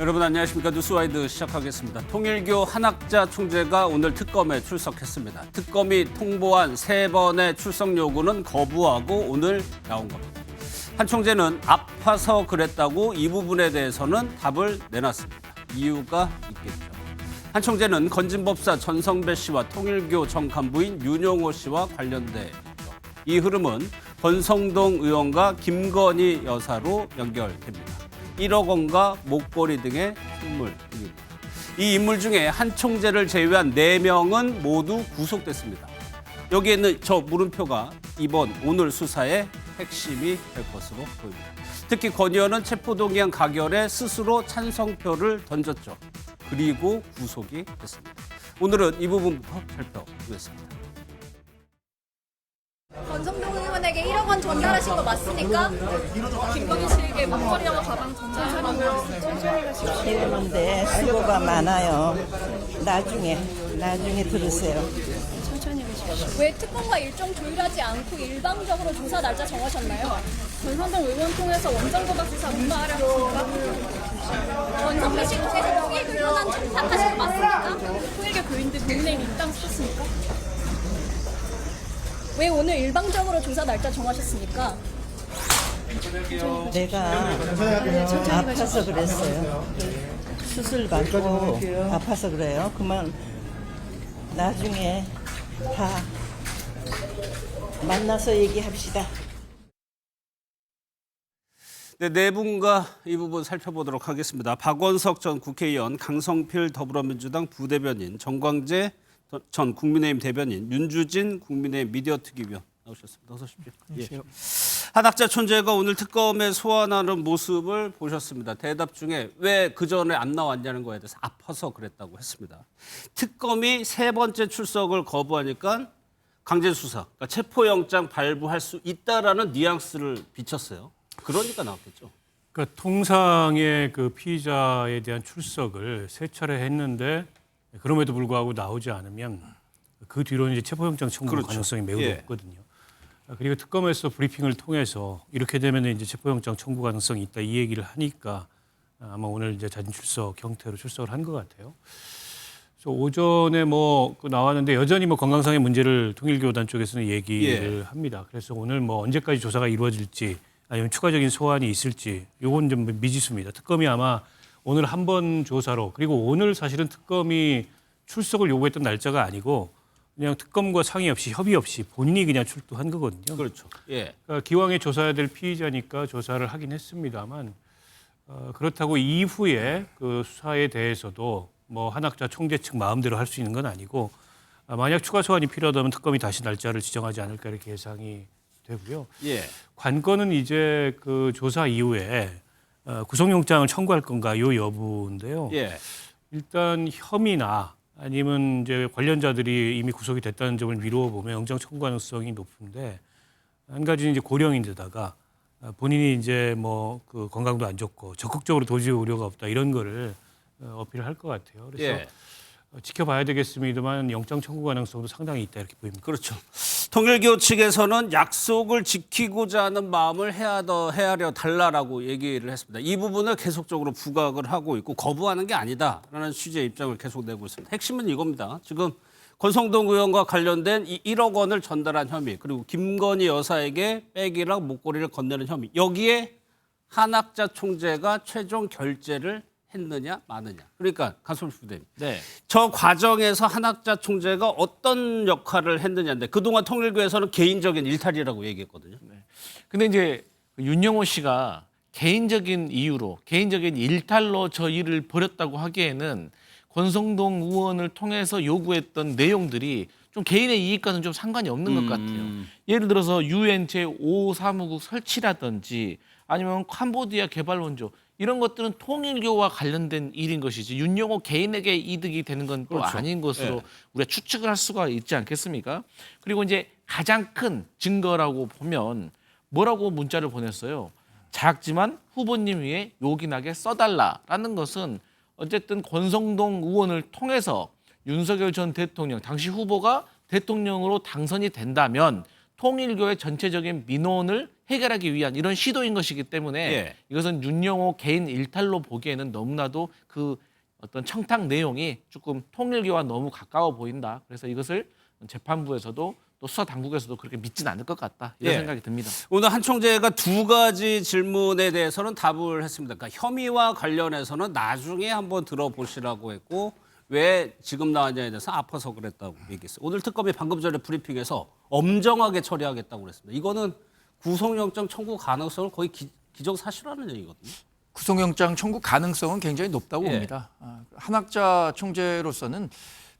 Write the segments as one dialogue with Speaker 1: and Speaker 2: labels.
Speaker 1: 여러분 안녕하십니까. 뉴스와이드 시작하겠습니다. 통일교 한학자 총재가 오늘 특검에 출석했습니다. 특검이 통보한 3번의 출석 요구는 거부하고 오늘 나온 겁니다. 한 총재는 아파서 그랬다고 이 부분에 대해서는 답을 내놨습니다. 이유가 있겠죠. 한 총재는 건진법사 전성배 씨와 통일교 정 간부인 윤영호 씨와 관련돼 있죠. 이 흐름은 권성동 의원과 김건희 여사로 연결됩니다. 1억 원과 목걸이 등의 선물 등입니다. 이 인물 중에 한 총재를 제외한 4명은 모두 구속됐습니다. 여기에 있는 저 물음표가 이번 오늘 수사의 핵심이 될 것으로 보입니다. 특히 권 의원은 체포동의안 가결에 스스로 찬성표를 던졌죠. 그리고 구속이 됐습니다. 오늘은 이 부분부터 살펴보겠습니다.
Speaker 2: 권성동 의원에게 1억 원 전달하신 거 맞습니까?
Speaker 3: 김건희 씨에게 목걸이와 가방 전달하는 거
Speaker 4: 이러는데 수고가 많아요. 나중에 들으세요.
Speaker 2: 왜 특검과 일정 조율하지 않고 일방적으로 조사 날짜 정하셨나요?
Speaker 3: 권성동 의원 통해서 원정보다 수사 문마하려 했습니까?
Speaker 2: 원성배 씨 통해서 통일교 현안 청탁하신 거 맞습니까?
Speaker 3: 통일교 교인들 닉네임 입당 시켰습니까?
Speaker 2: 왜 오늘 일방적으로 조사 날짜 정하셨습니까?
Speaker 4: 내가 아파서 그랬어요. 수술 받고 아파서 그래요. 그만 나중에 다 만나서 얘기합시다.
Speaker 1: 네 분과 이 부분 살펴보도록 하겠습니다. 박원석 전 국회의원, 강성필 더불어민주당 부대변인, 정광재 전 국민의힘 대변인, 윤주진 국민의힘 미디어특위위원 나오셨습니다. 어서 오십시오. 예. 한학자 총재가 오늘 특검에 소환하는 모습을 보셨습니다. 대답 중에 왜 그전에 안 나왔냐는 거에 대해서 아파서 그랬다고 했습니다. 특검이 3번째 출석을 거부하니까 강제수사, 그러니까 체포영장 발부할 수 있다라는 뉘앙스를 비쳤어요. 그러니까 나왔겠죠.
Speaker 5: 그러니까 통상의 그 피의자에 대한 출석을 3차례 했는데 그럼에도 불구하고 나오지 않으면 그 뒤로는 이제 체포영장 청구
Speaker 1: 그렇죠.
Speaker 5: 가능성이 매우
Speaker 1: 예.
Speaker 5: 높거든요. 그리고 특검에서 브리핑을 통해서 이렇게 되면 이제 체포영장 청구 가능성이 있다 이 얘기를 하니까 아마 오늘 이제 자진 출석 형태로 출석을 한 것 같아요. 그래서 오전에 나왔는데 여전히 건강상의 문제를 통일교단 쪽에서는 얘기를 합니다. 그래서 오늘 언제까지 조사가 이루어질지 아니면 추가적인 소환이 있을지 요건 좀 미지수입니다. 특검이 아마 오늘 한 번 조사로 그리고 오늘 사실은 특검이 출석을 요구했던 날짜가 아니고 그냥 특검과 상의 없이 협의 없이 본인이 그냥 출두한 거거든요.
Speaker 1: 그렇죠. 예.
Speaker 5: 그러니까 기왕에 조사해야 될 피의자니까 조사를 하긴 했습니다만 그렇다고 이후에 그 수사에 대해서도 한학자 총재 측 마음대로 할 수 있는 건 아니고 만약 추가 소환이 필요하다면 특검이 다시 날짜를 지정하지 않을까 이렇게 예상이 되고요.
Speaker 1: 예.
Speaker 5: 관건은 이제 그 조사 이후에 구속영장을 청구할 건가 요 여부인데요.
Speaker 1: 예.
Speaker 5: 일단 혐의나 아니면 이제 관련자들이 이미 구속이 됐다는 점을 미루어 보면 영장 청구 가능성이 높은데 한 가지는 이제 고령인데다가 본인이 이제 그 건강도 안 좋고 적극적으로 도저히 우려가 없다 이런 거를 어필을 할 것 같아요. 그래서
Speaker 1: 예.
Speaker 5: 지켜봐야 되겠습니다만 영장 청구 가능성도 상당히 있다 이렇게 보입니다.
Speaker 1: 그렇죠. 통일교 측에서는 약속을 지키고자 하는 마음을 헤아려 달라라고 얘기를 했습니다. 이 부분을 계속적으로 부각을 하고 있고 거부하는 게 아니다라는 취지의 입장을 계속 내고 있습니다. 핵심은 이겁니다. 지금 권성동 의원과 관련된 이 1억 원을 전달한 혐의 그리고 김건희 여사에게 백이랑 목걸이를 건네는 혐의 여기에 한학자 총재가 최종 결재를 했느냐 마느냐. 그러니까 강성필 부대님.
Speaker 6: 네.
Speaker 1: 저 과정에서 한학자 총재가 어떤 역할을 했느냐인데 그동안 통일교에서는 개인적인 일탈이라고 얘기했거든요.
Speaker 6: 근데 이제 윤영호 씨가 개인적인 이유로, 개인적인 일탈로 저 일을 벌였다고 하기에는 권성동 의원을 통해서 요구했던 내용들이 좀 개인의 이익과는 좀 상관이 없는 것 같아요. 예를 들어서 유엔 제5사무국 설치라든지 아니면 캄보디아 개발 원조 이런 것들은 통일교와 관련된 일인 것이지 윤영호 개인에게 이득이 되는 건 또
Speaker 1: 그렇죠.
Speaker 6: 아닌 것으로
Speaker 1: 네.
Speaker 6: 우리가 추측을 할 수가 있지 않겠습니까? 그리고 이제 가장 큰 증거라고 보면 뭐라고 문자를 보냈어요. 작지만 후보님 위에 요긴하게 써달라라는 것은 어쨌든 권성동 의원을 통해서 윤석열 전 대통령 당시 후보가 대통령으로 당선이 된다면 통일교의 전체적인 민원을 해결하기 위한 이런 시도인 것이기 때문에
Speaker 1: 예.
Speaker 6: 이것은 윤영호 개인 일탈로 보기에는 너무나도 그 어떤 청탁 내용이 조금 통일교와 너무 가까워 보인다. 그래서 이것을 재판부에서도 또 수사 당국에서도 그렇게 믿지는 않을 것 같다. 이런
Speaker 1: 예.
Speaker 6: 생각이 듭니다.
Speaker 1: 오늘 한 총재가 두 가지 질문에 대해서는 답을 했습니다. 그러니까 혐의와 관련해서는 나중에 한번 들어보시라고 했고 왜 지금 나왔냐에 대해서 아파서 그랬다고 얘기했어요. 오늘 특검이 방금 전에 브리핑에서 엄정하게 처리하겠다고 그랬습니다. 이거는 구속영장 청구 가능성을 거의 기정사실화하는 얘기거든요.
Speaker 7: 구속영장 청구 가능성은 굉장히 높다고
Speaker 1: 예.
Speaker 7: 봅니다. 한학자 총재로서는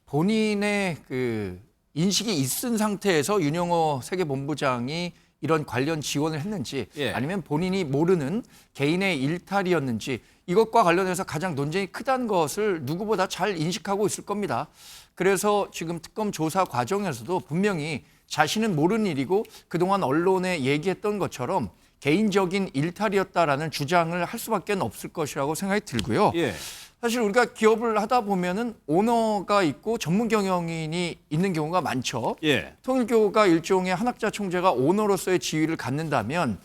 Speaker 7: 본인의 그 인식이 있은 상태에서 윤영호 세계본부장이 이런 관련 지원을 했는지
Speaker 1: 예.
Speaker 7: 아니면 본인이 모르는 개인의 일탈이었는지 이것과 관련해서 가장 논쟁이 크다는 것을 누구보다 잘 인식하고 있을 겁니다. 그래서 지금 특검 조사 과정에서도 분명히 자신은 모르는 일이고 그동안 언론에 얘기했던 것처럼 개인적인 일탈이었다라는 주장을 할 수밖에 없을 것이라고 생각이 들고요.
Speaker 1: 예.
Speaker 7: 사실 우리가 기업을 하다 보면은 오너가 있고 전문 경영인이 있는 경우가 많죠.
Speaker 1: 예.
Speaker 7: 통일교가 일종의 한학자 총재가 오너로서의 지위를 갖는다면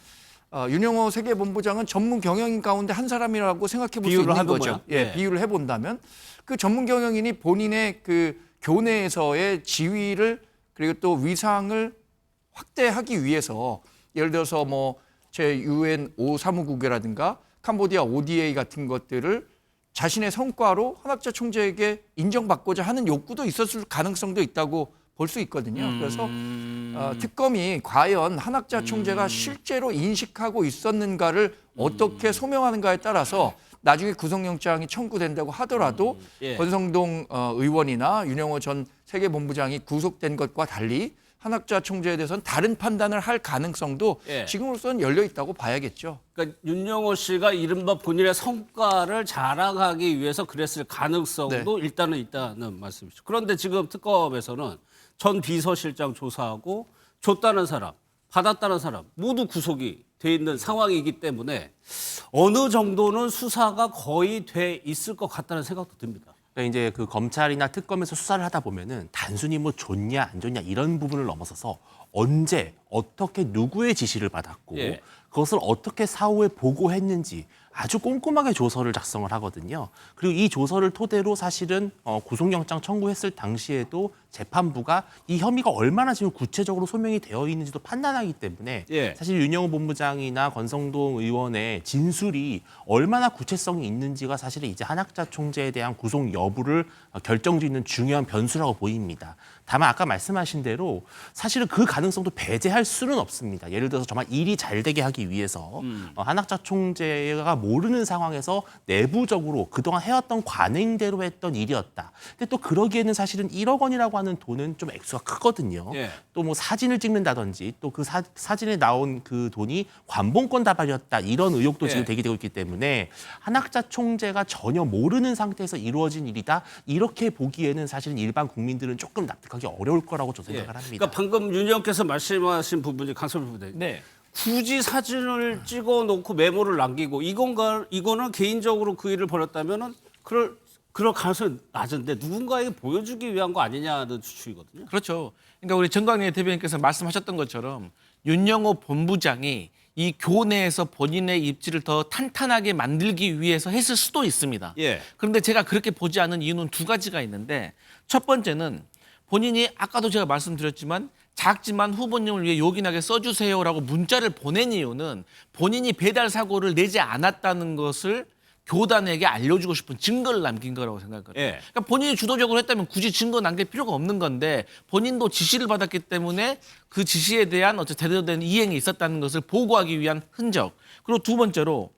Speaker 7: 윤영호 세계본부장은 전문 경영인 가운데 한 사람이라고 생각해 볼 수
Speaker 1: 비유를
Speaker 7: 있는
Speaker 1: 하면
Speaker 7: 거죠.
Speaker 1: 뭐야?
Speaker 7: 예,
Speaker 1: 예.
Speaker 7: 비유를 해본다면 그 전문 경영인이 본인의 그 교내에서의 지위를 그리고 또 위상을 확대하기 위해서 예를 들어서 뭐 제 UN 5사무국이라든가 캄보디아 ODA 같은 것들을 자신의 성과로 한학자 총재에게 인정받고자 하는 욕구도 있었을 가능성도 있다고 볼 수 있거든요. 그래서 특검이 과연 한학자 총재가 실제로 인식하고 있었는가를 어떻게 소명하는가에 따라서 나중에 구속영장이 청구된다고 하더라도
Speaker 1: 예.
Speaker 7: 권성동 의원이나 윤영호 전 세계본부장이 구속된 것과 달리 한학자 총재에 대해서는 다른 판단을 할 가능성도
Speaker 1: 예.
Speaker 7: 지금으로서는 열려 있다고 봐야겠죠.
Speaker 1: 그러니까 윤영호 씨가 이른바 본인의 성과를 자랑하기 위해서 그랬을 가능성도 일단은 있다는 말씀이죠. 그런데 지금 특검에서는 전 비서실장 조사하고 줬다는 사람, 받았다는 사람 모두 구속이 돼 있는 상황이기 때문에 어느 정도는 수사가 거의 돼 있을 것 같다는 생각도 듭니다.
Speaker 8: 그러니까 이제 그 검찰이나 특검에서 수사를 하다 보면은 단순히 뭐 좋냐 안 좋냐 이런 부분을 넘어서서 언제 어떻게 누구의 지시를 받았고
Speaker 1: 예.
Speaker 8: 그것을 어떻게 사후에 보고했는지 아주 꼼꼼하게 조서를 작성을 하거든요. 그리고 이 조서를 토대로 사실은 구속영장 청구했을 당시에도 재판부가 이 혐의가 얼마나 지금 구체적으로 소명이 되어 있는지도 판단하기 때문에
Speaker 1: 예.
Speaker 8: 사실 윤영호 본부장이나 권성동 의원의 진술이 얼마나 구체성이 있는지가 사실은 이제 한학자 총재에 대한 구속 여부를 결정짓는 중요한 변수라고 보입니다. 다만 아까 말씀하신 대로 사실은 그 가능성도 배제할 수는 없습니다. 예를 들어서 정말 일이 잘 되게 하기 위해서 한학자 총재가 모르는 상황에서 내부적으로 그동안 해왔던 관행대로 했던 일이었다. 근데 또 그러기에는 사실은 1억 원이라고 하는 돈은 좀 액수가 크거든요.
Speaker 1: 예.
Speaker 8: 또 뭐 사진을 찍는다든지 또 그 사진에 나온 그 돈이 관봉권 다발이었다. 이런 의혹도 지금
Speaker 1: 예.
Speaker 8: 제기되고 있기 때문에 한학자 총재가 전혀 모르는 상태에서 이루어진 일이다. 이렇게 보기에는 사실은 일반 국민들은 조금 납득하기 어려울 거라고 저 생각을 합니다.
Speaker 1: 그러니까 방금 윤 의원께서 말씀하신 부분이 강성필 부대.
Speaker 6: 네.
Speaker 1: 굳이 사진을 찍어놓고 메모를 남기고 이거는 개인적으로 그 일을 벌였다면은 그럴 가능성이 낮은데 누군가에게 보여주기 위한 거 아니냐는 추측이거든요.
Speaker 6: 그렇죠. 그러니까 우리 정광래 대변인께서 말씀하셨던 것처럼 윤영호 본부장이 이 교내에서 본인의 입지를 더 탄탄하게 만들기 위해서 했을 수도 있습니다.
Speaker 1: 예.
Speaker 6: 그런데 제가 그렇게 보지 않은 이유는 두 가지가 있는데 첫 번째는 본인이 아까도 제가 말씀드렸지만 작지만 후보님을 위해 요긴하게 써주세요라고 문자를 보낸 이유는 본인이 배달 사고를 내지 않았다는 것을 교단에게 알려주고 싶은 증거를 남긴 거라고 생각하거든요.
Speaker 1: 예.
Speaker 6: 그러니까 본인이 주도적으로 했다면 굳이 증거 남길 필요가 없는 건데 본인도 지시를 받았기 때문에 그 지시에 대한 어떤 제대로 된 이행이 있었다는 것을 보고하기 위한 흔적. 그리고 두 번째로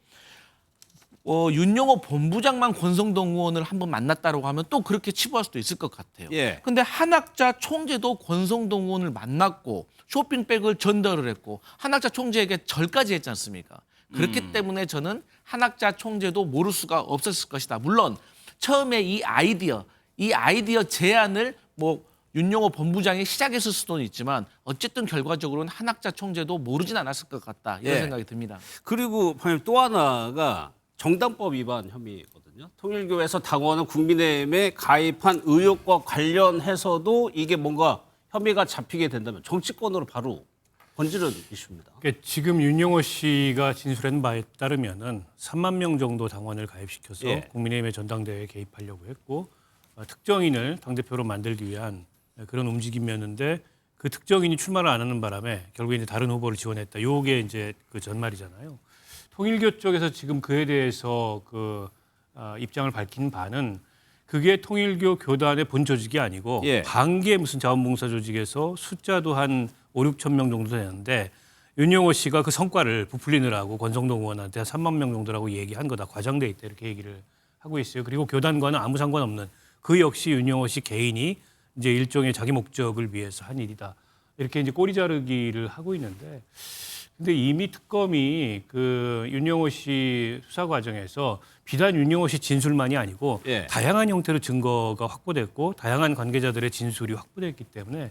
Speaker 6: 윤영호 본부장만 권성동 의원을 한번 만났다고 하면 또 그렇게 치부할 수도 있을 것 같아요.
Speaker 1: 예.
Speaker 6: 근데 한학자 총재도 권성동 의원을 만났고 쇼핑백을 전달을 했고 한학자 총재에게 절까지 했지 않습니까? 그렇기 때문에 저는 한학자 총재도 모를 수가 없었을 것이다. 물론 처음에 이 아이디어 제안을 뭐 윤영호 본부장이 시작했을 수도 있지만 어쨌든 결과적으로는 한학자 총재도 모르진 않았을 것 같다. 이런
Speaker 1: 예.
Speaker 6: 생각이 듭니다.
Speaker 1: 그리고 방금 또 하나가 정당법 위반 혐의거든요. 통일교에서 당원은 국민의힘에 가입한 의혹과 관련해서도 이게 뭔가 혐의가 잡히게 된다면 정치권으로 바로 번지는 이슈입니다.
Speaker 5: 그러니까 지금 윤영호 씨가 진술한 바에 따르면은 3만 명 정도 당원을 가입시켜서
Speaker 1: 예.
Speaker 5: 국민의힘의 전당대회에 개입하려고 했고 특정인을 당대표로 만들기 위한 그런 움직임이었는데 그 특정인이 출마를 안 하는 바람에 결국에 이제 다른 후보를 지원했다. 요게 이제 그 전말이잖아요. 통일교 쪽에서 지금 그에 대해서 입장을 밝힌 바는 그게 통일교 교단의 본 조직이 아니고
Speaker 1: 예.
Speaker 5: 반개 무슨 자원봉사 조직에서 숫자도 한 5, 6천 명 정도 되는데 윤영호 씨가 그 성과를 부풀리느라고 권성동 의원한테 한 3만 명 정도라고 얘기한 거다. 과장돼 있다. 이렇게 얘기를 하고 있어요. 그리고 교단과는 아무 상관없는 그 역시 윤영호 씨 개인이 이제 일종의 자기 목적을 위해서 한 일이다. 이렇게 이제 꼬리 자르기를 하고 있는데 근데 이미 특검이 그 윤영호 씨 수사 과정에서 비단 윤영호 씨 진술만이 아니고
Speaker 1: 예.
Speaker 5: 다양한 형태로 증거가 확보됐고 다양한 관계자들의 진술이 확보됐기 때문에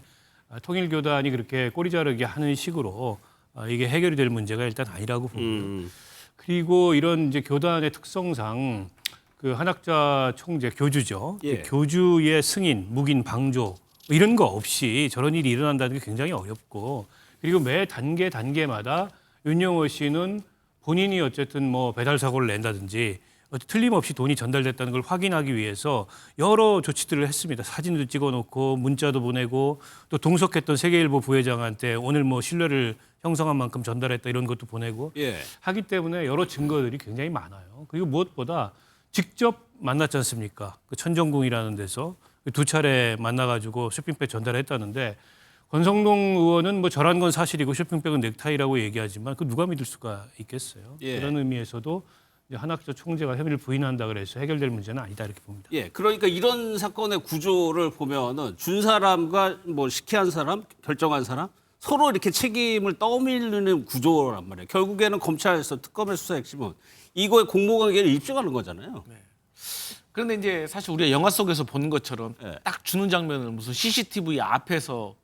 Speaker 5: 통일교단이 그렇게 꼬리 자르기 하는 식으로 이게 해결이 될 문제가 일단 아니라고 보고요. 그리고 이런 이제 교단의 특성상 그 한학자 총재 교주죠.
Speaker 1: 예.
Speaker 5: 그 교주의 승인, 묵인, 방조 이런 거 없이 저런 일이 일어난다는 게 굉장히 어렵고 그리고 매 단계마다 윤영호 씨는 본인이 어쨌든 뭐 배달 사고를 낸다든지 틀림없이 돈이 전달됐다는 걸 확인하기 위해서 여러 조치들을 했습니다. 사진도 찍어놓고 문자도 보내고 또 동석했던 세계일보 부회장한테 오늘 뭐 신뢰를 형성한 만큼 전달했다 이런 것도 보내고
Speaker 1: 예.
Speaker 5: 하기 때문에 여러 증거들이 굉장히 많아요. 그리고 무엇보다 직접 만났지 않습니까? 그 천정궁이라는 데서 2차례 만나가지고 쇼핑백 전달했다는데 권성동 의원은 뭐 저란 건 사실이고 쇼핑백은 넥타이라고 얘기하지만 그 누가 믿을 수가 있겠어요.
Speaker 1: 예.
Speaker 5: 그런 의미에서도 이제 한학자 총재가 혐의를 부인한다 그래서 해결될 문제는 아니다 이렇게 봅니다.
Speaker 1: 예, 그러니까 이런 사건의 구조를 보면은 준 사람과 뭐 시키한 사람, 결정한 사람 서로 이렇게 책임을 떠밀리는 구조란 말이에요. 결국에는 검찰에서 특검의 수사 핵심은 이거의 공모관계를 입증하는 거잖아요.
Speaker 6: 그런데 이제 사실 우리가 영화 속에서 본 것처럼
Speaker 1: 예.
Speaker 6: 딱 주는 장면을 무슨 CCTV 앞에서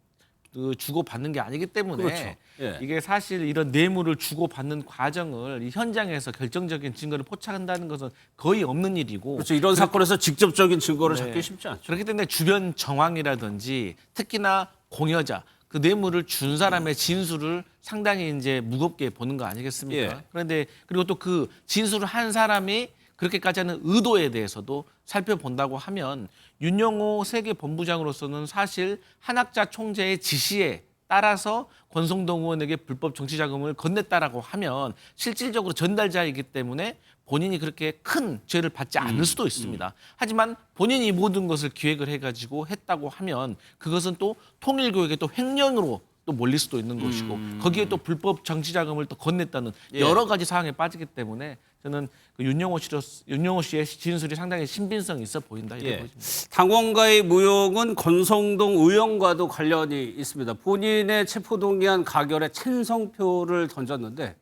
Speaker 6: 주고 받는 게 아니기 때문에
Speaker 1: 그렇죠. 예.
Speaker 6: 이게 사실 이런 뇌물을 주고 받는 과정을 이 현장에서 결정적인 증거를 포착한다는 것은 거의 없는 일이고
Speaker 1: 그렇죠. 이런 사건에서 직접적인 증거를
Speaker 6: 네.
Speaker 1: 찾기 쉽지 않죠.
Speaker 6: 그렇기 때문에 주변 정황이라든지 특히나 공여자 그 뇌물을 준 사람의 진술을 상당히 이제 무겁게 보는 거 아니겠습니까?
Speaker 1: 예.
Speaker 6: 그런데 그리고 또 그 진술을 한 사람이 그렇게까지 하는 의도에 대해서도 살펴본다고 하면 윤영호 세계본부장으로서는 사실 한학자 총재의 지시에 따라서 권성동 의원에게 불법 정치자금을 건넸다라고 하면 실질적으로 전달자이기 때문에 본인이 그렇게 큰 죄를 받지 않을 수도 있습니다. 하지만 본인이 모든 것을 기획을 해가지고 했다고 하면 그것은 또 통일교에게 또 횡령으로 또 몰릴 수도 있는 것이고 거기에 또 불법 정치자금을 또 건넸다는
Speaker 1: 예.
Speaker 6: 여러 가지 사항에 빠지기 때문에 저는 그 윤영호 씨의 진술이 상당히 신빙성이 있어 보인다 이렇게
Speaker 1: 예.
Speaker 6: 보입니다.
Speaker 1: 당원과의 무용은 권성동 의원과도 관련이 있습니다. 본인의 체포동의안 가결에 찬성표를 던졌는데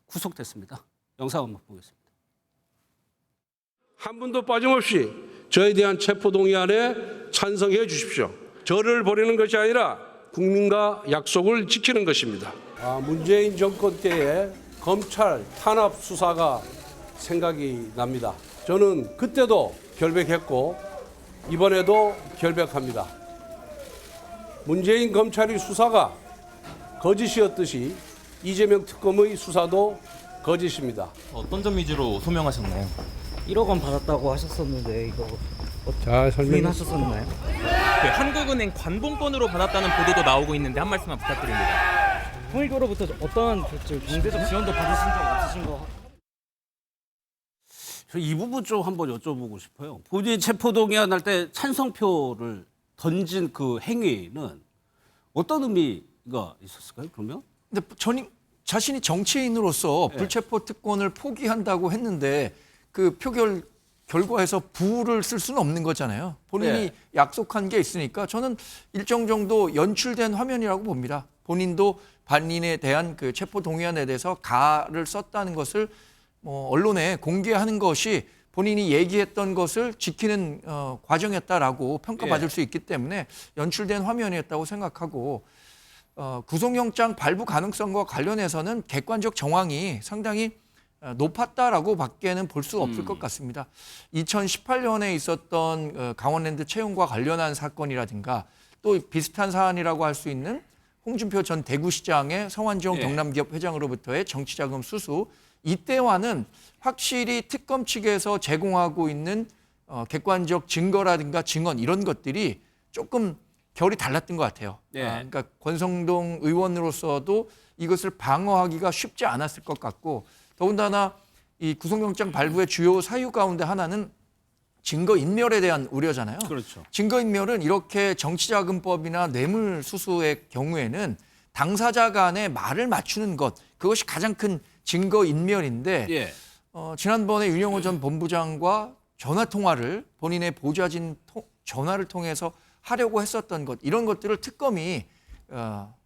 Speaker 1: 구속됐습니다. 영상 한번 보겠습니다.
Speaker 9: 한 분도 빠짐없이 저에 대한 체포동의안에 찬성해 주십시오. 저를 버리는 것이 아니라 국민과 약속을 지키는 것입니다. 문재인 정권 때에 검찰 탄압 수사가 생각이 납니다. 저는 그때도 결백했고 이번에도 결백합니다. 문재인 검찰의 수사가 거짓이었듯이 이재명 특검의 수사도 거짓입니다.
Speaker 10: 어떤 점 위주로 소명하셨나요?
Speaker 11: 1억 원 받았다고 하셨었는데 이거
Speaker 9: 자,
Speaker 11: 부인하셨었나요?
Speaker 10: 그 한국은행 관봉권으로 받았다는 보도도 나오고 있는데 한 말씀만 부탁드립니다.
Speaker 11: 통일교로부터 어떠한 경제적 지원도 받으신 적 없으신 거?
Speaker 1: 저 이 부분 좀 한번 여쭤보고 싶어요. 본인 체포동의안 할 때 찬성표를 던진 그 행위는 어떤 의미가 있었을까요? 그러면?
Speaker 7: 근데 자신이 정치인으로서
Speaker 1: 네.
Speaker 7: 불체포 특권을 포기한다고 했는데 그 표결 결과에서 부를 쓸 수는 없는 거잖아요. 본인이
Speaker 1: 네.
Speaker 7: 약속한 게 있으니까 저는 일정 정도 연출된 화면이라고 봅니다. 본인도 반인에 대한 그 체포 동의안에 대해서 가를 썼다는 것을 뭐 언론에 공개하는 것이 본인이 얘기했던 것을 지키는 과정이었다라고 평가받을
Speaker 1: 예.
Speaker 7: 수 있기 때문에 연출된 화면이었다고 생각하고 구속영장 발부 가능성과 관련해서는 객관적 정황이 상당히 높았다라고 밖에는 볼 수 없을 것 같습니다. 2018년에 있었던 강원랜드 채용과 관련한 사건이라든가 또 비슷한 사안이라고 할 수 있는 홍준표 전 대구시장의 성완종
Speaker 1: 예.
Speaker 7: 경남기업 회장으로부터의 정치자금 수수, 이때와는 확실히 특검 측에서 제공하고 있는 객관적 증거라든가 증언 이런 것들이 조금 결이 달랐던 것 같아요.
Speaker 1: 예.
Speaker 7: 그러니까 권성동 의원으로서도 이것을 방어하기가 쉽지 않았을 것 같고, 더군다나 이 구속영장 발부의 주요 사유 가운데 하나는 증거인멸에 대한 우려잖아요.
Speaker 1: 그렇죠.
Speaker 7: 증거인멸은 이렇게 정치자금법이나 뇌물수수의 경우에는 당사자 간의 말을 맞추는 것, 그것이 가장 큰 증거인멸인데
Speaker 1: 예.
Speaker 7: 지난번에 윤영호 전 본부장과 전화통화를 본인의 보좌진 전화를 통해서 하려고 했었던 것, 이런 것들을 특검이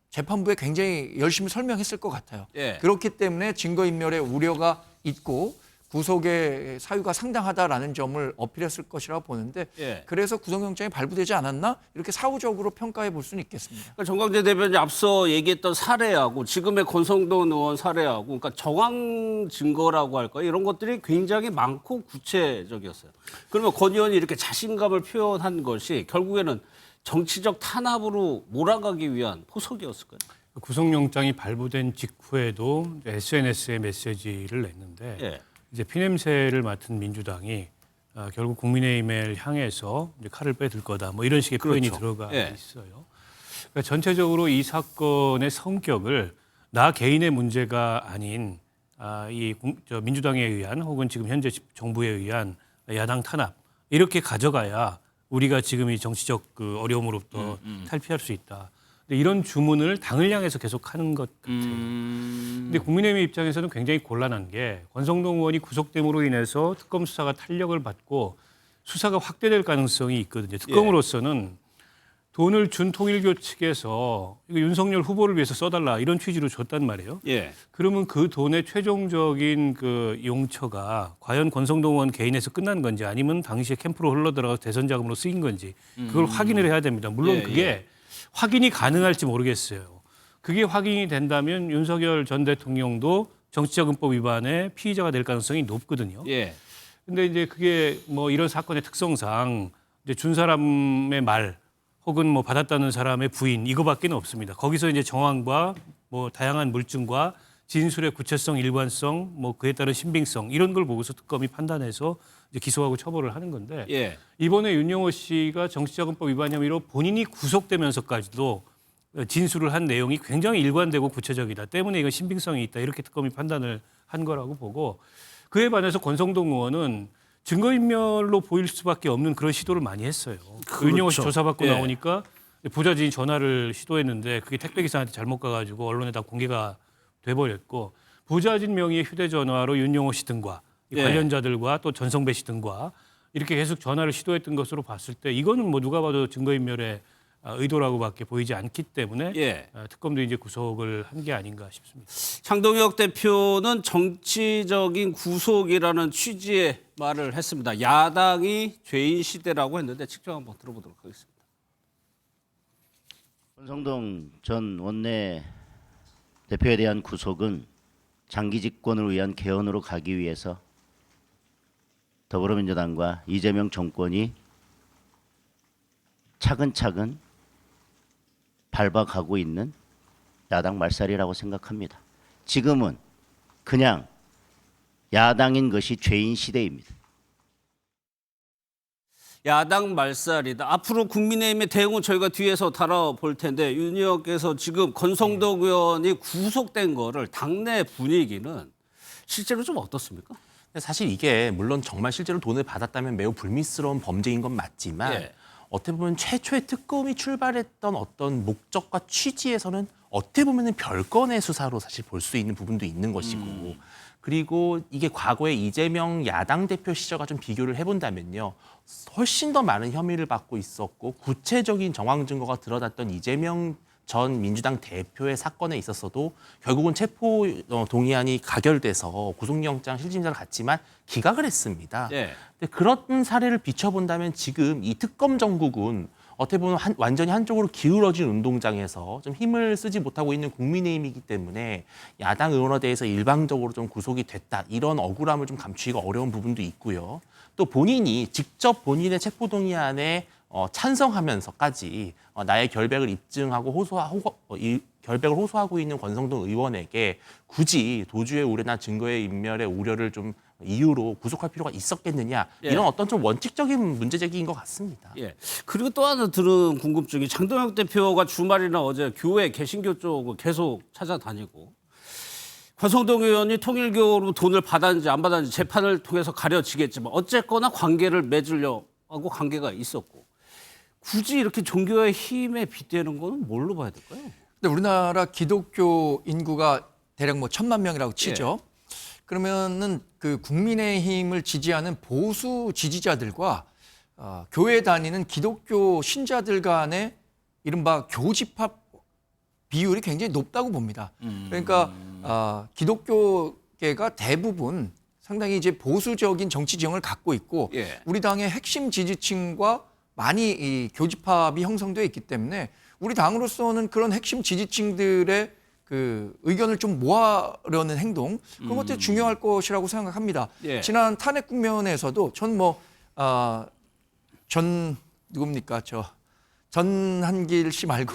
Speaker 7: 재판부에 굉장히 열심히 설명했을 것 같아요.
Speaker 1: 예.
Speaker 7: 그렇기 때문에 증거인멸의 우려가 있고 구속의 사유가 상당하다라는 점을 어필했을 것이라고 보는데
Speaker 1: 예.
Speaker 7: 그래서 구속영장이 발부되지 않았나? 이렇게 사후적으로 평가해 볼 수는 있겠습니다.
Speaker 1: 그러니까 정광재 대변인이 앞서 얘기했던 사례하고 지금의 권성동 의원 사례하고 그러니까 정황 증거라고 할까요? 이런 것들이 굉장히 많고 구체적이었어요. 그러면 권 의원이 이렇게 자신감을 표현한 것이 결국에는 정치적 탄압으로 몰아가기 위한 포석이었을까요?
Speaker 5: 구속영장이 발부된 직후에도 SNS에 메시지를 냈는데
Speaker 1: 예.
Speaker 5: 이제 피냄새를 맡은 민주당이 결국 국민의힘을 향해서 이제 칼을 빼들 거다 뭐 이런 식의 표현이
Speaker 1: 그렇죠.
Speaker 5: 들어가
Speaker 1: 예.
Speaker 5: 있어요. 그러니까 전체적으로 이 사건의 성격을 나 개인의 문제가 아닌 민주당에 의한 혹은 지금 현재 정부에 의한 야당 탄압 이렇게 가져가야 우리가 지금 이 정치적 그 어려움으로부터 탈피할 수 있다. 근데 이런 주문을 당을 향해서 계속 하는 것 같아요. 근데 국민의힘 입장에서는 굉장히 곤란한 게 권성동 의원이 구속됨으로 인해서 특검 수사가 탄력을 받고 수사가 확대될 가능성이 있거든요. 특검으로서는 돈을 준 통일교 측에서 이거 윤석열 후보를 위해서 써달라 이런 취지로 줬단 말이에요.
Speaker 1: 예.
Speaker 5: 그러면 그 돈의 최종적인 그 용처가 과연 권성동 의원 개인에서 끝난 건지 아니면 당시에 캠프로 흘러들어가서 대선 자금으로 쓰인 건지 그걸 확인을 해야 됩니다. 물론
Speaker 1: 예,
Speaker 5: 그게
Speaker 1: 예.
Speaker 5: 확인이 가능할지 모르겠어요. 그게 확인이 된다면 윤석열 전 대통령도 정치자금법 위반의 피의자가 될 가능성이 높거든요.
Speaker 1: 예.
Speaker 5: 근데 이제 그게 뭐 이런 사건의 특성상 이제 준 사람의 말 혹은 뭐 받았다는 사람의 부인 이거밖에는 없습니다. 거기서 이제 정황과 뭐 다양한 물증과 진술의 구체성, 일관성, 뭐 그에 따른 신빙성 이런 걸 보고서 특검이 판단해서 이제 기소하고 처벌을 하는 건데
Speaker 1: 예.
Speaker 5: 이번에 윤영호 씨가 정치자금법 위반 혐의로 본인이 구속되면서까지도 진술을 한 내용이 굉장히 일관되고 구체적이다. 때문에 이건 신빙성이 있다. 이렇게 특검이 판단을 한 거라고 보고 그에 반해서 권성동 의원은 증거인멸로 보일 수밖에 없는 그런 시도를 많이 했어요.
Speaker 1: 그렇죠.
Speaker 5: 윤영호 씨 조사받고
Speaker 1: 예.
Speaker 5: 나오니까 보좌진이 전화를 시도했는데 그게 택배기사한테 잘못 가가지고 언론에 다 공개가 돼버렸고 보좌진 명의의 휴대전화로 윤영호 씨 등과
Speaker 1: 예.
Speaker 5: 관련자들과 또 전성배 씨 등과 이렇게 계속 전화를 시도했던 것으로 봤을 때 이거는 뭐 누가 봐도 증거인멸의 의도라고밖에 보이지 않기 때문에
Speaker 1: 예.
Speaker 5: 특검도 이제 구속을 한 게 아닌가 싶습니다.
Speaker 1: 장동혁 대표는 정치적인 구속이라는 취지의 말을 했습니다. 야당이 죄인 시대라고 했는데 직접 한번 들어보도록 하겠습니다.
Speaker 12: 권성동 전 원내 대표에 대한 구속은 장기 집권을 위한 개헌으로 가기 위해서 더불어민주당과 이재명 정권이 차근차근 밟아가고 있는 야당 말살이라고 생각합니다. 지금은 그냥 야당인 것이 죄인 시대입니다.
Speaker 1: 야당 말살이다. 앞으로 국민의힘의 대응은 저희가 뒤에서 다뤄볼 텐데 윤 의원께서 지금 권성동 의원이 구속된 거를 당내 분위기는 실제로 좀 어떻습니까?
Speaker 8: 사실 이게 물론 정말 실제로 돈을 받았다면 매우 불미스러운 범죄인 건 맞지만
Speaker 1: 예.
Speaker 8: 어떻게 보면 최초의 특검이 출발했던 어떤 목적과 취지에서는 어떻게 보면 별건의 수사로 사실 볼 수 있는 부분도 있는 것이고 그리고 이게 과거에 이재명 야당 대표 시절과 좀 비교를 해본다면요. 훨씬 더 많은 혐의를 받고 있었고 구체적인 정황 증거가 드러났던 이재명 전 민주당 대표의 사건에 있어서도 결국은 체포 동의안이 가결돼서 구속영장 실질심사를 갔지만 기각을 했습니다.
Speaker 1: 예.
Speaker 8: 근데 그런 사례를 비춰본다면 지금 이 특검 정국은 어떻게 보면 완전히 한쪽으로 기울어진 운동장에서 좀 힘을 쓰지 못하고 있는 국민의힘이기 때문에 야당 의원에 대해서 일방적으로 좀 구속이 됐다. 이런 억울함을 좀 감추기가 어려운 부분도 있고요. 또 본인이 직접 본인의 체포동의안에 찬성하면서까지 나의 결백을 입증하고 결백을 호소하고 있는 권성동 의원에게 굳이 도주의 우려나 증거의 인멸의 우려를 좀 이유로 구속할 필요가 있었겠느냐 이런 어떤 좀 원칙적인 문제 제기인 것 같습니다.
Speaker 1: 예. 그리고 또 하나 들은 궁금증이 장동혁 대표가 주말이나 어제 교회 개신교 쪽을 계속 찾아다니고 권성동 의원이 통일교로 돈을 받았는지 안 받았는지 재판을 통해서 가려지겠지만 어쨌거나 관계를 맺으려고 관계가 있었고 굳이 이렇게 종교의 힘에 빗대는 거는 뭘로 봐야 될까요?
Speaker 7: 근데 우리나라 기독교 인구가 대략 뭐 1,000만 명이라고 치죠. 그러면은 그 국민의힘을 지지하는 보수 지지자들과 교회 다니는 기독교 신자들 간의 이른바 교집합 비율이 굉장히 높다고 봅니다. 그러니까 기독교계가 대부분 상당히 이제 보수적인 정치 지형을 갖고 있고 우리 당의 핵심 지지층과 많이 이 교집합이 형성되어 있기 때문에 우리 당으로서는 그런 핵심 지지층들의 그 의견을 좀 모아려는 행동 그런 것들이 중요할 것이라고 생각합니다. 지난 탄핵 국면에서도 전 누굽니까 전한길 씨 말고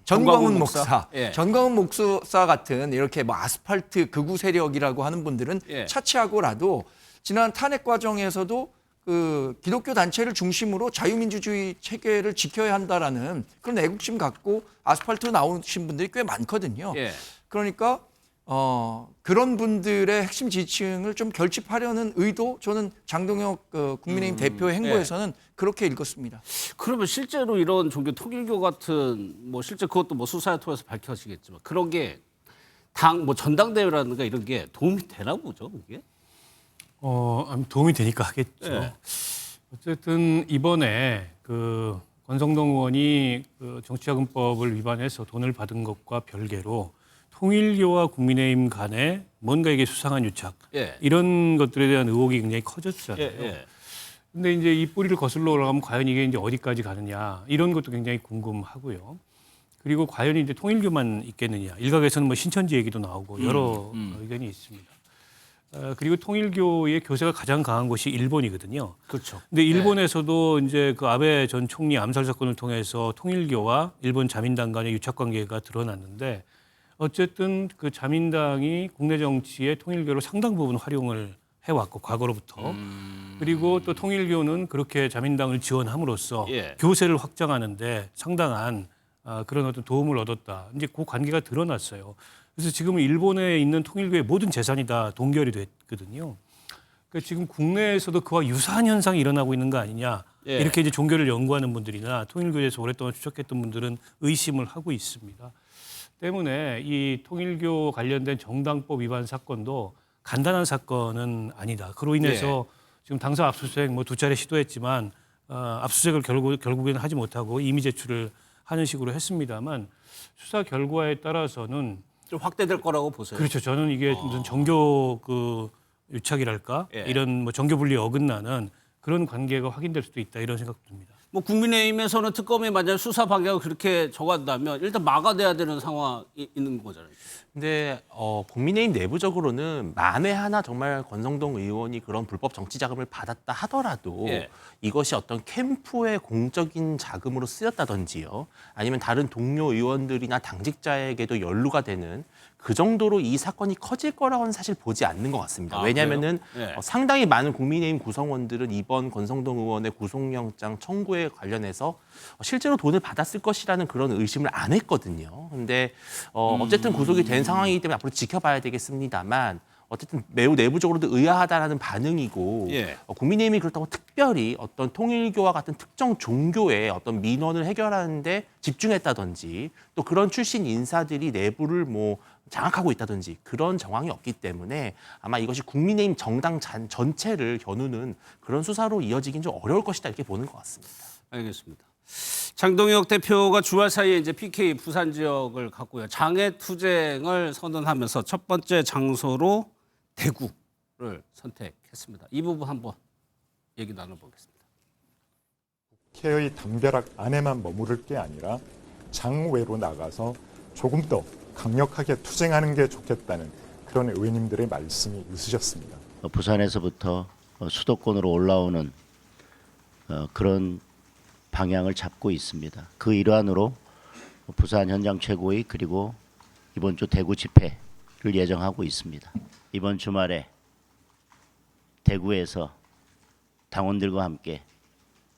Speaker 7: 전광훈 목사, 전광훈 목사 같은 이렇게 뭐 아스팔트 극우 세력이라고 하는 분들은 차치하고라도 지난 탄핵 과정에서도 그 기독교 단체를 중심으로 자유민주주의 체계를 지켜야 한다라는 그런 애국심 갖고 아스팔트로 나오신 분들이 꽤 많거든요. 그러니까 그런 분들의 핵심 지지층을 좀 결집하려는 의도 저는 장동혁 국민의힘 대표의 행보에서는 그렇게 읽었습니다.
Speaker 1: 그러면 실제로 이런 종교 통일교 같은 뭐 실제 그것도 뭐 수사를 통해서 밝혀지겠지만 그런 게 뭐 전당대회라든가 이런 게 도움이 되나 보죠, 그게?
Speaker 5: 도움이 되니까 하겠죠. 어쨌든 이번에 그 권성동 의원이 그 정치자금법을 위반해서 돈을 받은 것과 별개로 통일교와 국민의힘 간에 뭔가 이게 수상한 유착 이런 것들에 대한 의혹이 굉장히 커졌잖아요. 근데 이제 이 뿌리를 거슬러 올라가면 과연 이게 이제 어디까지 가느냐 이런 것도 굉장히 궁금하고요. 그리고 과연 이제 통일교만 있겠느냐. 일각에서는 뭐 신천지 얘기도 나오고 여러 의견이 있습니다. 그리고 통일교의 교세가 가장 강한 곳이 일본이거든요.
Speaker 1: 그렇죠.
Speaker 5: 근데 일본에서도 이제 그 아베 전 총리 암살 사건을 통해서 통일교와 일본 자민당 간의 유착 관계가 드러났는데 어쨌든 그 자민당이 국내 정치에 통일교를 상당 부분 활용을 해왔고 과거로부터 그리고 또 통일교는 그렇게 자민당을 지원함으로써 교세를 확장하는데 상당한 그런 어떤 도움을 얻었다. 이제 그 관계가 드러났어요. 그래서 지금 일본에 있는 통일교의 모든 재산이 다 동결이 됐거든요. 그러니까 지금 국내에서도 그와 유사한 현상이 일어나고 있는 거 아니냐. 이렇게 이제 종교를 연구하는 분들이나 통일교에서 오랫동안 추적했던 분들은 의심을 하고 있습니다. 때문에 이 통일교 관련된 정당법 위반 사건도 간단한 사건은 아니다. 그로 인해서 지금 당사 압수수색 뭐 2차례 시도했지만 압수수색을 결국에는 하지 못하고 임의 제출을 하는 식으로 했습니다만 수사 결과에 따라서는
Speaker 1: 좀 확대될 거라고 보세요.
Speaker 5: 그렇죠. 저는 이게 무슨 정교 그 유착이랄까 이런 뭐 정교 분리에 어긋나는 그런 관계가 확인될 수도 있다 이런 생각도 듭니다.
Speaker 1: 뭐 국민의힘에서는 특검이 만약 수사 방향을 그렇게 정한다면 일단 막아내야 되는 상황이 있는 거잖아요.
Speaker 8: 근데 국민의힘 내부적으로는 만에 하나 정말 권성동 의원이 그런 불법 정치 자금을 받았다 하더라도 이것이 어떤 캠프의 공적인 자금으로 쓰였다든지요. 아니면 다른 동료 의원들이나 당직자에게도 연루가 되는 그 정도로 이 사건이 커질 거라고는 사실 보지 않는 것 같습니다. 왜냐하면은 상당히 많은 국민의힘 구성원들은 이번 권성동 의원의 구속영장 청구에 관련해서 실제로 돈을 받았을 것이라는 그런 의심을 안 했거든요. 근데 어쨌든 구속이 된 상황이기 때문에 앞으로 지켜봐야 되겠습니다만 어쨌든 매우 내부적으로도 의아하다라는 반응이고 국민의힘이 그렇다고 특별히 어떤 통일교와 같은 특정 종교의 어떤 민원을 해결하는 데 집중했다든지 또 그런 출신 인사들이 내부를 뭐 장악하고 있다든지 그런 정황이 없기 때문에 아마 이것이 국민의힘 정당 전체를 겨누는 그런 수사로 이어지긴 좀 어려울 것이다 이렇게 보는 것 같습니다.
Speaker 1: 알겠습니다. 장동혁 대표가 주말 사이에 이제 PK 부산 지역을 갔고요. 장애 투쟁을 선언하면서 첫 번째 장소로 대구를 선택했습니다. 이 부분 한번 얘기 나눠보겠습니다.
Speaker 13: 국회의 담벼락 안에만 머무를 게 아니라 장외로 나가서 조금 더 강력하게 투쟁하는 게 좋겠다는 그런 의원님들의 말씀이 있으셨습니다.
Speaker 12: 부산에서부터 수도권으로 올라오는 그런 방향을 잡고 있습니다. 그 일환으로 부산 현장 최고위 그리고 이번 주 대구 집회를 예정하고 있습니다. 이번 주말에 대구에서 당원들과 함께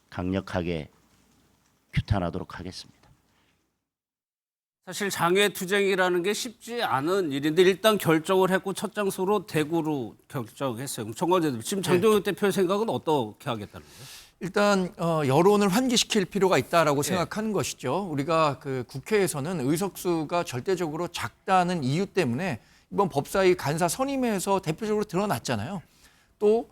Speaker 12: 강력하게 규탄하도록 하겠습니다.
Speaker 1: 사실 장외투쟁이라는 게 쉽지 않은 일인데 일단 결정을 했고 첫 장소로 대구로 결정했어요. 정관재 대표, 지금 장동혁 대표의 생각은 어떻게 하겠다는 거예요?
Speaker 7: 일단 여론을 환기시킬 필요가 있다라고 생각하는 것이죠. 우리가 그 국회에서는 의석수가 절대적으로 작다는 이유 때문에 이번 법사위 간사 선임에서 대표적으로 드러났잖아요. 또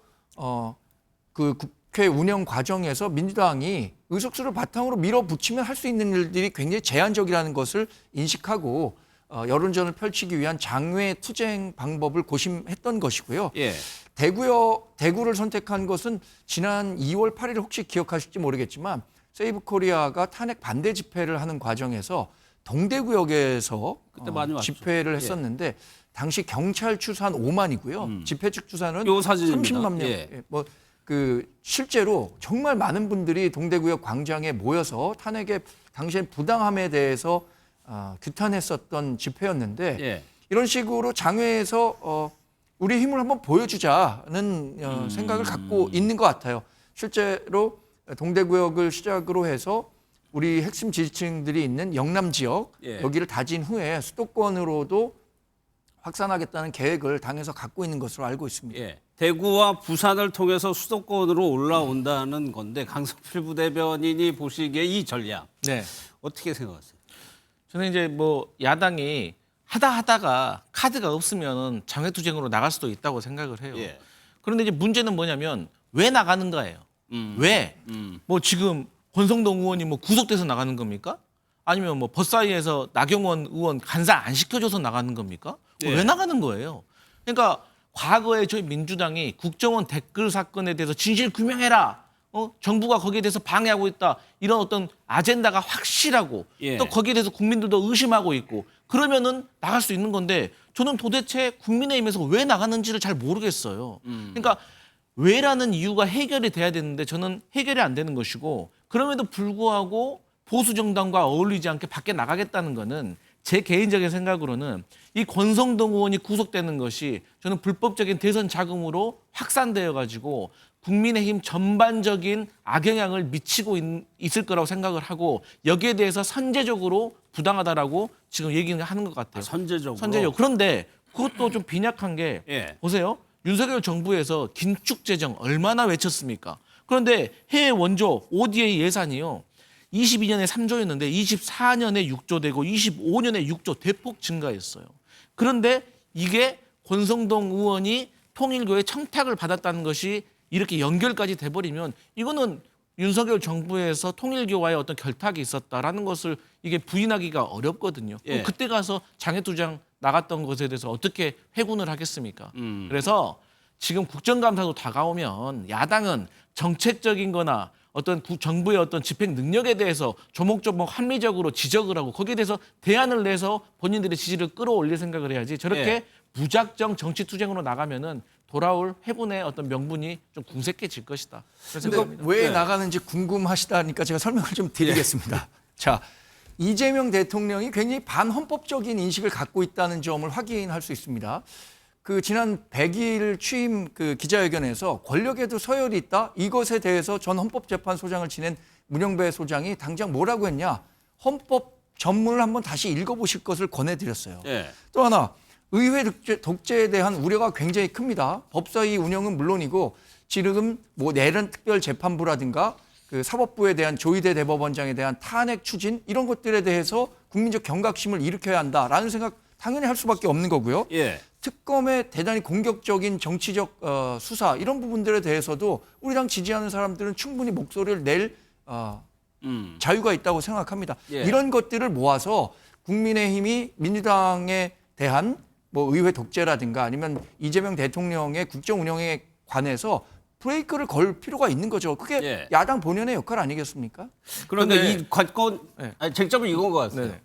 Speaker 7: 그 국회 운영 과정에서 민주당이 의석수를 바탕으로 밀어붙이면 할 수 있는 일들이 굉장히 제한적이라는 것을 인식하고 여론전을 펼치기 위한 장외 투쟁 방법을 고심했던 것이고요.
Speaker 1: 예.
Speaker 7: 대구를 선택한 것은 지난 2월 8일 혹시 기억하실지 모르겠지만 세이브 코리아가 탄핵 반대 집회를 하는 과정에서 동대구역에서
Speaker 1: 그때 많이 왔죠.
Speaker 7: 집회를 했었는데 당시 경찰 추산 5만이고요. 집회 측 추산은
Speaker 1: 요 사진입니다.
Speaker 7: 30만 명.
Speaker 1: 예.
Speaker 7: 실제로 정말 많은 분들이 동대구역 광장에 모여서 탄핵의 당시의 부당함에 대해서 규탄했었던 집회였는데
Speaker 1: 예.
Speaker 7: 이런 식으로 장외에서 우리 힘을 한번 보여주자는 생각을 갖고 있는 것 같아요. 실제로 동대구역을 시작으로 해서 우리 핵심 지지층들이 있는 영남 지역
Speaker 1: 예.
Speaker 7: 여기를 다진 후에 수도권으로도 확산하겠다는 계획을 당에서 갖고 있는 것으로 알고 있습니다.
Speaker 1: 예. 대구와 부산을 통해서 수도권으로 올라온다는 건데 강성필 부대변인이 보시기에 이 전략
Speaker 6: 네.
Speaker 1: 어떻게 생각하세요?
Speaker 6: 저는 이제 뭐 야당이 하다가 카드가 없으면 장외투쟁으로 나갈 수도 있다고 생각을 해요.
Speaker 1: 예.
Speaker 6: 그런데 이제 문제는 뭐냐면 왜 나가는 거예요? 왜? 뭐 지금 권성동 의원이 뭐 구속돼서 나가는 겁니까? 아니면 뭐 법사위에서 나경원 의원 간사 안 시켜줘서 나가는 겁니까?
Speaker 1: 예.
Speaker 6: 왜 나가는 거예요? 그러니까 과거에 저희 민주당이 국정원 댓글 사건에 대해서 진실 규명해라. 정부가 거기에 대해서 방해하고 있다. 이런 어떤 아젠다가 확실하고
Speaker 1: 예.
Speaker 6: 또 거기에 대해서 국민들도 의심하고 있고 그러면은 나갈 수 있는 건데 저는 도대체 국민의힘에서 왜 나가는지를 잘 모르겠어요. 그러니까 왜라는 이유가 해결이 돼야 되는데 저는 해결이 안 되는 것이고 그럼에도 불구하고 보수 정당과 어울리지 않게 밖에 나가겠다는 거는 제 개인적인 생각으로는 이 권성동 의원이 구속되는 것이 저는 불법적인 대선 자금으로 확산되어 가지고 국민의힘 전반적인 악영향을 미치고 있을 거라고 생각을 하고 여기에 대해서 선제적으로 부당하다라고 지금 얘기는 하는 것 같아요.
Speaker 1: 선제적으로.
Speaker 6: 그런데 그것도 좀 빈약한 게
Speaker 1: 예.
Speaker 6: 보세요. 윤석열 정부에서 긴축 재정 얼마나 외쳤습니까? 그런데 해외 원조 ODA 예산이요. 22년에 3조였는데 24년에 6조 되고 25년에 6조 대폭 증가했어요. 그런데 이게 권성동 의원이 통일교의 청탁을 받았다는 것이 이렇게 연결까지 돼버리면 이거는 윤석열 정부에서 통일교와의 어떤 결탁이 있었다라는 것을 이게 부인하기가 어렵거든요.
Speaker 1: 예.
Speaker 6: 그때 가서 장애투쟁 나갔던 것에 대해서 어떻게 회군을 하겠습니까? 그래서 지금 국정감사도 다가오면 야당은 정책적인 거나 어떤 정부의 어떤 집행 능력에 대해서 조목조목 합리적으로 지적을 하고 거기에 대해서 대안을 내서 본인들의 지지를 끌어올릴 생각을 해야지 저렇게
Speaker 1: 예.
Speaker 6: 무작정 정치투쟁으로 나가면은 돌아올 회군의 어떤 명분이 좀 궁색해질 것이다. 그런 생각입니다.
Speaker 7: 근데 왜
Speaker 1: 네.
Speaker 7: 나가는지 궁금하시다니까 제가 설명을 좀 드리겠습니다. 자, 이재명 대통령이 굉장히 반헌법적인 인식을 갖고 있다는 점을 확인할 수 있습니다. 그 지난 100일 취임 그 기자회견에서 권력에도 서열이 있다. 이것에 대해서 전 헌법재판소장을 지낸 문영배 소장이 당장 뭐라고 했냐. 헌법 전문을 한번 다시 읽어보실 것을 권해드렸어요.
Speaker 1: 예.
Speaker 7: 또 하나 의회 독재에 대한 우려가 굉장히 큽니다. 법사위 운영은 물론이고 지금 뭐 내란 특별재판부라든가 그 사법부에 대한 조희대 대법원장에 대한 탄핵 추진 이런 것들에 대해서 국민적 경각심을 일으켜야 한다라는 생각 당연히 할 수밖에 없는 거고요.
Speaker 1: 예.
Speaker 7: 특검의 대단히 공격적인 정치적 수사 이런 부분들에 대해서도 우리 당 지지하는 사람들은 충분히 목소리를 낼 자유가 있다고 생각합니다.
Speaker 1: 예.
Speaker 7: 이런 것들을 모아서 국민의힘이 민주당에 대한 뭐 의회 독재라든가 아니면 이재명 대통령의 국정 운영에 관해서 브레이크를 걸 필요가 있는 거죠. 그게
Speaker 1: 예.
Speaker 7: 야당 본연의 역할 아니겠습니까?
Speaker 1: 그런데
Speaker 6: 근데-
Speaker 1: 이 관건
Speaker 6: 네.
Speaker 1: 쟁점은 이건 것 같아요.
Speaker 6: 네.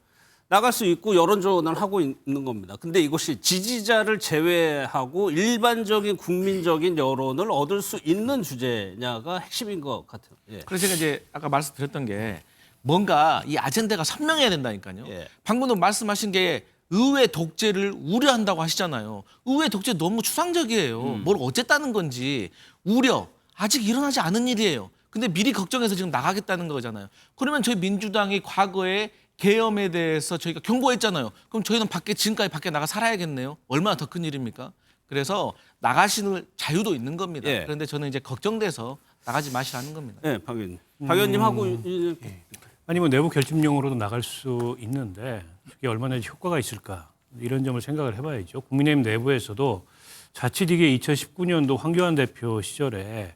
Speaker 1: 나갈 수 있고 여론조언을 하고 있는 겁니다. 근데 이것이 지지자를 제외하고 일반적인 국민적인 여론을 얻을 수 있는 주제냐가 핵심인 것 같아요. 예.
Speaker 6: 그래서 제가 이제 아까 말씀드렸던 게 뭔가 이 아젠다가 선명해야 된다니까요.
Speaker 1: 예.
Speaker 6: 방금도 말씀하신 게 의회 독재를 우려한다고 하시잖아요. 의회 독재 너무 추상적이에요. 뭘 어쨌다는 건지 우려, 아직 일어나지 않은 일이에요. 근데 미리 걱정해서 지금 나가겠다는 거잖아요. 그러면 저희 민주당이 과거에 계엄에 대해서 저희가 경고했잖아요. 그럼 저희는 지금까지 밖에 나가 살아야겠네요. 얼마나 더 큰 일입니까? 그래서 나가시는 자유도 있는 겁니다.
Speaker 1: 예.
Speaker 6: 그런데 저는 이제 걱정돼서 나가지 마시라는 겁니다.
Speaker 1: 네, 박 의원님. 박 의원님하고
Speaker 5: 아니 뭐 내부 결집용으로도 나갈 수 있는데 그게 얼마나 효과가 있을까 이런 점을 생각을 해봐야죠. 국민의힘 내부에서도 자칫 이게 2019년도 황교안 대표 시절에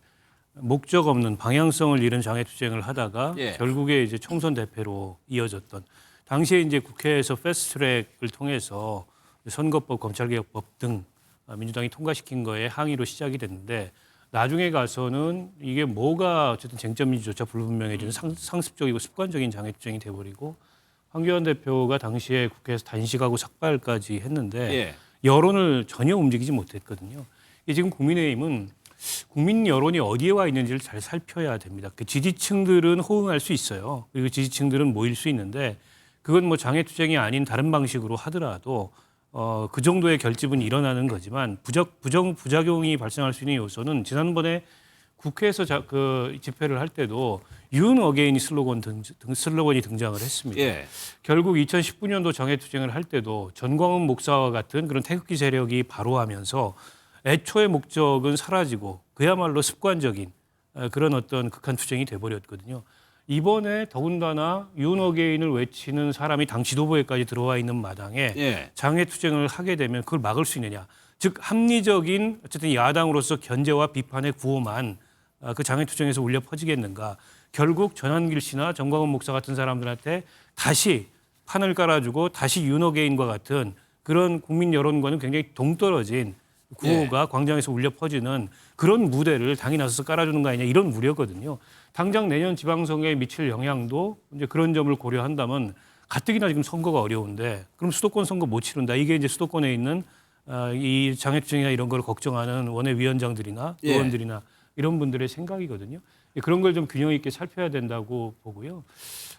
Speaker 5: 목적 없는 방향성을 잃은 장애투쟁을 하다가
Speaker 1: 예.
Speaker 5: 결국에 이제 총선 대패로 이어졌던 당시에 이제 국회에서 패스트트랙을 통해서 선거법, 검찰개혁법 등 민주당이 통과시킨 거에 항의로 시작이 됐는데 나중에 가서는 이게 뭐가 어쨌든 쟁점인지조차 불분명해지는 상습적이고 습관적인 장애투쟁이 돼버리고 황교안 대표가 당시에 국회에서 단식하고 삭발까지 했는데
Speaker 1: 예.
Speaker 5: 여론을 전혀 움직이지 못했거든요. 이게 지금 국민의힘은 국민 여론이 어디에 와 있는지를 잘 살펴야 됩니다. 그 지지층들은 호응할 수 있어요. 그리고 지지층들은 모일 수 있는데 그건 뭐 장애투쟁이 아닌 다른 방식으로 하더라도 그 정도의 결집은 일어나는 거지만 부작용이 발생할 수 있는 요소는 지난번에 국회에서 그 집회를 할 때도 윤 어게인 슬로건이 등장을 했습니다.
Speaker 1: 예.
Speaker 5: 결국 2019년도 장애투쟁을 할 때도 전광훈 목사와 같은 그런 태극기 세력이 바로하면서 애초의 목적은 사라지고 그야말로 습관적인 그런 어떤 극한 투쟁이 돼버렸거든요. 이번에 더군다나 윤 어게인을 외치는 사람이 당 지도부에까지 들어와 있는 마당에
Speaker 1: 예.
Speaker 5: 장애투쟁을 하게 되면 그걸 막을 수 있느냐. 즉 합리적인 어쨌든 야당으로서 견제와 비판의 구호만 그 장애투쟁에서 울려 퍼지겠는가. 결국 전한길 씨나 정광훈 목사 같은 사람들한테 다시 판을 깔아주고 다시 윤 어게인과 같은 그런 국민 여론과는 굉장히 동떨어진 구호가 광장에서 울려 퍼지는 그런 무대를 당이 나서서 깔아주는 거 아니냐 이런 우려거든요. 당장 내년 지방선거에 미칠 영향도 이제 그런 점을 고려한다면 가뜩이나 지금 선거가 어려운데 그럼 수도권 선거 못 치른다. 이게 이제 수도권에 있는 이 장애투쟁이나 이런 걸 걱정하는 원외위원장들이나
Speaker 1: 예.
Speaker 5: 의원들이나 이런 분들의 생각이거든요. 그런 걸 좀 균형 있게 살펴야 된다고 보고요.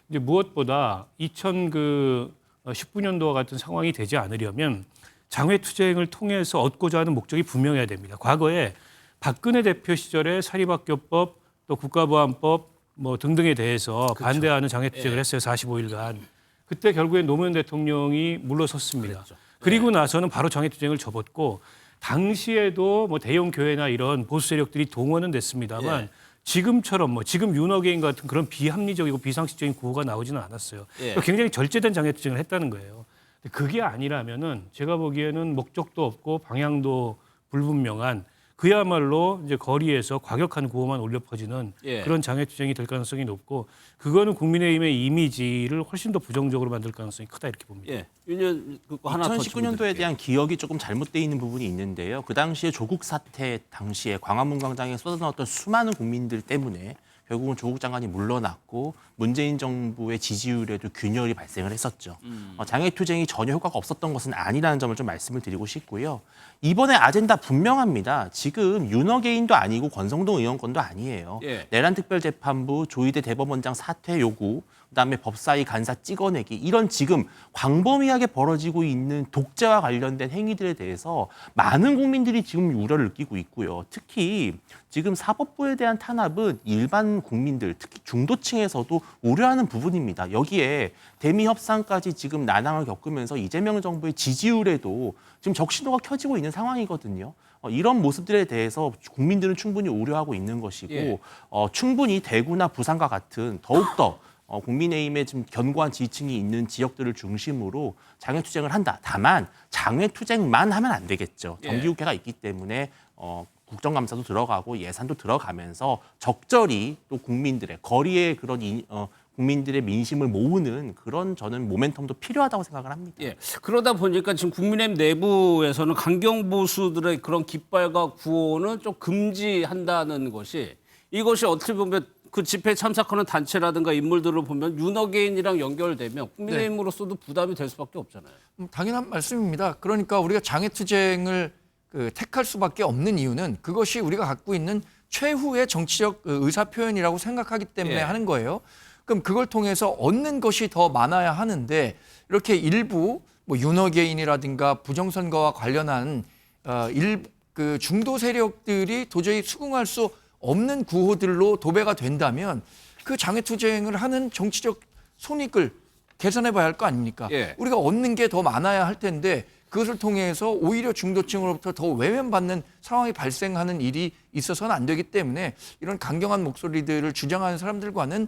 Speaker 5: 이제 무엇보다 2019년도와 같은 상황이 되지 않으려면 장외투쟁을 통해서 얻고자 하는 목적이 분명해야 됩니다. 과거에 박근혜 대표 시절에 사립학교법 또 국가보안법 뭐 등등에 대해서
Speaker 1: 그렇죠.
Speaker 5: 반대하는 장외투쟁을
Speaker 1: 예.
Speaker 5: 했어요. 45일간. 그때 결국에 노무현 대통령이 물러섰습니다.
Speaker 1: 그랬죠.
Speaker 5: 그리고 나서는 바로 장외투쟁을 접었고 당시에도 뭐 대형 교회나 이런 보수 세력들이 동원은 됐습니다만
Speaker 1: 예.
Speaker 5: 지금처럼 뭐 지금 윤 어게인 같은 그런 비합리적이고 비상식적인 구호가 나오지는 않았어요.
Speaker 1: 예.
Speaker 5: 굉장히 절제된 장외투쟁을 했다는 거예요. 그게 아니라면은 제가 보기에는 목적도 없고 방향도 불분명한 그야말로 이제 거리에서 과격한 구호만 울려 퍼지는
Speaker 1: 예.
Speaker 5: 그런 장외투쟁이 될 가능성이 높고 그거는 국민의힘의 이미지를 훨씬 더 부정적으로 만들 가능성이 크다 이렇게 봅니다.
Speaker 1: 예. 윤 하나 더
Speaker 8: 2019년도에 대한 기억이 조금 잘못되어 있는 부분이 있는데요. 그 당시에 조국 사태 당시에 광화문 광장에 쏟아나왔던 수많은 국민들 때문에 결국은 조국 장관이 물러났고 문재인 정부의 지지율에도 균열이 발생을 했었죠. 장애투쟁이 전혀 효과가 없었던 것은 아니라는 점을 좀 말씀을 드리고 싶고요. 이번에 아젠다 분명합니다. 지금 윤 어게인도 아니고 권성동 의원 건도 아니에요.
Speaker 1: 예.
Speaker 8: 내란특별재판부 조희대 대법원장 사퇴 요구, 그다음에 법사위 간사 찍어내기 이런 지금 광범위하게 벌어지고 있는 독재와 관련된 행위들에 대해서 많은 국민들이 지금 우려를 느끼고 있고요. 특히 지금 사법부에 대한 탄압은 일반 국민들, 특히 중도층에서도 우려하는 부분입니다. 여기에 대미 협상까지 지금 난항을 겪으면서 이재명 정부의 지지율에도 지금 적신호가 켜지고 있는 상황이거든요. 이런 모습들에 대해서 국민들은 충분히 우려하고 있는 것이고
Speaker 1: 예.
Speaker 8: 충분히 대구나 부산과 같은 더욱더 국민의힘에 좀 견고한 지지층이 있는 지역들을 중심으로 장외투쟁을 한다. 다만 장외투쟁만 하면 안 되겠죠.
Speaker 1: 예.
Speaker 8: 정기국회가 있기 때문에 국정감사도 들어가고 예산도 들어가면서 적절히 또 국민들의 거리에 그런 국민들의 민심을 모으는 그런 저는 모멘텀도 필요하다고 생각을 합니다.
Speaker 1: 예. 그러다 보니까 지금 국민의힘 내부에서는 강경보수들의 그런 깃발과 구호는 좀 금지한다는 것이 이것이 어떻게 보면 그 집회에 참석하는 단체라든가 인물들을 보면 윤어게인이랑 연결되면 국민의힘으로서도 부담이 될 수밖에 없잖아요.
Speaker 7: 당연한 말씀입니다. 그러니까 우리가 장애투쟁을 택할 수밖에 없는 이유는 그것이 우리가 갖고 있는 최후의 정치적 의사표현이라고 생각하기 때문에
Speaker 1: 예.
Speaker 7: 하는 거예요. 그럼 그걸 통해서 얻는 것이 더 많아야 하는데 이렇게 일부 뭐 윤어게인이라든가 부정선거와 관련한 그 중도 세력들이 도저히 수긍할 수 없는 구호들로 도배가 된다면 그 장애투쟁을 하는 정치적 손익을 계산해 봐야 할 거 아닙니까?
Speaker 1: 예.
Speaker 7: 우리가 얻는 게 더 많아야 할 텐데 그것을 통해서 오히려 중도층으로부터 더 외면받는 상황이 발생하는 일이 있어서는 안 되기 때문에 이런 강경한 목소리들을 주장하는 사람들과는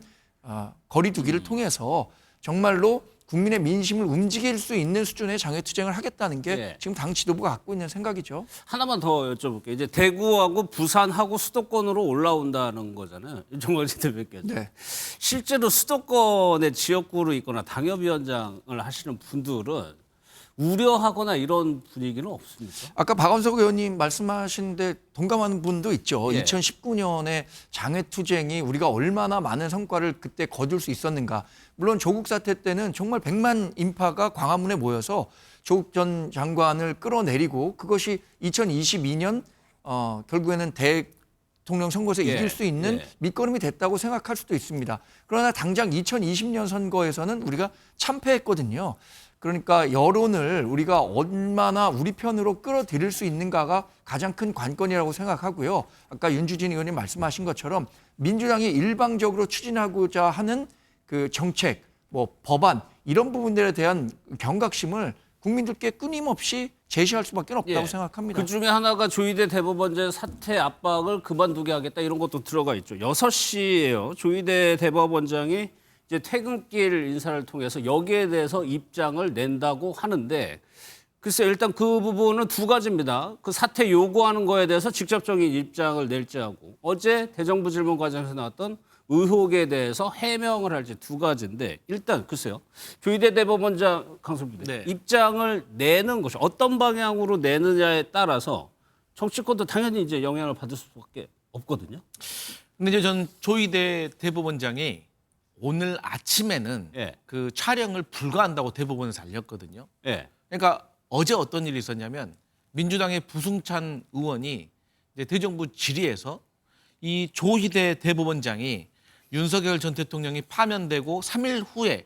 Speaker 7: 거리 두기를 통해서 정말로 국민의 민심을 움직일 수 있는 수준의 장애투쟁을 하겠다는 게
Speaker 1: 예.
Speaker 7: 지금 당 지도부가 갖고 있는 생각이죠.
Speaker 1: 하나만 더 여쭤볼게요. 이제 대구하고 부산하고 수도권으로 올라온다는 거잖아요. 정관진 대표께서.
Speaker 7: 네.
Speaker 1: 실제로 수도권의 지역구로 있거나 당협위원장을 하시는 분들은 우려하거나 이런 분위기는 없습니까?
Speaker 7: 아까 박원석 의원님 말씀하시는데 동감하는 분도 있죠.
Speaker 1: 예.
Speaker 7: 2019년에 장애투쟁이 우리가 얼마나 많은 성과를 그때 거둘 수 있었는가. 물론 조국 사태 때는 정말 100만 인파가 광화문에 모여서 조국 전 장관을 끌어내리고 그것이 2022년 결국에는 대통령 선거에서
Speaker 1: 예.
Speaker 7: 이길 수 있는
Speaker 1: 예.
Speaker 7: 밑거름이 됐다고 생각할 수도 있습니다. 그러나 당장 2020년 선거에서는 우리가 참패했거든요. 그러니까 여론을 우리가 얼마나 우리 편으로 끌어들일 수 있는가가 가장 큰 관건이라고 생각하고요. 아까 윤주진 의원님 말씀하신 것처럼 민주당이 일방적으로 추진하고자 하는 그 정책, 뭐 법안 이런 부분들에 대한 경각심을 국민들께 끊임없이 제시할 수밖에 없다고 생각합니다.
Speaker 1: 그 중에 하나가 조희대 대법원장 사퇴 압박을 그만두게 하겠다 이런 것도 들어가 있죠. 6시예요. 조희대 대법원장이 이제 퇴근길 인사를 통해서 여기에 대해서 입장을 낸다고 하는데 글쎄 일단 그 부분은 두 가지입니다. 그 사퇴 요구하는 거에 대해서 직접적인 입장을 낼지 하고 어제 대정부 질문 과정에서 나왔던 의혹에 대해서 해명을 할지 두 가지인데 일단 글쎄요. 조희대 대법원장 강성규
Speaker 6: 네.
Speaker 1: 입장을 내는 것이 어떤 방향으로 내느냐에 따라서 정치권도 당연히 이제 영향을 받을 수밖에 없거든요.
Speaker 6: 근데 이제 전 조희대 대법원장이 오늘 아침에는
Speaker 1: 예.
Speaker 6: 그 촬영을 불가한다고 대법원에서 알렸거든요.
Speaker 1: 예.
Speaker 6: 그러니까 어제 어떤 일이 있었냐면 민주당의 부승찬 의원이 이제 대정부 질의에서 이 조희대 대법원장이 윤석열 전 대통령이 파면되고 3일 후에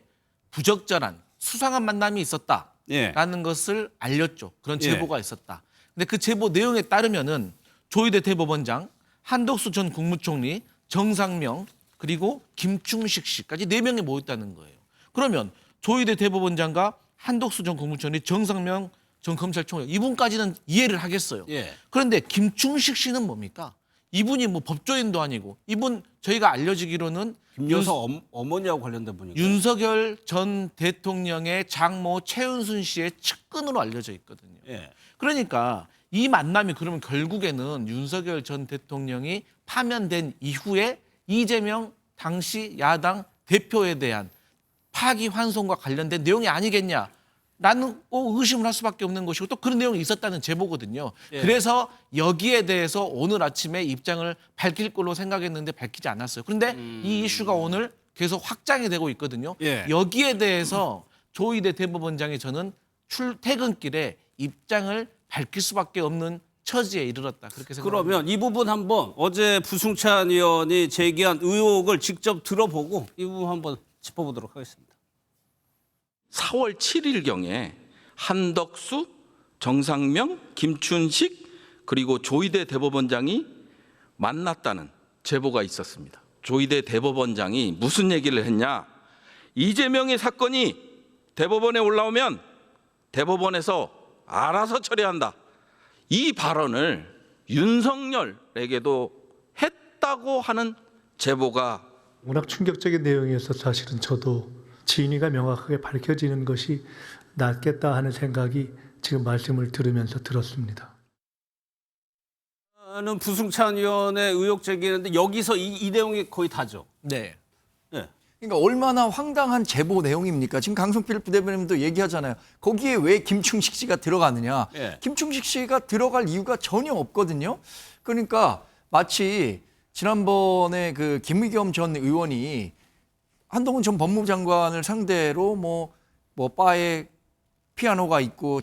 Speaker 6: 부적절한 수상한 만남이 있었다라는 것을 알렸죠. 그런 제보가 있었다. 근데 그 제보 내용에 따르면은 조희대 대법원장, 한덕수 전 국무총리, 정상명 그리고 김충식 씨까지 4명이 모였다는 거예요. 그러면 조희대 대법원장과 한덕수 전 국무총리, 정상명 전 검찰총장 이분까지는 이해를 하겠어요.
Speaker 1: 예.
Speaker 6: 그런데 김충식 씨는 뭡니까? 이분이 뭐 법조인도 아니고 이분 저희가 알려지기로는
Speaker 1: 김여사 어머니하고 관련된 분이고
Speaker 6: 윤석열 전 대통령의 장모 최은순 씨의 측근으로 알려져 있거든요.
Speaker 1: 예.
Speaker 6: 그러니까 이 만남이 그러면 결국에는 윤석열 전 대통령이 파면된 이후에 이재명 당시 야당 대표에 대한 파기환송과 관련된 내용이 아니겠냐. 라는 의심을 할 수밖에 없는 것이고 또 그런 내용이 있었다는 제보거든요.
Speaker 1: 예.
Speaker 6: 그래서 여기에 대해서 오늘 아침에 입장을 밝힐 걸로 생각했는데 밝히지 않았어요. 그런데 이 이슈가 오늘 계속 확장이 되고 있거든요.
Speaker 1: 예.
Speaker 6: 여기에 대해서 조희대 대법원장이 저는 출퇴근길에 입장을 밝힐 수밖에 없는 처지에 이르렀다. 그렇게 생각합니다.
Speaker 1: 그러면 이 부분 한번 어제 부승찬 의원이 제기한 의혹을 직접 들어보고 이 부분 한번 짚어보도록 하겠습니다.
Speaker 14: 4월 7일경에 한덕수, 정상명, 김춘식 그리고 조희대 대법원장이 만났다는 제보가 있었습니다. 조희대 대법원장이 무슨 얘기를 했냐? 이재명의 사건이 대법원에 올라오면 대법원에서 알아서 처리한다. 이 발언을 윤석열에게도 했다고 하는 제보가
Speaker 15: 워낙 충격적인 내용이어서 사실은 저도 진위가 명확하게 밝혀지는 것이 낫겠다 하는 생각이 지금 말씀을 들으면서 들었습니다.
Speaker 1: 는 부승찬 의원의 의혹 제기했는데 여기서 이 내용이 거의 다죠.
Speaker 6: 네.
Speaker 1: 네.
Speaker 7: 그러니까 얼마나 황당한 제보 내용입니까? 지금 강성필 부대변인도 얘기하잖아요. 거기에 왜 김충식 씨가 들어가느냐.
Speaker 1: 예.
Speaker 7: 김충식 씨가 들어갈 이유가 전혀 없거든요. 그러니까 마치 지난번에 그 김의겸 전 의원이 한동훈 전 법무부 장관을 상대로 뭐 바에 피아노가 있고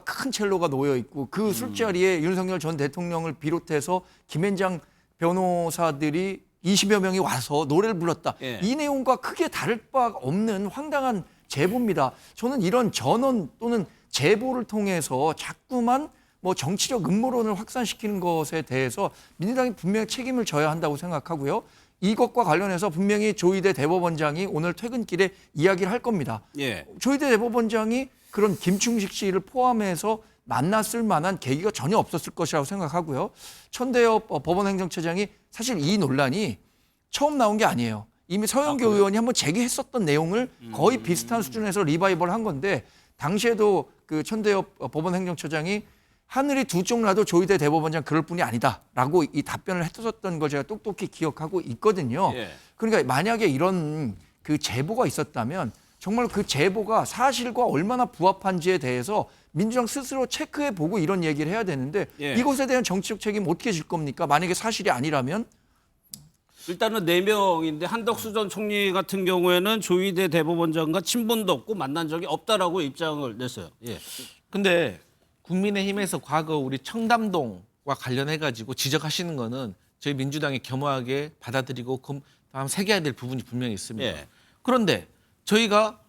Speaker 7: 큰 첼로가 놓여 있고 그 술자리에 윤석열 전 대통령을 비롯해서 김앤장 변호사들이 20여 명이 와서 노래를 불렀다.
Speaker 1: 예.
Speaker 7: 이 내용과 크게 다를 바 없는 황당한 제보입니다. 저는 이런 전원 또는 제보를 통해서 자꾸만 뭐 정치적 음모론을 확산시키는 것에 대해서 민주당이 분명히 책임을 져야 한다고 생각하고요. 이것과 관련해서 분명히 조희대 대법원장이 오늘 퇴근길에 이야기를 할 겁니다.
Speaker 1: 예.
Speaker 7: 조희대 대법원장이 그런 김충식 씨를 포함해서 만났을 만한 계기가 전혀 없었을 것이라고 생각하고요. 천대엽 법원행정처장이 사실 이 논란이 처음 나온 게 아니에요. 이미 서영교 의원이 한번 제기했었던 내용을 거의 비슷한 수준에서 리바이벌 한 건데 당시에도 그 천대엽 법원행정처장이 하늘이 두 쪽 나도 조희대 대법원장 그럴 뿐이 아니다라고 이 답변을 했었던 걸 제가 똑똑히 기억하고 있거든요.
Speaker 1: 예.
Speaker 7: 그러니까 만약에 이런 그 제보가 있었다면 정말 그 제보가 사실과 얼마나 부합한지에 대해서 민주당 스스로 체크해보고 이런 얘기를 해야 되는데
Speaker 1: 예.
Speaker 7: 이것에 대한 정치적 책임 어떻게 질 겁니까? 만약에 사실이 아니라면?
Speaker 1: 일단은 4명인데 한덕수 전 총리 같은 경우에는 조희대 대법원장과 친분도 없고 만난 적이 없다라고 입장을 냈어요. 예.
Speaker 6: 근데 국민의힘에서 과거 우리 청담동과 관련해가지고 지적하시는 거는 저희 민주당이 겸허하게 받아들이고 다음 새겨야 될 부분이 분명히 있습니다.
Speaker 1: 예.
Speaker 6: 그런데 저희가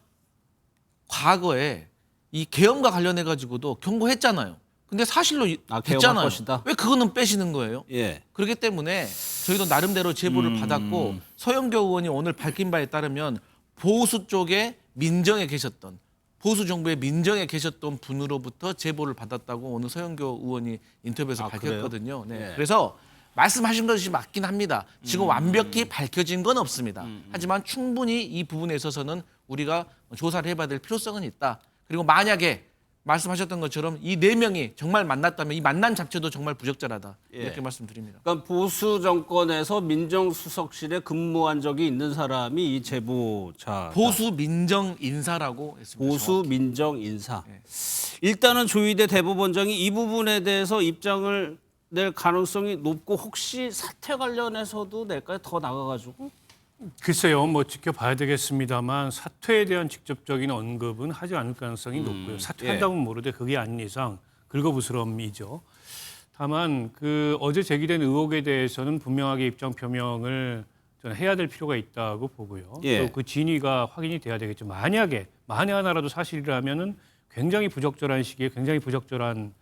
Speaker 6: 과거에 이 계엄과 관련해가지고도 경고했잖아요. 근데 사실로
Speaker 1: 계엄할
Speaker 6: 됐잖아요.
Speaker 1: 것이다.
Speaker 6: 왜 그거는 빼시는 거예요?
Speaker 1: 예.
Speaker 6: 그렇기 때문에 저희도 나름대로 제보를 받았고 서영교 의원이 오늘 밝힌 바에 따르면 보수 쪽에 민정에 계셨던 보수 정부의 민정에 계셨던 분으로부터 제보를 받았다고 오늘 서영교 의원이 인터뷰에서 밝혔거든요. 네. 그래서 말씀하신 것이 맞긴 합니다. 지금 완벽히 밝혀진 건 없습니다. 하지만 충분히 이 부분에 있어서는 우리가 조사를 해봐야 될 필요성은 있다. 그리고 만약에 말씀하셨던 것처럼 이 4명이 정말 만났다면 이 만남 자체도 정말 부적절하다. 이렇게 말씀드립니다.
Speaker 1: 그러니까 보수 정권에서 민정수석실에 근무한 적이 있는 사람이 이 제보자.
Speaker 6: 보수 민정 인사라고 했습니다.
Speaker 1: 보수
Speaker 6: 정확히.
Speaker 1: 민정 인사. 일단은 조희대 대법원장이 이 부분에 대해서 입장을 낼 가능성이 높고 혹시 사퇴 관련해서도 낼까요? 더 나가가지고?
Speaker 5: 글쎄요, 뭐 지켜봐야 되겠습니다만 사퇴에 대한 직접적인 언급은 하지 않을 가능성이 높고요. 사퇴한다면 모르되 그게 아닌 이상 긁어부스럼이죠. 다만 그 어제 제기된 의혹에 대해서는 분명하게 입장 표명을 저는 해야 될 필요가 있다고 보고요.
Speaker 1: 예.
Speaker 5: 또 그 진위가 확인이 돼야 되겠죠. 만약에 만에 하나라도 사실이라면은 굉장히 부적절한 시기에 굉장히 부적절한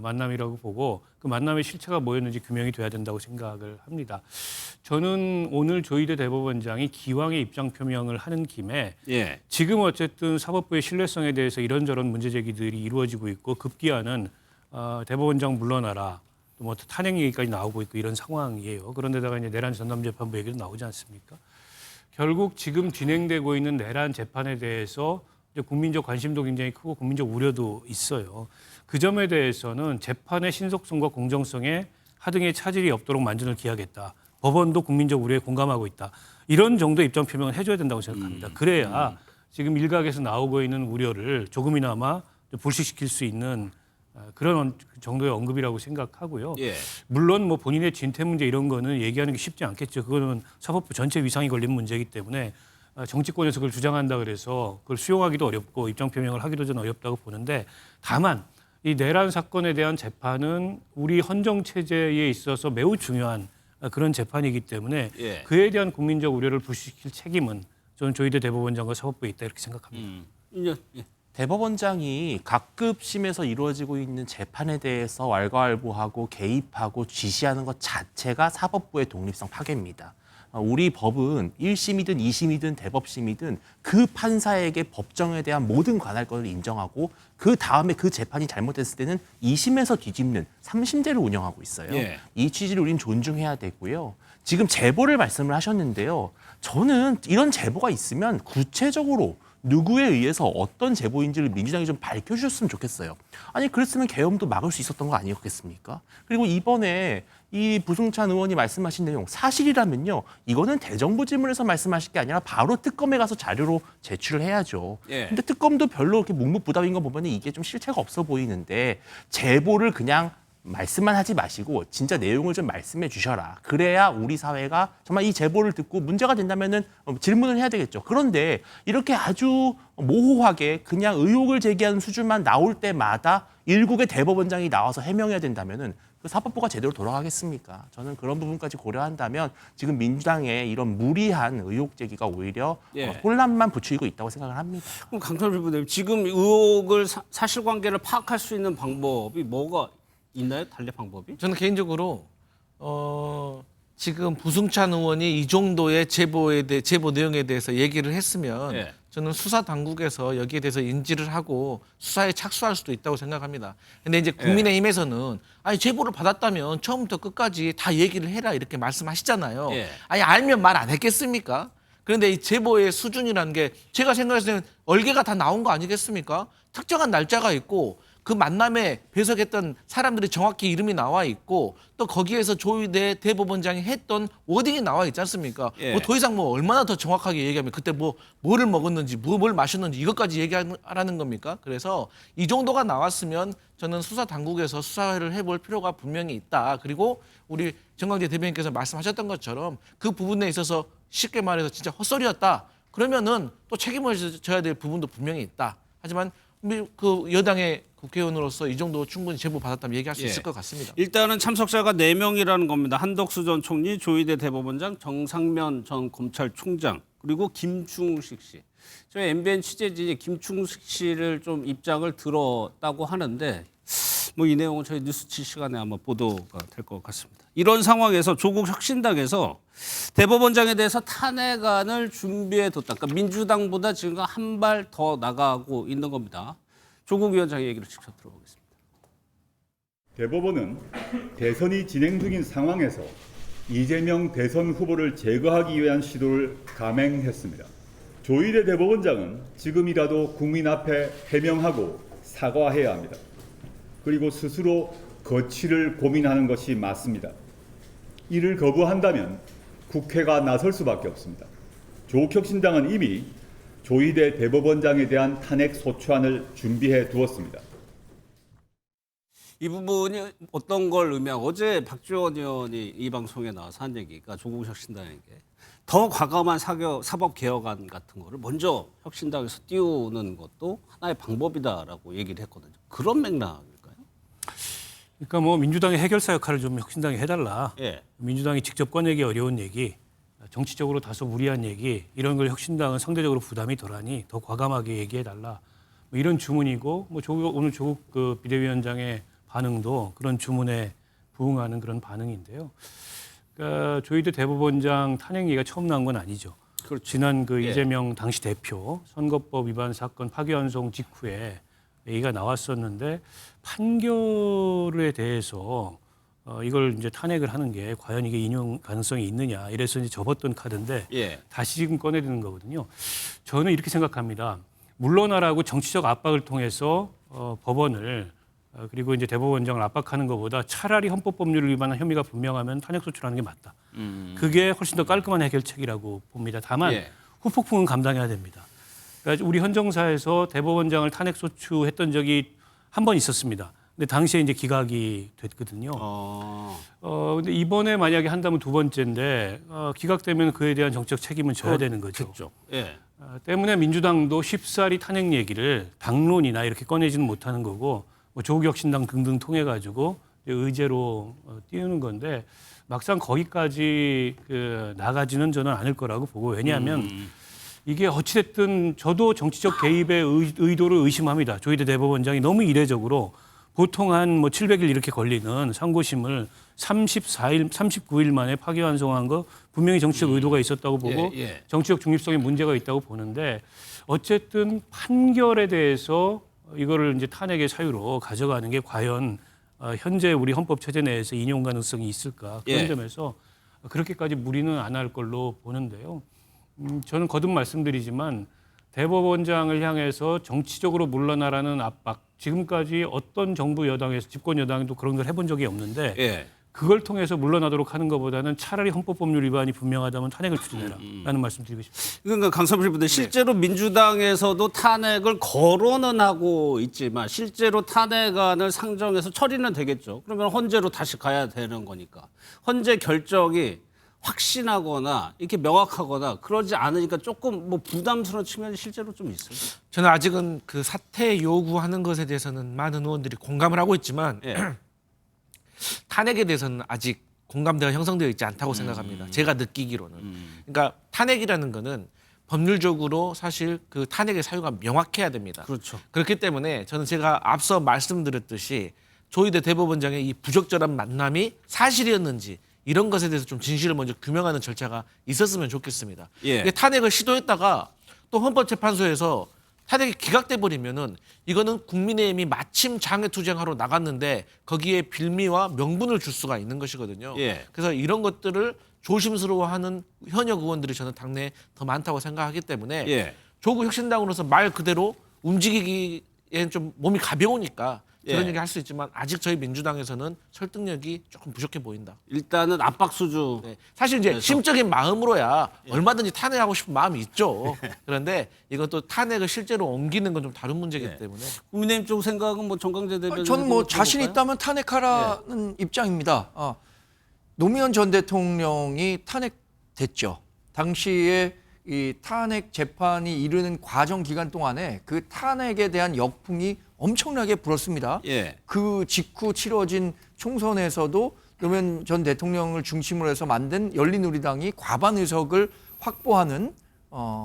Speaker 5: 만남이라고 보고 그 만남의 실체가 뭐였는지 규명이 돼야 된다고 생각을 합니다. 저는 오늘 조희대 대법원장이 기왕의 입장 표명을 하는 김에
Speaker 1: 예.
Speaker 5: 지금 어쨌든 사법부의 신뢰성에 대해서 이런저런 문제 제기들이 이루어지고 있고 급기야는 대법원장 물러나라 또 뭐 탄핵 얘기까지 나오고 있고 이런 상황이에요. 그런데다가 이제 내란 전담재판부 얘기도 나오지 않습니까? 결국 지금 진행되고 있는 내란 재판에 대해서 이제 국민적 관심도 굉장히 크고 국민적 우려도 있어요. 그 점에 대해서는 재판의 신속성과 공정성에 하등의 차질이 없도록 만전을 기하겠다. 법원도 국민적 우려에 공감하고 있다. 이런 정도의 입장 표명을 해줘야 된다고 생각합니다. 그래야 지금 일각에서 나오고 있는 우려를 조금이나마 불식시킬 수 있는 그런 정도의 언급이라고 생각하고요.
Speaker 1: 예.
Speaker 5: 물론 뭐 본인의 진퇴 문제 이런 거는 얘기하는 게 쉽지 않겠죠. 그거는 사법부 전체 위상이 걸린 문제이기 때문에 정치권에서 그걸 주장한다 그래서 그걸 수용하기도 어렵고 입장 표명을 하기도 좀 어렵다고 보는데 다만 이 내란 사건에 대한 재판은 우리 헌정 체제에 있어서 매우 중요한 그런 재판이기 때문에
Speaker 1: 예.
Speaker 5: 그에 대한 국민적 우려를 불식시킬 책임은 저는 조희대 대법원장과 사법부에 있다 이렇게 생각합니다.
Speaker 1: 예.
Speaker 8: 대법원장이 각급심에서 이루어지고 있는 재판에 대해서 왈가왈부하고 개입하고 지시하는 것 자체가 사법부의 독립성 파괴입니다. 우리 법은 1심이든 2심이든 대법심이든 그 판사에게 법정에 대한 모든 관할권을 인정하고 그 다음에 그 재판이 잘못됐을 때는 2심에서 뒤집는 3심제를 운영하고 있어요.
Speaker 1: 예.
Speaker 8: 이 취지를 우린 존중해야 되고요. 지금 제보를 말씀을 하셨는데요. 저는 이런 제보가 있으면 구체적으로 누구에 의해서 어떤 제보인지를 민주당이 좀 밝혀주셨으면 좋겠어요. 아니 그랬으면 계엄도 막을 수 있었던 거 아니었겠습니까? 그리고 이번에 이 부승찬 의원이 말씀하신 내용 사실이라면요. 이거는 대정부 질문에서 말씀하실 게 아니라 바로 특검에 가서 자료로 제출을 해야죠.
Speaker 1: 예.
Speaker 8: 근데 특검도 별로 이렇게 묵묵부답인 거 보면 이게 좀 실체가 없어 보이는데 제보를 그냥 말씀만 하지 마시고 진짜 내용을 좀 말씀해 주셔라. 그래야 우리 사회가 정말 이 제보를 듣고 문제가 된다면은 질문을 해야 되겠죠. 그런데 이렇게 아주 모호하게 그냥 의혹을 제기하는 수준만 나올 때마다 일국의 대법원장이 나와서 해명해야 된다면은 그 사법부가 제대로 돌아가겠습니까? 저는 그런 부분까지 고려한다면 지금 민주당의 이런 무리한 의혹 제기가 오히려 혼란만 부추기고 있다고 생각을 합니다.
Speaker 1: 그럼 강철 부대님, 지금 의혹을 사실관계를 파악할 수 있는 방법이 뭐가 있나요? 달리 방법이?
Speaker 6: 저는 개인적으로 지금 부승찬 의원이 이 정도의 제보 내용에 대해서 얘기를 했으면 저는 수사 당국에서 여기에 대해서 인지를 하고 수사에 착수할 수도 있다고 생각합니다. 근데 이제 국민의힘에서는 아니 제보를 받았다면 처음부터 끝까지 다 얘기를 해라 이렇게 말씀하시잖아요. 아니 알면 말 안 했겠습니까? 그런데 이 제보의 수준이라는 게 제가 생각했을 때는 얼개가 다 나온 거 아니겠습니까? 특정한 날짜가 있고 그 만남에 배석했던 사람들이 정확히 이름이 나와 있고 또 거기에서 조희대 대법원장이 했던 워딩이 나와 있지 않습니까? 뭐 더 이상 뭐 얼마나 더 정확하게 얘기하면 그때 뭐를 먹었는지 뭘 마셨는지 이것까지 얘기하라는 겁니까? 그래서 이 정도가 나왔으면 저는 수사 당국에서 수사를 해볼 필요가 분명히 있다. 그리고 우리 정광재 대변인께서 말씀하셨던 것처럼 그 부분에 있어서 쉽게 말해서 진짜 헛소리였다. 그러면은 또 책임을 져야 될 부분도 분명히 있다. 하지만 그 여당의 국회의원으로서 이 정도 충분히 제보 받았다면 얘기할 수 있을 것 같습니다.
Speaker 1: 일단은 참석자가 4명이라는 겁니다. 한덕수 전 총리, 조희대 대법원장, 정상면 전 검찰총장, 그리고 김충식 씨. 저희 MBN 취재진이 김충식 씨를 좀 입장을 들었다고 하는데 뭐 이 내용은 저희 뉴스칠 시간에 아마 보도가 될 것 같습니다. 이런 상황에서 조국 혁신당에서 대법원장에 대해서 탄핵안을 준비해뒀다. 그러니까 민주당보다 지금 한 발 더 나가고 있는 겁니다. 조국 위원장의 얘기를 직접 들어보겠습니다.
Speaker 16: 대법원은 대선이 진행 중인 상황에서 이재명 대선 후보를 제거하기 위한 시도를 감행했습니다. 조희대 대법원장은 지금이라도 국민 앞에 해명하고 사과해야 합니다. 그리고 스스로 거취를 고민하는 것이 맞습니다. 이를 거부한다면 국회가 나설 수밖에 없습니다. 조국혁신당은 이미 조희대 대법원장에 대한 탄핵 소추안을 준비해 두었습니다.
Speaker 1: 이 부분이 어떤 걸 의미하고 어제 박지원 의원이 이 방송에 나와서 한 얘기가 조국 혁신당에게 더 과감한 사법 개혁안 같은 거를 먼저 혁신당에서 띄우는 것도 하나의 방법이다라고 얘기를 했거든요. 그런 맥락일까요?
Speaker 5: 그러니까 뭐 민주당의 해결사 역할을 좀 혁신당이 해달라. 민주당이 직접 꺼내기 어려운 얘기, 정치적으로 다소 무리한 얘기 이런 걸 혁신당은 상대적으로 부담이 덜하니 더 과감하게 얘기해달라. 뭐 이런 주문이고 뭐 오늘 조국 그 비대위원장의 반응도 그런 주문에 부응하는 그런 반응인데요. 그러니까 조희대 대법원장 탄핵 얘기가 처음 나온 건 아니죠.
Speaker 1: 그렇죠.
Speaker 5: 지난 그 이재명 당시 대표 선거법 위반 사건 파기환송 직후에 얘기가 나왔었는데 판결에 대해서 이걸 이제 탄핵을 하는 게 과연 이게 인용 가능성이 있느냐 이래서 이제 접었던 카드인데 다시 지금 꺼내드는 거거든요. 저는 이렇게 생각합니다. 물러나라고 정치적 압박을 통해서 법원을 그리고 이제 대법원장을 압박하는 것보다 차라리 헌법법률을 위반한 혐의가 분명하면 탄핵 소추하는 게 맞다. 그게 훨씬 더 깔끔한 해결책이라고 봅니다. 다만 후폭풍은 감당해야 됩니다. 그러니까 우리 헌정사에서 대법원장을 탄핵 소추했던 적이 한 번 있었습니다. 근데 당시에 이제 기각이 됐거든요. 근데 이번에 만약에 한다면 두 번째인데 기각되면 그에 대한 정치적 책임은 져야 되는 거죠. 때문에 민주당도 쉽사리 탄핵 얘기를 당론이나 이렇게 꺼내지는 못하는 거고 뭐 조국혁신당 등등 통해 가지고 의제로 띄우는 건데 막상 거기까지 나가지는 저는 않을 거라고 보고 왜냐하면 이게 어찌됐든 저도 정치적 개입의 의도를 의심합니다. 조희대 대법원장이 너무 이례적으로 보통 한 뭐 700일 이렇게 걸리는 상고심을 39일 만에 파기환송한 거 분명히 정치적 의도가 있었다고 보고 정치적 중립성에 문제가 있다고 보는데 어쨌든 판결에 대해서 이거를 이제 탄핵의 사유로 가져가는 게 과연 현재 우리 헌법 체제 내에서 인용 가능성이 있을까 그런 점에서 그렇게까지 무리는 안 할 걸로 보는데요. 저는 거듭 말씀드리지만 대법원장을 향해서 정치적으로 물러나라는 압박 지금까지 어떤 정부 여당에서 집권 여당도 그런 걸 해본 적이 없는데 그걸 통해서 물러나도록 하는 것보다는 차라리 헌법법률 위반이 분명하다면 탄핵을 추진해라라는 말씀드리고 싶습니다.
Speaker 1: 그러니까 강성필 부대 실제로 민주당에서도 탄핵을 거론은 하고 있지만 실제로 탄핵안을 상정해서 처리는 되겠죠. 그러면 헌재로 다시 가야 되는 거니까 헌재 결정이 확신하거나 이렇게 명확하거나 그러지 않으니까 조금 뭐 부담스러운 측면이 실제로 좀 있어요.
Speaker 6: 저는 아직은 그 사퇴 요구하는 것에 대해서는 많은 의원들이 공감을 하고 있지만 탄핵에 대해서는 아직 공감대가 형성되어 있지 않다고 생각합니다. 제가 느끼기로는. 그러니까 탄핵이라는 거는 법률적으로 사실 그 탄핵의 사유가 명확해야 됩니다.
Speaker 1: 그렇죠.
Speaker 6: 그렇기 때문에 저는 제가 앞서 말씀드렸듯이 조희대 대법원장의 이 부적절한 만남이 사실이었는지 이런 것에 대해서 좀 진실을 먼저 규명하는 절차가 있었으면 좋겠습니다. 이게 탄핵을 시도했다가 또 헌법재판소에서 탄핵이 기각돼 버리면은 이거는 국민의힘이 마침 장외투쟁하러 나갔는데 거기에 빌미와 명분을 줄 수가 있는 것이거든요. 그래서 이런 것들을 조심스러워하는 현역 의원들이 저는 당내에 더 많다고 생각하기 때문에 조국 혁신당으로서 말 그대로 움직이기엔 좀 몸이 가벼우니까 그런 얘기 할 수 있지만 아직 저희 민주당에서는 설득력이 조금 부족해 보인다.
Speaker 1: 일단은 압박 수준.
Speaker 6: 사실 이제 심적인 마음으로야 얼마든지 탄핵하고 싶은 마음이 있죠. 그런데 이것도 탄핵을 실제로 옮기는 건 좀 다른 문제이기 때문에.
Speaker 1: 국민의힘 쪽 생각은 뭐 정강재 대변인.
Speaker 7: 저는 뭐 자신 있다면 탄핵하라는 입장입니다. 노무현 전 대통령이 탄핵됐죠. 당시에 이 탄핵 재판이 이르는 과정 기간 동안에 그 탄핵에 대한 역풍이 엄청나게 불었습니다. 그 직후 치러진 총선에서도 노무현 전 대통령을 중심으로 해서 만든 열린우리당이 과반 의석을 확보하는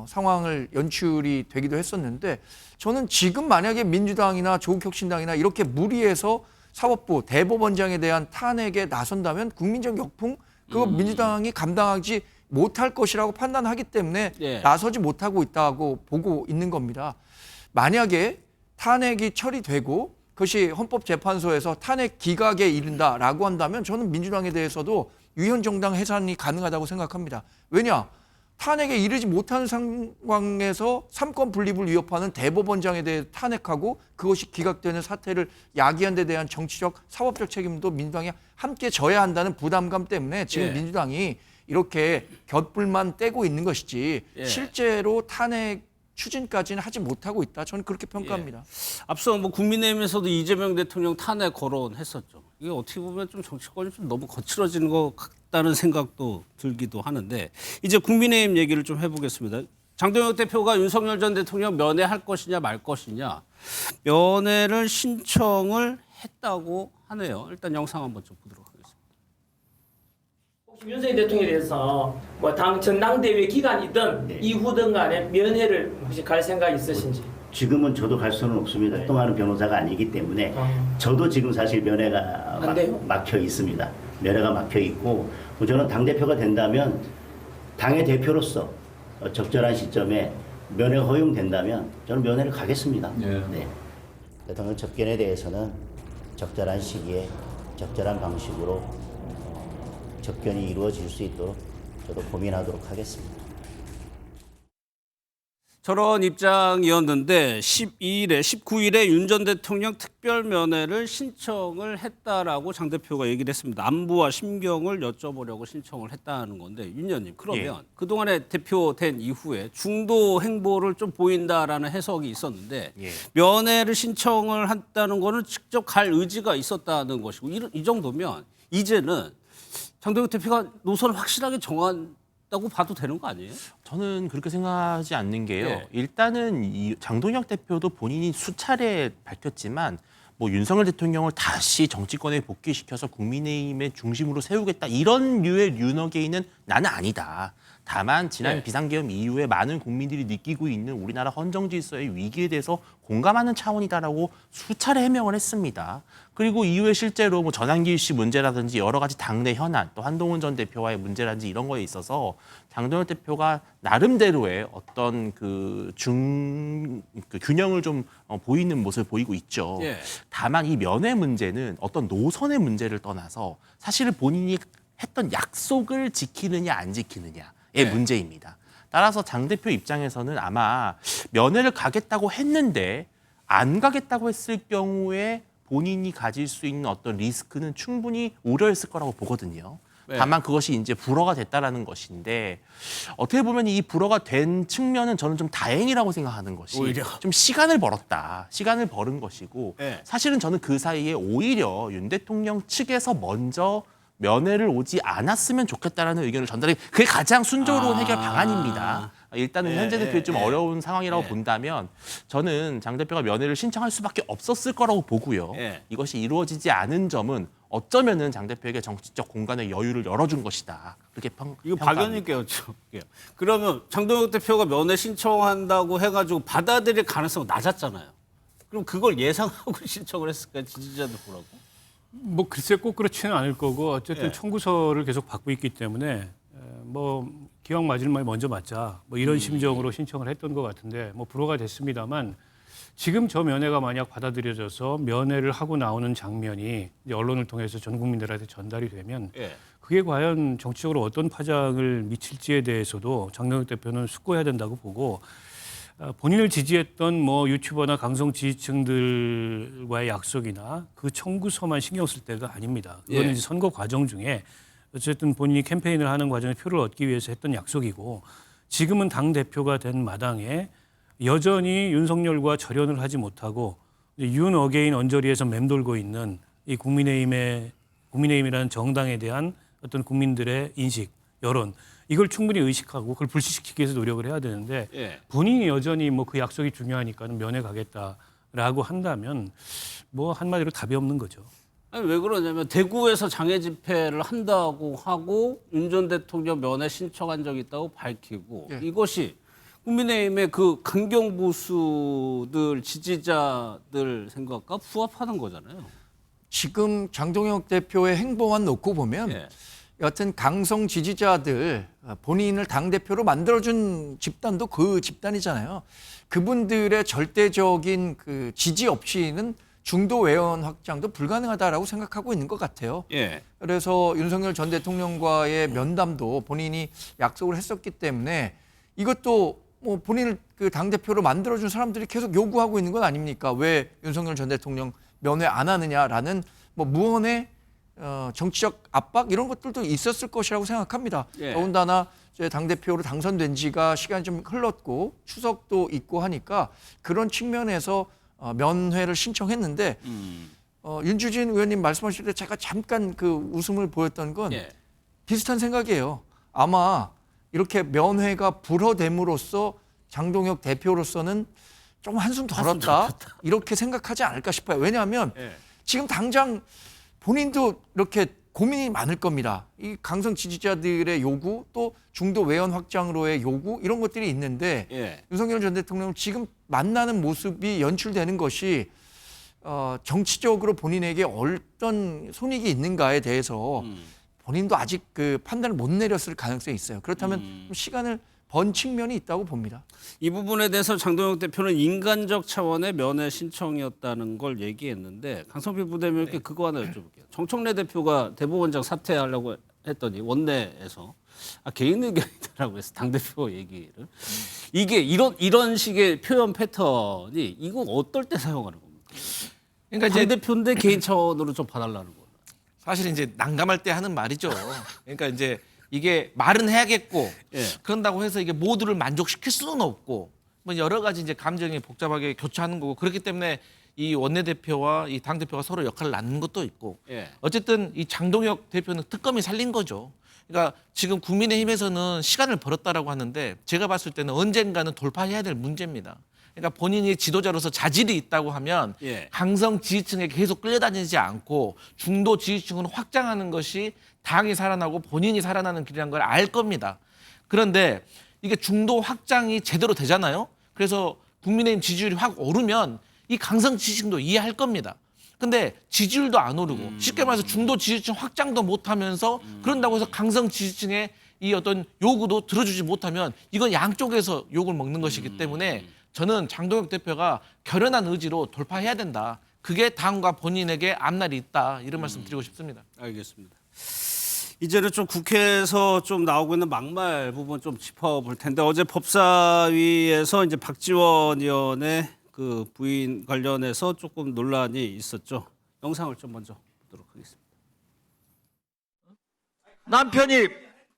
Speaker 7: 상황을 연출이 되기도 했었는데 저는 지금 만약에 민주당이나 조국혁신당이나 이렇게 무리해서 사법부 대법원장에 대한 탄핵에 나선다면 국민적 역풍 그거 민주당이 감당하지 못할 것이라고 판단하기 때문에 나서지 못하고 있다고 보고 있는 겁니다. 만약에 탄핵이 처리되고 그것이 헌법재판소에서 탄핵 기각에 이른다라고 한다면 저는 민주당에 대해서도 위헌정당 해산이 가능하다고 생각합니다. 왜냐? 탄핵에 이르지 못하는 상황에서 삼권 분립을 위협하는 대법원장에 대해 탄핵하고 그것이 기각되는 사태를 야기한 데 대한 정치적, 사법적 책임도 민주당이 함께 져야 한다는 부담감 때문에 지금 민주당이 이렇게 곁불만 떼고 있는 것이지 실제로 탄핵 추진까지는 하지 못하고 있다. 저는 그렇게 평가합니다.
Speaker 1: 앞서 뭐 국민의힘에서도 이재명 대통령 탄핵 거론했었죠. 이게 어떻게 보면 좀 정치권이 좀 너무 거칠어지는 것 같다는 생각도 들기도 하는데 이제 국민의힘 얘기를 좀 해보겠습니다. 장동혁 대표가 윤석열 전 대통령 면회할 것이냐 말 것이냐 면회를 신청을 했다고 하네요. 일단 영상 한번 좀 보도록 하겠습니다.
Speaker 17: 윤석열 대통령에 대해서 뭐 당 전당대회 기간이든 이후든 간에 면회를 혹시 갈 생각이 있으신지?
Speaker 12: 지금은 저도 갈 수는 없습니다. 활동하는 변호사가 아니기 때문에 저도 지금 사실 면회가 막혀 있습니다. 면회가 막혀 있고 저는 당대표가 된다면 당의 대표로서 적절한 시점에 면회가 허용된다면 저는 면회를 가겠습니다. 네. 대통령 접견에 대해서는 적절한 시기에 적절한 방식으로 접견이 이루어질 수 있도록 저도 고민하도록 하겠습니다.
Speaker 1: 저런 입장이었는데 19일에 윤 전 대통령 특별면회를 신청을 했다라고 장 대표가 얘기를 했습니다. 안부와 심경을 여쭤보려고 신청을 했다는 건데 윤 의원님 그러면 그동안에 대표된 이후에 중도 행보를 좀 보인다라는 해석이 있었는데 면회를 신청을 했다는 거는 직접 갈 의지가 있었다는 것이고 이 정도면 이제는 장동혁 대표가 노선을 확실하게 정한다고 봐도 되는 거 아니에요?
Speaker 8: 저는 그렇게 생각하지 않는 게요. 일단은 이 장동혁 대표도 본인이 수차례 밝혔지만 뭐 윤석열 대통령을 다시 정치권에 복귀시켜서 국민의힘의 중심으로 세우겠다 이런 류의 윤어게인은 나는 아니다. 다만 지난 비상계엄 이후에 많은 국민들이 느끼고 있는 우리나라 헌정 질서의 위기에 대해서 공감하는 차원이다라고 수차례 해명을 했습니다. 그리고 이후에 실제로 뭐 전환기 씨 문제라든지 여러 가지 당내 현안, 또 한동훈 전 대표와의 문제라든지 이런 거에 있어서 장동혁 대표가 나름대로의 어떤 그 균형을 좀 보이는 모습을 보이고 있죠. 다만 이 면회 문제는 어떤 노선의 문제를 떠나서 사실 본인이 했던 약속을 지키느냐 안 지키느냐의 문제입니다. 따라서 장 대표 입장에서는 아마 면회를 가겠다고 했는데 안 가겠다고 했을 경우에 본인이 가질 수 있는 어떤 리스크는 충분히 우려했을 거라고 보거든요.
Speaker 1: 네.
Speaker 8: 다만 그것이 이제 불허가 됐다라는 것인데 어떻게 보면 이 불허가 된 측면은 저는 좀 다행이라고 생각하는 것이
Speaker 1: 오히려.
Speaker 8: 좀 시간을 벌었다. 시간을 벌은 것이고
Speaker 1: 네.
Speaker 8: 사실은 저는 그 사이에 오히려 윤 대통령 측에서 먼저 면회를 오지 않았으면 좋겠다라는 의견을 전달해 그게 가장 순조로운 해결 방안입니다. 일단은 현재는 그게 좀 어려운 상황이라고 본다면 저는 장 대표가 면회를 신청할 수밖에 없었을 거라고 보고요. 이것이 이루어지지 않은 점은 어쩌면은 장 대표에게 정치적 공간의 여유를 열어준 것이다. 그렇게
Speaker 1: 이거 박 의원님께 여쭤볼게요. 그러면 장동혁 대표가 면회 신청한다고 해가지고 받아들일 가능성은 낮았잖아요. 그럼 그걸 예상하고 신청을 했을까요? 지지자들 보라고?
Speaker 5: 뭐 글쎄 꼭 그렇지는 않을 거고 어쨌든 청구서를 계속 받고 있기 때문에 뭐 기왕 맞을 말 먼저 맞자 뭐 이런 심정으로 신청을 했던 것 같은데 뭐 불허가 됐습니다만 지금 저 면회가 만약 받아들여져서 면회를 하고 나오는 장면이 이제 언론을 통해서 전 국민들한테 전달이 되면 그게 과연 정치적으로 어떤 파장을 미칠지에 대해서도 장동혁 대표는 숙고해야 된다고 보고 본인을 지지했던 뭐 유튜버나 강성 지지층들과의 약속이나 그 청구서만 신경 쓸 때가 아닙니다. 그거는 이제 선거 과정 중에 어쨌든 본인이 캠페인을 하는 과정에 표를 얻기 위해서 했던 약속이고 지금은 당 대표가 된 마당에 여전히 윤석열과 절연을 하지 못하고 윤 어게인 언저리에서 맴돌고 있는 이 국민의힘이라는 정당에 대한 어떤 국민들의 인식, 여론 이걸 충분히 의식하고 그걸 불식시키기 위해서 노력을 해야 되는데 본인이 여전히 뭐 그 약속이 중요하니까는 면회 가겠다라고 한다면 뭐 한마디로 답이 없는 거죠.
Speaker 1: 아니, 왜 그러냐면 대구에서 장애 집회를 한다고 하고 윤 전 대통령 면회 신청한 적이 있다고 밝히고 이것이 국민의힘의 그 강경 보수들 지지자들 생각과 부합하는 거잖아요.
Speaker 7: 지금 장동혁 대표의 행보만 놓고 보면 여하튼 강성 지지자들 본인을 당대표로 만들어준 집단도 그 집단이잖아요. 그분들의 절대적인 그 지지 없이는 중도 외연 확장도 불가능하다라고 생각하고 있는 것 같아요. 그래서 윤석열 전 대통령과의 면담도 본인이 약속을 했었기 때문에 이것도 뭐 본인을 그 당대표로 만들어준 사람들이 계속 요구하고 있는 건 아닙니까? 왜 윤석열 전 대통령 면회 안 하느냐라는 뭐 무언의 정치적 압박 이런 것들도 있었을 것이라고 생각합니다. 더군다나 이제 당대표로 당선된 지가 시간이 좀 흘렀고 추석도 있고 하니까 그런 측면에서 면회를 신청했는데 윤주진 의원님 말씀하실 때 제가 잠깐 그 웃음을 보였던 건 비슷한 생각이에요. 아마 이렇게 면회가 불허됨으로써 장동혁 대표로서는 좀 한숨 덜었다 이렇게 생각하지 않을까 싶어요. 왜냐하면 지금 당장 본인도 이렇게 고민이 많을 겁니다. 이 강성 지지자들의 요구 또 중도 외연 확장으로의 요구 이런 것들이 있는데 윤석열 전 대통령은 지금 만나는 모습이 연출되는 것이 정치적으로 본인에게 어떤 손익이 있는가에 대해서 본인도 아직 그 판단을 못 내렸을 가능성이 있어요. 그렇다면 시간을 번 측면이 있다고 봅니다.
Speaker 1: 이 부분에 대해서 장동혁 대표는 인간적 차원의 면회 신청이었다는 걸 얘기했는데 강성필 부대변인께 그거 하나 여쭤볼게요. 정청래 대표가 대법원장 사퇴하려고 했더니 원내에서 개인 의견이다라고 해서 당대표 얘기를 이게 이런 식의 표현 패턴이 이거 어떨 때 사용하는 겁니까? 그러니까 당대표인데 개인 차원으로 좀 봐달라는 거예요.
Speaker 6: 사실 이제 난감할 때 하는 말이죠. 그러니까 이제 이게 말은 해야겠고 그런다고 해서 이게 모두를 만족시킬 수는 없고 뭐 여러 가지 이제 감정이 복잡하게 교차하는 거고 그렇기 때문에 이 원내대표와 이 당대표가 서로 역할을 나누는 것도 있고 어쨌든 이 장동혁 대표는 특검이 살린 거죠. 그러니까 지금 국민의힘에서는 시간을 벌었다라고 하는데 제가 봤을 때는 언젠가는 돌파해야 될 문제입니다. 그러니까 본인이 지도자로서 자질이 있다고 하면 강성 지지층에 계속 끌려다니지 않고 중도 지지층으로 확장하는 것이 당이 살아나고 본인이 살아나는 길이라는 걸 알 겁니다. 그런데 이게 중도 확장이 제대로 되잖아요. 그래서 국민의힘 지지율이 확 오르면 이 강성 지지층도 이해할 겁니다. 근데 지지율도 안 오르고 쉽게 말해서 중도 지지층 확장도 못하면서 그런다고 해서 강성 지지층의 이 어떤 요구도 들어주지 못하면 이건 양쪽에서 욕을 먹는 것이기 때문에 저는 장동혁 대표가 결연한 의지로 돌파해야 된다. 그게 당과 본인에게 앞날이 있다. 이런 말씀 드리고 싶습니다.
Speaker 1: 알겠습니다. 이제는 좀 국회에서 좀 나오고 있는 막말 부분 좀 짚어볼 텐데 어제 법사위에서 이제 박지원 의원의 그 부인 관련해서 조금 논란이 있었죠. 영상을 좀 먼저 보도록 하겠습니다.
Speaker 18: 남편이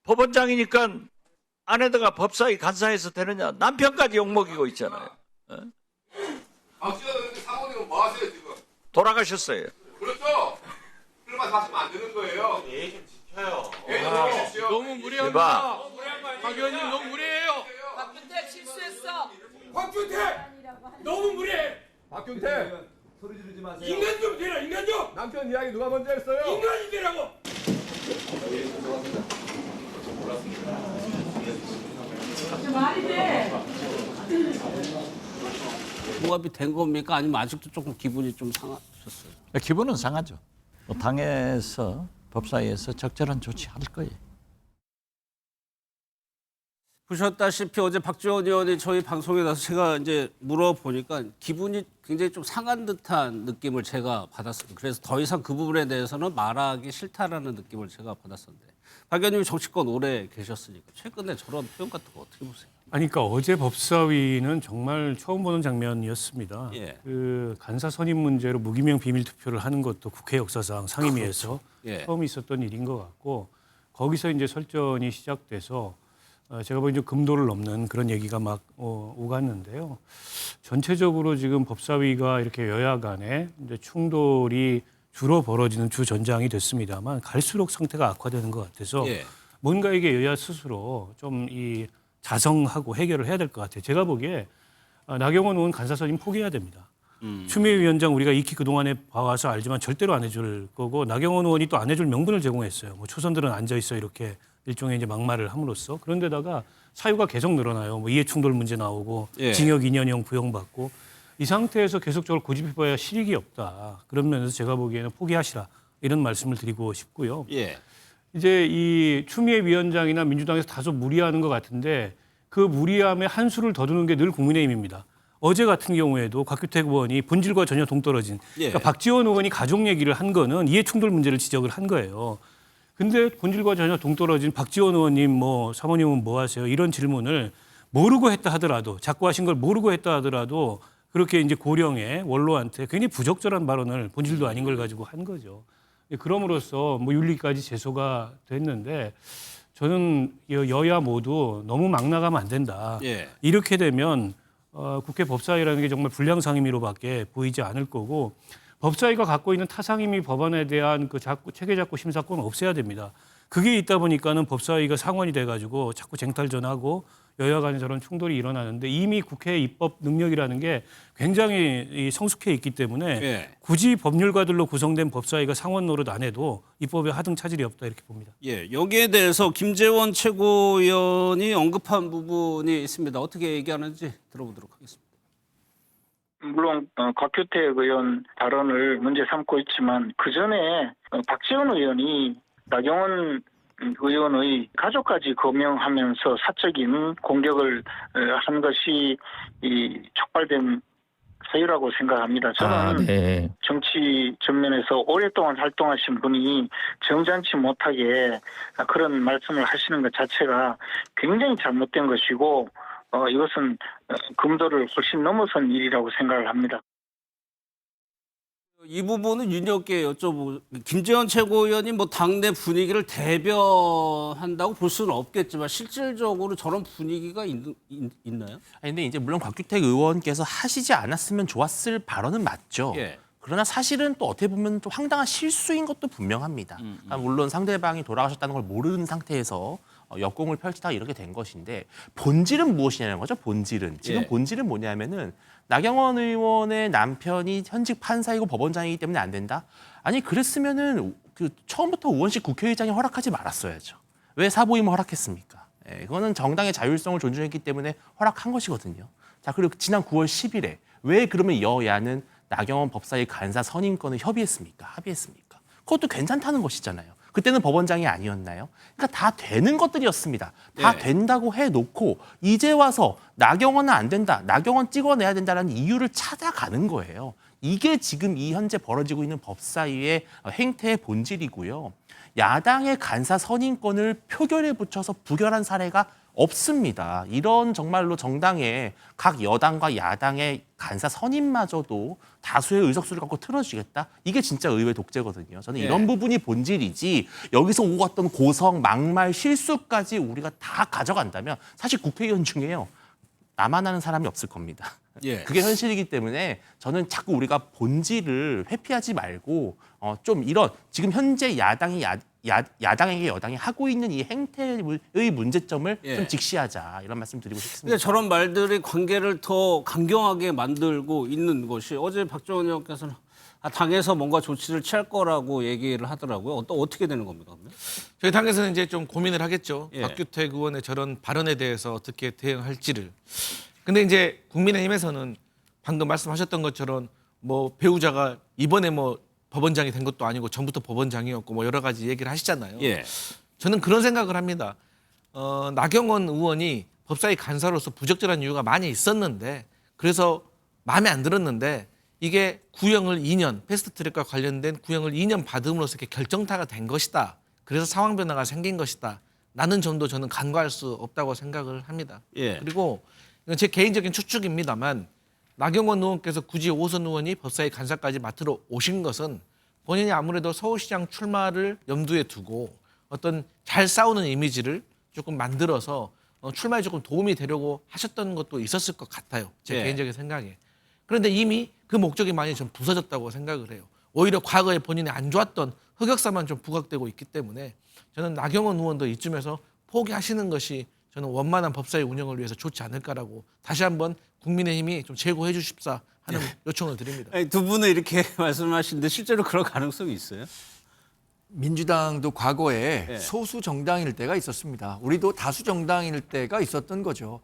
Speaker 18: 법원장이니까 아내가 법사위 간사해서 되느냐? 남편까지 욕먹이고 있잖아요.
Speaker 19: 박지원 사모님은 뭐 하세요 지금?
Speaker 18: 돌아가셨어요.
Speaker 19: 그렇죠. 그러면 하시면 안 되는 거예요. 예의 좀 지켜요. 예의 좀 지키십시오.
Speaker 14: 너무 무례합니다. 박 의원님 너무 무례해요.
Speaker 17: 박균택 실수했어.
Speaker 19: 박균태 너무 무례해. 박균태
Speaker 11: 소리 지르지 마세요.
Speaker 19: 인간 좀 되라 인간 좀. 남편 이야기 누가 먼저 했어요? 인간이 되라고.
Speaker 17: 말이 돼.
Speaker 1: 모합이 된 겁니까? 아니면 아직도 조금 기분이 좀 상하셨어요?
Speaker 18: 기분은 상하죠. 당에서 법사위에서 적절한 조치할 거예요.
Speaker 1: 보셨다시피 어제 박지원 의원이 저희 방송에 나서 제가 이제 물어보니까 기분이 굉장히 좀 상한 듯한 느낌을 제가 받았습니다. 그래서 더 이상 그 부분에 대해서는 말하기 싫다라는 느낌을 제가 받았었는데 박 의원님이 정치권 오래 계셨으니까 최근에 저런 표현 같은 거 어떻게 보세요?
Speaker 5: 아니, 그러니까 어제 법사위는 정말 처음 보는 장면이었습니다.
Speaker 1: 예.
Speaker 5: 그 간사 선임 문제로 무기명 비밀 투표를 하는 것도 국회 역사상 상임위에서
Speaker 1: 그렇죠. 예.
Speaker 5: 처음 있었던 일인 것 같고 거기서 이제 설전이 시작돼서 제가 보기엔 좀 금도를 넘는 그런 얘기가 막 오갔는데요. 전체적으로 지금 법사위가 이렇게 여야 간에 이제 충돌이 주로 벌어지는 주 전장이 됐습니다만 갈수록 상태가 악화되는 것 같아서
Speaker 1: 예.
Speaker 5: 뭔가 이게 여야 스스로 좀 이 자성하고 해결을 해야 될 것 같아요. 제가 보기에 나경원 의원 간사 선임 포기해야 됩니다. 추미애 위원장 우리가 익히 그동안에 봐와서 알지만 절대로 안 해줄 거고 나경원 의원이 또 안 해줄 명분을 제공했어요. 뭐 초선들은 앉아있어 이렇게 일종의 이제 막말을 함으로써 그런데다가 사유가 계속 늘어나요. 뭐 이해충돌 문제 나오고
Speaker 1: 예.
Speaker 5: 징역 2년형 부형받고 이 상태에서 계속적으로 고집해봐야 실익이 없다. 그런 면에서 제가 보기에는 포기하시라 이런 말씀을 드리고 싶고요.
Speaker 1: 예.
Speaker 5: 이제 이 추미애 위원장이나 민주당에서 다소 무리하는 것 같은데 그 무리함에 한 수를 더 두는 게 늘 국민의힘입니다. 어제 같은 경우에도 곽규택 의원이 본질과 전혀 동떨어진 그러니까 박지원 의원이 가족 얘기를 한 거는 이해충돌 문제를 지적을 한 거예요. 근데 본질과 전혀 동떨어진 박지원 의원님 뭐 사모님은 뭐 하세요? 이런 질문을 모르고 했다 하더라도 자꾸 하신 걸 모르고 했다 하더라도 그렇게 이제 고령의 원로한테 굉장히 부적절한 발언을 본질도 아닌 걸 가지고 한 거죠. 그럼으로써 뭐 윤리까지 제소가 됐는데 저는 여야 모두 너무 막 나가면 안 된다.
Speaker 1: 예.
Speaker 5: 이렇게 되면 국회 법사위라는 게 정말 불량 상임위로밖에 보이지 않을 거고 법사위가 갖고 있는 타상임위 법안에 대한 그 체계작구 심사권은 없애야 됩니다. 그게 있다 보니까는 법사위가 상원이 돼가지고 자꾸 쟁탈전하고 여야 간에 저런 충돌이 일어나는데 이미 국회의 입법 능력이라는 게 굉장히 성숙해 있기 때문에
Speaker 1: 예.
Speaker 5: 굳이 법률가들로 구성된 법사위가 상원 노릇 안 해도 입법에 하등 차질이 없다 이렇게 봅니다.
Speaker 1: 예, 여기에 대해서 김재원 최고위원이 언급한 부분이 있습니다. 어떻게 얘기하는지 들어보도록 하겠습니다.
Speaker 20: 물론 곽규택 의원 발언을 문제 삼고 있지만 그 전에 박지원 의원이 나경원 의원의 가족까지 거명하면서 사적인 공격을 한 것이 촉발된 사유라고 생각합니다. 저는 정치 전면에서 오랫동안 활동하신 분이 점잖지 못하게 그런 말씀을 하시는 것 자체가 굉장히 잘못된 것이고 이것은 금도를 훨씬 넘어선 일이라고 생각을 합니다.
Speaker 1: 이 부분은 윤혁께 여쭤보고 김재원 최고위원이 뭐 당내 분위기를 대변한다고 볼 수는 없겠지만 실질적으로 저런 분위기가 있나요?
Speaker 8: 아니, 근데 이제 물론 곽규택 의원께서 하시지 않았으면 좋았을 발언은 맞죠.
Speaker 1: 예.
Speaker 8: 그러나 사실은 또 어떻게 보면 또 황당한 실수인 것도 분명합니다. 그러니까 물론 상대방이 돌아가셨다는 걸 모르는 상태에서 역공을 펼치다가 이렇게 된 것인데 본질은 무엇이냐는 거죠. 본질은. 지금
Speaker 1: 예.
Speaker 8: 본질은 뭐냐면은 나경원 의원의 남편이 현직 판사이고 법원장이기 때문에 안 된다? 아니 그랬으면은 그 처음부터 우원식 국회의장이 허락하지 말았어야죠. 왜 사보임을 허락했습니까? 예, 그거는 정당의 자율성을 존중했기 때문에 허락한 것이거든요. 자, 그리고 지난 9월 10일에 왜 그러면 여야는 나경원 법사위 간사 선임권을 합의했습니까? 그것도 괜찮다는 것이잖아요. 그때는 법원장이 아니었나요? 그러니까 다 되는 것들이었습니다. 다
Speaker 1: 예.
Speaker 8: 된다고 해놓고 이제 와서 나경원은 안 된다. 나경원 찍어내야 된다는 이유를 찾아가는 거예요. 이게 지금 이 현재 벌어지고 있는 법사위의 행태의 본질이고요. 야당의 간사 선임권을 표결에 붙여서 부결한 사례가 없습니다. 이런 정말로 정당의 각 여당과 야당의 간사 선임마저도 다수의 의석수를 갖고 틀어주겠다? 이게 진짜 의회 독재거든요. 저는 이런 부분이 본질이지 여기서 오고 갔던 고성, 막말, 실수까지 우리가 다 가져간다면 사실 국회의원 중에요. 나만 아는 사람이 없을 겁니다. 그게 현실이기 때문에 저는 자꾸 우리가 본질을 회피하지 말고 좀 이런 지금 현재 야당에게 여당이 하고 있는 이 행태의 문제점을 좀 직시하자 이런 말씀 드리고 싶습니다.
Speaker 1: 근데 저런 말들이 관계를 더 강경하게 만들고 있는 것이 어제 박정원 의원께서는 당에서 뭔가 조치를 취할 거라고 얘기를 하더라고요. 또 어떻게 되는 겁니까? 그러면?
Speaker 6: 저희 당에서는 이제 좀 고민을 하겠죠.
Speaker 1: 예.
Speaker 6: 박규택 의원의 저런 발언에 대해서 어떻게 대응할지를. 근데 이제 국민의힘에서는 방금 말씀하셨던 것처럼 뭐 배우자가 이번에 뭐 법원장이 된 것도 아니고 전부터 법원장이었고 뭐 여러 가지 얘기를 하시잖아요.
Speaker 1: 예.
Speaker 6: 저는 그런 생각을 합니다. 나경원 의원이 법사위 간사로서 부적절한 이유가 많이 있었는데 그래서 마음에 안 들었는데 이게 구형을 2년, 패스트트랙과 관련된 구형을 2년 받음으로써 이렇게 결정타가 된 것이다. 그래서 상황 변화가 생긴 것이다. 라는 점도 저는 간과할 수 없다고 생각을 합니다. 그리고 이건 제 개인적인 추측입니다만 나경원 의원께서 굳이 오선 의원이 법사위 간사까지 맡으러 오신 것은 본인이 아무래도 서울시장 출마를 염두에 두고 어떤 잘 싸우는 이미지를 조금 만들어서 출마에 조금 도움이 되려고 하셨던 것도 있었을 것 같아요. 제 개인적인 생각에. 그런데 이미 그 목적이 많이 좀 부서졌다고 생각을 해요. 오히려 과거에 본인이 안 좋았던 흑역사만 좀 부각되고 있기 때문에 저는 나경원 의원도 이쯤에서 포기하시는 것이 저는 원만한 법사위 운영을 위해서 좋지 않을까라고 다시 한번 국민의힘이 좀 제고해 주십사 하는 요청을 드립니다.
Speaker 1: 아니, 두 분은 이렇게 말씀하시는데 실제로 그럴 가능성이 있어요?
Speaker 7: 민주당도 과거에 소수 정당일 때가 있었습니다. 우리도 다수 정당일 때가 있었던 거죠.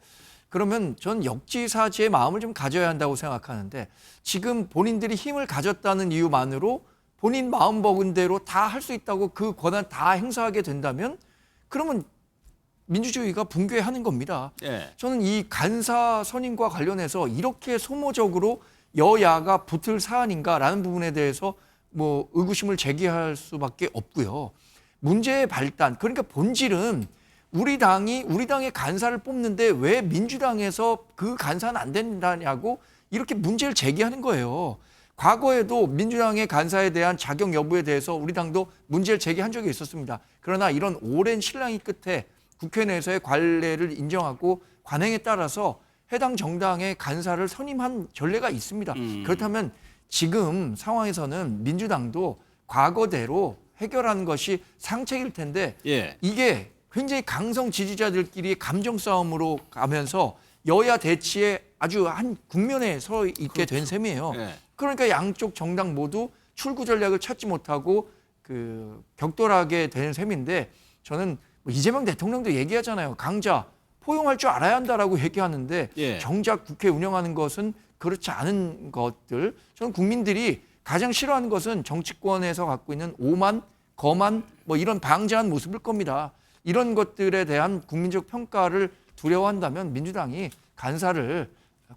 Speaker 7: 그러면 전 역지사지의 마음을 좀 가져야 한다고 생각하는데 지금 본인들이 힘을 가졌다는 이유만으로 본인 마음 먹은 대로 다 할 수 있다고 그 권한 다 행사하게 된다면 그러면 민주주의가 붕괴하는 겁니다. 저는 이 간사 선임과 관련해서 이렇게 소모적으로 여야가 붙을 사안인가라는 부분에 대해서 뭐 의구심을 제기할 수밖에 없고요. 문제의 발단, 그러니까 본질은 우리 당의 간사를 뽑는데 왜 민주당에서 그 간사는 안 된다냐고 이렇게 문제를 제기하는 거예요. 과거에도 민주당의 간사에 대한 자격 여부에 대해서 우리 당도 문제를 제기한 적이 있었습니다. 그러나 이런 오랜 신랑이 끝에 국회 내에서의 관례를 인정하고 관행에 따라서 해당 정당의 간사를 선임한 전례가 있습니다. 그렇다면 지금 상황에서는 민주당도 과거대로 해결하는 것이 상책일 텐데 이게 굉장히 강성 지지자들끼리 감정 싸움으로 가면서 여야 대치에 아주 한 국면에 서 있게 된 셈이에요. 그러니까 양쪽 정당 모두 출구 전략을 찾지 못하고 격돌하게 되는 셈인데 저는 뭐 이재명 대통령도 얘기하잖아요. 강자 포용할 줄 알아야 한다라고 얘기하는데 정작 국회 운영하는 것은 그렇지 않은 것들. 저는 국민들이 가장 싫어하는 것은 정치권에서 갖고 있는 오만, 거만 뭐 이런 방자한 모습일 겁니다. 이런 것들에 대한 국민적 평가를 두려워한다면 민주당이 간사를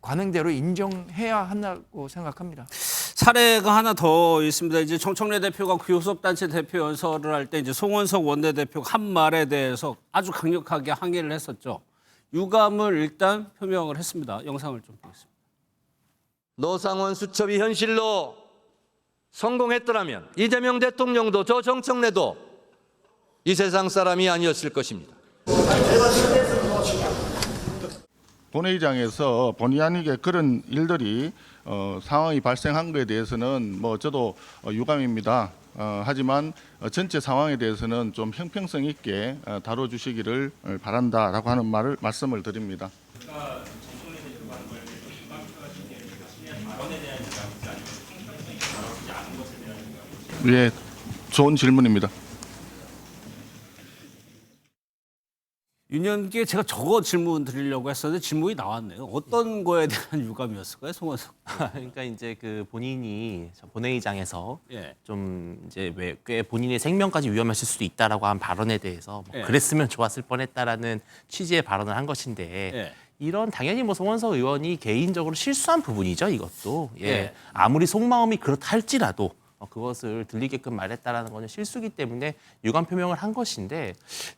Speaker 7: 관행대로 인정해야 한다고 생각합니다.
Speaker 1: 사례가 하나 더 있습니다. 이제 정청래 대표가 교섭단체 대표 연설을 할 때 이제 송원석 원내대표가 한 말에 대해서 아주 강력하게 항의를 했었죠. 유감을 일단 표명을 했습니다. 영상을 좀 보겠습니다.
Speaker 21: 노상원 수첩이 현실로 성공했더라면 이재명 대통령도 저 정청래도 이 세상 사람이 아니었을 것입니다.
Speaker 22: 본회의장에서 본의 아니게 그런 일들이 상황이 발생한 것에 대해서는 뭐 저도 유감입니다. 하지만 전체 상황에 대해서는 좀 형평성 있게 다뤄주시기를 바란다라고 하는 말씀을 드립니다. 예, 좋은 질문입니다.
Speaker 1: 윤현기에 제가 저거 질문 드리려고 했었는데 질문이 나왔네요. 어떤 거에 대한 유감이었을까요, 송원석?
Speaker 8: 그러니까 이제 그 본인이 본회의장에서 좀 이제 왜 꽤 본인의 생명까지 위험하실 수도 있다라고 한 발언에 대해서 뭐 그랬으면 좋았을 뻔했다라는 취지의 발언을 한 것인데 이런 당연히 뭐 송원석 의원이 개인적으로 실수한 부분이죠, 이것도. 아무리 속마음이 그렇다 할지라도 그것을 들리게끔 말했다라는 것은 실수기 때문에 유감 표명을 한 것인데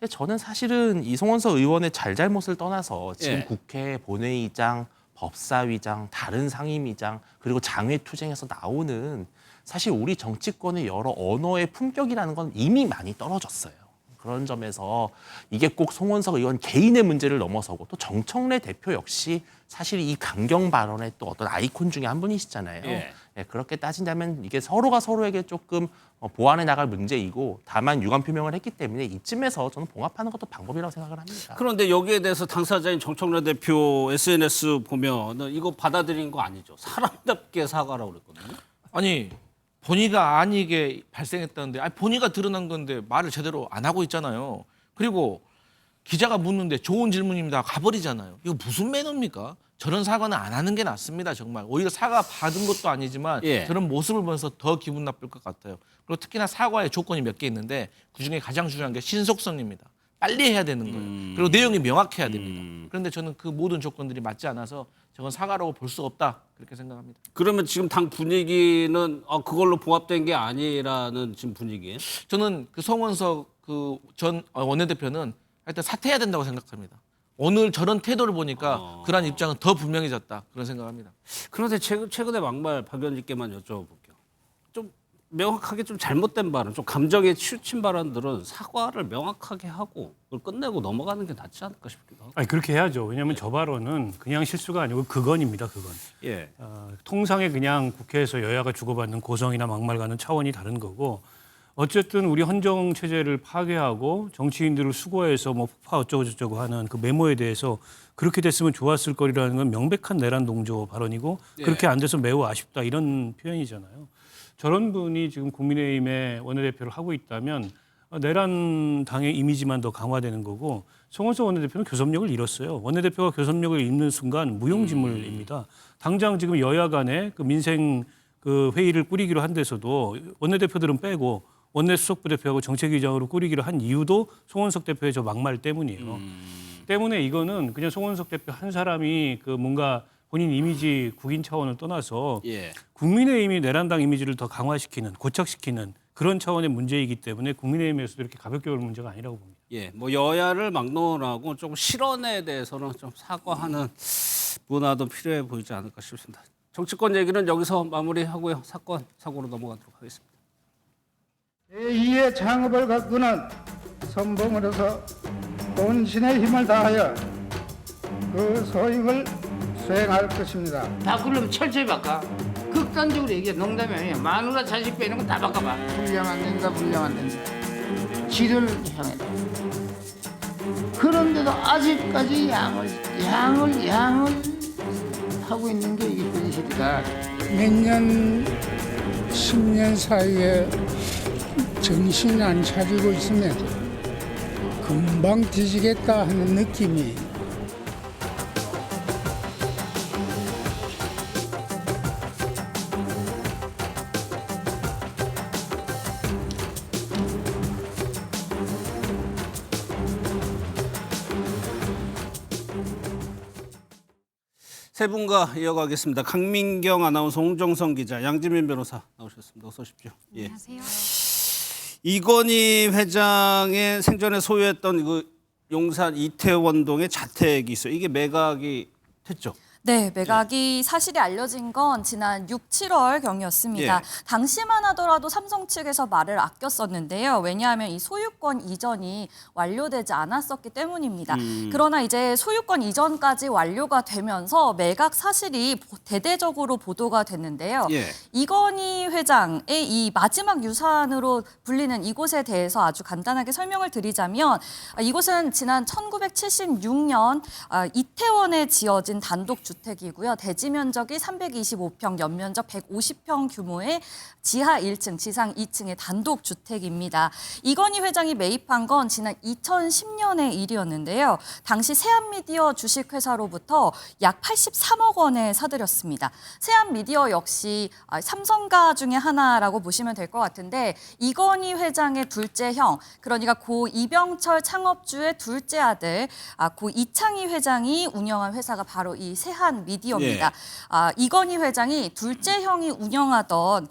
Speaker 8: 저는 사실은 이 송원석 의원의 잘잘못을 떠나서 지금
Speaker 1: 예.
Speaker 8: 국회 본회의장, 법사위장, 다른 상임위장 그리고 장외투쟁에서 나오는 사실 우리 정치권의 여러 언어의 품격이라는 건 이미 많이 떨어졌어요. 그런 점에서 이게 꼭 송원석 의원 개인의 문제를 넘어서고 또 정청래 대표 역시 사실 이 강경 발언의 또 어떤 아이콘 중에 한 분이시잖아요.
Speaker 1: 예.
Speaker 8: 예, 그렇게 따진다면 이게 서로가 서로에게 조금 보완해 나갈 문제이고 다만 유감 표명을 했기 때문에 이쯤에서 저는 봉합하는 것도 방법이라고 생각을 합니다.
Speaker 1: 그런데 여기에 대해서 당사자인 정청래 대표 SNS 보면은 이거 받아들인 거 아니죠? 사람답게 사과라고 그랬거든요.
Speaker 6: 아니 본의가 아니게 발생했다는데 아니 본의가 드러난 건데 말을 제대로 안 하고 있잖아요. 그리고 기자가 묻는데 좋은 질문입니다. 가버리잖아요. 이거 무슨 매너입니까? 저런 사과는 안 하는 게 낫습니다. 정말. 오히려 사과 받은 것도 아니지만
Speaker 1: 예.
Speaker 6: 저런 모습을 보면서 더 기분 나쁠 것 같아요. 그리고 특히나 사과의 조건이 몇 개 있는데 그중에 가장 중요한 게 신속성입니다. 빨리 해야 되는 거예요. 그리고 내용이 명확해야 됩니다. 그런데 저는 그 모든 조건들이 맞지 않아서 저건 사과라고 볼 수 없다. 그렇게 생각합니다.
Speaker 1: 그러면 지금 당 분위기는 그걸로 봉합된 게 아니라는 지금 분위기예요?
Speaker 6: 저는 그 송원석 그 전 원내대표는 하여튼 사퇴해야 된다고 생각합니다. 오늘 저런 태도를 보니까 그런 입장은 더 분명해졌다. 그런 생각합니다.
Speaker 1: 그런데 최근에 막말 박 의원님께만 여쭤볼게요. 좀 명확하게 좀 잘못된 발언, 좀 감정에 치우친 발언들은 사과를 명확하게 하고 그걸 끝내고 넘어가는 게 낫지 않을까 싶기도 하고.
Speaker 5: 아니 그렇게 해야죠. 왜냐하면 저 발언은 그냥 실수가 아니고 극언입니다. 극언.
Speaker 1: 예.
Speaker 5: 통상의 그냥 국회에서 여야가 주고받는 고성이나 막말과는 차원이 다른 거고 어쨌든 우리 헌정 체제를 파괴하고 정치인들을 수고해서 뭐 폭파 어쩌고 저쩌고 하는 그 메모에 대해서 그렇게 됐으면 좋았을 거리라는 건 명백한 내란 동조 발언이고
Speaker 1: 예.
Speaker 5: 그렇게 안 돼서 매우 아쉽다 이런 표현이잖아요. 저런 분이 지금 국민의힘의 원내대표를 하고 있다면 내란 당의 이미지만 더 강화되는 거고 송원석 원내대표는 교섭력을 잃었어요. 원내대표가 교섭력을 잃는 순간 무용지물입니다. 당장 지금 여야 간에 그 민생 그 회의를 꾸리기로 한 데서도 원내대표들은 빼고 원내수석부 대표하고 정책위장으로 꾸리기로 한 이유도 송원석 대표의 저 막말 때문이에요. 때문에 이거는 그냥 송원석 대표 한 사람이 그 뭔가 본인 이미지 국인 차원을 떠나서
Speaker 1: 예.
Speaker 5: 국민의힘이 내란당 이미지를 더 강화시키는 고착시키는 그런 차원의 문제이기 때문에 국민의힘에서도 이렇게 가볍게 볼 문제가 아니라고 봅니다.
Speaker 1: 예, 뭐 여야를 막론하고 좀 실언에 대해서는 좀 사과하는 문화도 필요해 보이지 않을까 싶습니다. 정치권 얘기는 여기서 마무리하고요. 사건 사고로 넘어가도록 하겠습니다.
Speaker 2: 제2의 창업을 갖고는 선봉으로서 본신의 힘을 다하여 그 소임을 수행할 것입니다.
Speaker 3: 다 그러면 철저히 바꿔. 극단적으로 얘기해. 농담이 아니야. 마누라 자식 빼는 건 다 바꿔봐. 불량 안 된다, 불량 안 된다. 지를 향해. 그런데도 아직까지 양을 하고 있는 게 이게 현실이다.
Speaker 2: 몇 년, 10년 사이에 정신 안 차리고 있으면 금방 뒤지겠다 하는 느낌이
Speaker 1: 세 분과 이어가겠습니다. 강민경 아나운서, 홍정성 기자, 양지민 변호사 나오셨습니다. 어서 오십시오. 예.
Speaker 23: 안녕하세요.
Speaker 1: 이건희 회장의 생전에 소유했던 그 용산 이태원동의 자택이 있어요. 이게 매각이 됐죠?
Speaker 23: 네, 매각이 사실이 알려진 건 지난 6, 7월경이었습니다.
Speaker 1: 예.
Speaker 23: 당시만 하더라도 삼성 측에서 말을 아꼈었는데요. 왜냐하면 이 소유권 이전이 완료되지 않았었기 때문입니다. 그러나 이제 소유권 이전까지 완료가 되면서 매각 사실이 대대적으로 보도가 됐는데요.
Speaker 1: 예.
Speaker 23: 이건희 회장의 이 마지막 유산으로 불리는 이곳에 대해서 아주 간단하게 설명을 드리자면 이곳은 지난 1976년 이태원에 지어진 단독 주택이고요. 대지 면적이 325평, 연면적 150평 규모의 지하 1층, 지상 2층의 단독 주택입니다. 이건희 회장이 매입한 건 지난 2010년의 일이었는데요. 당시 세한미디어 주식회사로부터 약 83억 원에 사들였습니다. 세한미디어 역시 삼성가 중에 하나라고 보시면 될 것 같은데 이건희 회장의 둘째 형, 그러니까 고 이병철 창업주의 둘째 아들, 고 이창희 회장이 운영한 회사가 바로 이 세한 핫한 미디어입니다. 이건희 회장이 둘째 형이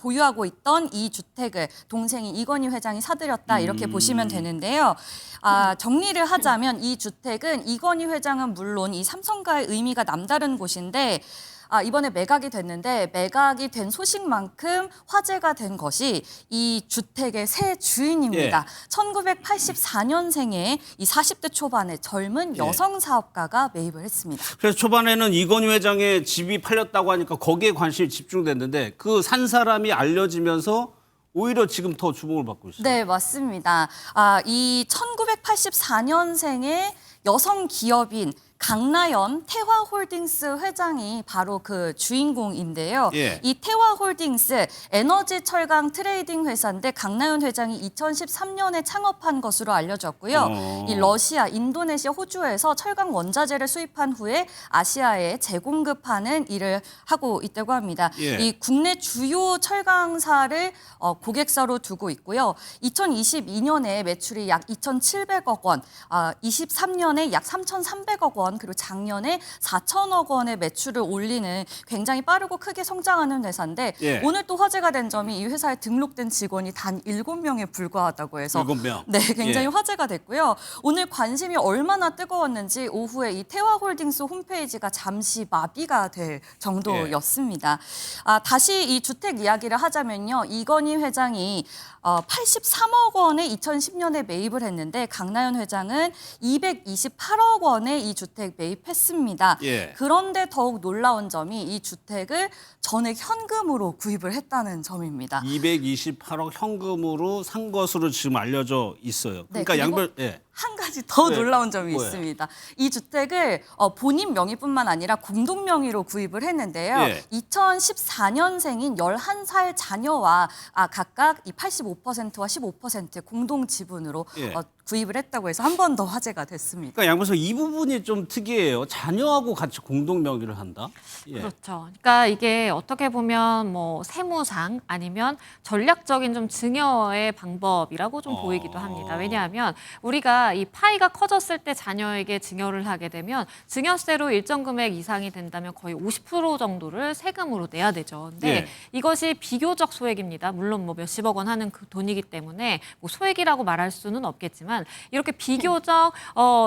Speaker 23: 보유하고 있던 이 주택을 동생이 이건희 회장이 사들였다 이렇게 보시면 되는데요. 정리를 하자면 이 주택은 이건희 회장은 물론 이 삼성과의 의미가 남다른 곳인데 이번에 매각이 됐는데 매각이 된 소식만큼 화제가 된 것이 이 주택의 새 주인입니다. 1984년생의 이 40대 초반의 젊은 여성 사업가가 매입을 했습니다.
Speaker 1: 그래서 초반에는 이건희 회장의 집이 팔렸다고 하니까 거기에 관심이 집중됐는데 그 산 사람이 알려지면서 오히려 지금 더 주목을 받고 있어요.
Speaker 23: 네, 맞습니다. 이 1984년생의 여성 기업인 강나연 태화홀딩스 회장이 바로 그 주인공인데요. 이 태화홀딩스 에너지 철강 트레이딩 회사인데 강나연 회장이 2013년에 창업한 것으로 알려졌고요. 이 러시아, 인도네시아, 호주에서 철강 원자재를 수입한 후에 아시아에 재공급하는 일을 하고 있다고 합니다. 이 국내 주요 철강사를 고객사로 두고 있고요. 2022년에 매출이 약 2,700억 원, 23년에 약 3,300억 원, 그리고 작년에 4천억 원의 매출을 올리는 굉장히 빠르고 크게 성장하는 회사인데 오늘 또 화제가 된 점이 이 회사에 등록된 직원이 단 7명에 불과하다고 해서
Speaker 1: 7명.
Speaker 23: 네, 굉장히 화제가 됐고요. 오늘 관심이 얼마나 뜨거웠는지 오후에 이 태화홀딩스 홈페이지가 잠시 마비가 될 정도였습니다. 다시 이 주택 이야기를 하자면요. 이건희 회장이 83억 원에 2010년에 매입을 했는데 강나연 회장은 228억 원에 이 주택 매입했습니다. 그런데 더욱 놀라운 점이 이 주택을 전액 현금으로 구입을 했다는 점입니다.
Speaker 1: 228억 현금으로 산 것으로 지금 알려져 있어요.
Speaker 23: 네,
Speaker 1: 그러니까
Speaker 23: 한 가지 더 놀라운 점이 있습니다. 이 주택을 본인 명의뿐만 아니라 공동 명의로 구입을 했는데요. 2014년생인 11살 자녀와 각각 이 85%와 15% 공동 지분으로 구입을 했다고 해서 한 번 더 화제가 됐습니다.
Speaker 1: 그러니까 양 변호사 이 부분이 좀 특이해요. 자녀하고 같이 공동 명의를 한다.
Speaker 4: 그렇죠. 그러니까 이게 어떻게 보면 뭐 세무상 아니면 전략적인 좀 증여의 방법이라고 좀 보이기도 합니다. 왜냐하면 우리가 이 파이가 커졌을 때 자녀에게 증여를 하게 되면 증여세로 일정 금액 이상이 된다면 거의 50% 정도를 세금으로 내야 되죠. 근데 이것이 비교적 소액입니다. 물론 뭐 몇십억 원 하는 그 돈이기 때문에 뭐 소액이라고 말할 수는 없겠지만 이렇게 비교적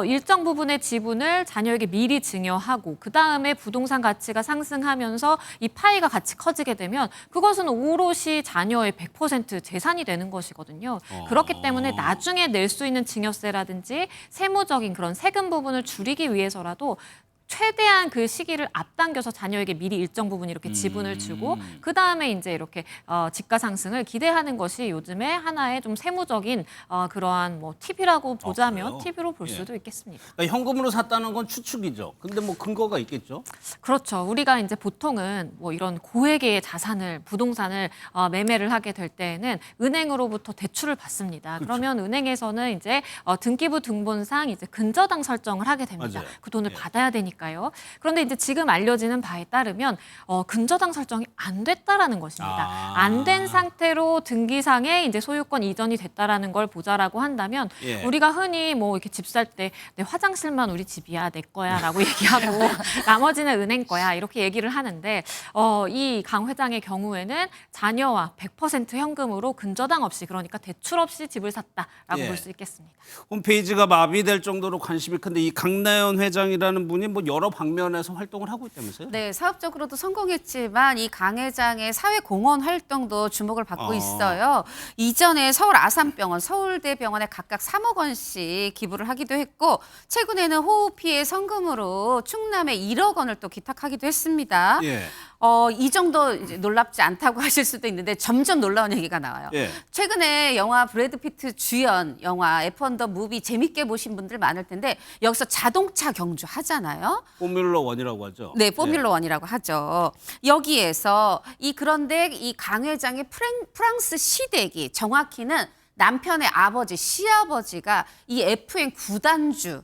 Speaker 4: 일정 부분의 지분을 자녀에게 미리 증여하고 그 다음에 부동산 가치가 상승하면서 이 파이가 같이 커지게 되면 그것은 오롯이 자녀의 100% 재산이 되는 것이거든요. 그렇기 때문에 나중에 낼 수 있는 증여세라든지 세무적인 그런 세금 부분을 줄이기 위해서라도 최대한 그 시기를 앞당겨서 자녀에게 미리 일정 부분 이렇게 지분을 주고 그 다음에 이제 이렇게 지가 상승을 기대하는 것이 요즘에 하나의 좀 세무적인 그러한 뭐 팁이라고 보자면 팁으로 볼 수도 있겠습니다.
Speaker 1: 그러니까 현금으로 샀다는 건 추측이죠. 근데 뭐 근거가 있겠죠?
Speaker 4: 그렇죠. 우리가 이제 보통은 뭐 이런 고액의 자산을 부동산을 매매를 하게 될 때에는 은행으로부터 대출을 받습니다. 그러면 은행에서는 이제 등기부 등본상 이제 근저당 설정을 하게 됩니다. 그 돈을 받아야 되니까. 그런데 이제 지금 알려지는 바에 따르면 근저당 설정이 안 됐다라는 것입니다. 안 된 상태로 등기상에 이제 소유권 이전이 됐다라는 걸 보자라고 한다면 우리가 흔히 뭐 이렇게 집 살 때 내 화장실만 우리 집이야, 내 거야라고 얘기하고 나머지는 은행 거야 이렇게 얘기를 하는데 이 강 회장의 경우에는 자녀와 100% 현금으로 근저당 없이 그러니까 대출 없이 집을 샀다라고 볼 수 있겠습니다.
Speaker 1: 홈페이지가 마비될 정도로 관심이 큰데 이 강나연 회장이라는 분이 뭐 여러 방면에서 활동을 하고 있다면서요?
Speaker 9: 네, 사업적으로도 성공했지만 이 강 회장의 사회공헌 활동도 주목을 받고 있어요. 이전에 서울 아산병원, 서울대병원에 각각 3억 원씩 기부를 하기도 했고 최근에는 호흡피해 성금으로 충남에 1억 원을 또 기탁하기도 했습니다. 이 정도 이제 놀랍지 않다고 하실 수도 있는데 점점 놀라운 얘기가 나와요. 최근에 영화 브래드 피트 주연 영화 F1 더 무비 재밌게 보신 분들 많을 텐데 여기서 자동차 경주 하잖아요.
Speaker 1: 포뮬러 1이라고 하죠.
Speaker 9: 네, 포뮬러 1이라고 하죠. 여기에서 그런데 이 강 회장의 프랑스 시댁이 정확히는 남편의 아버지, 시아버지가 이 F1 구단주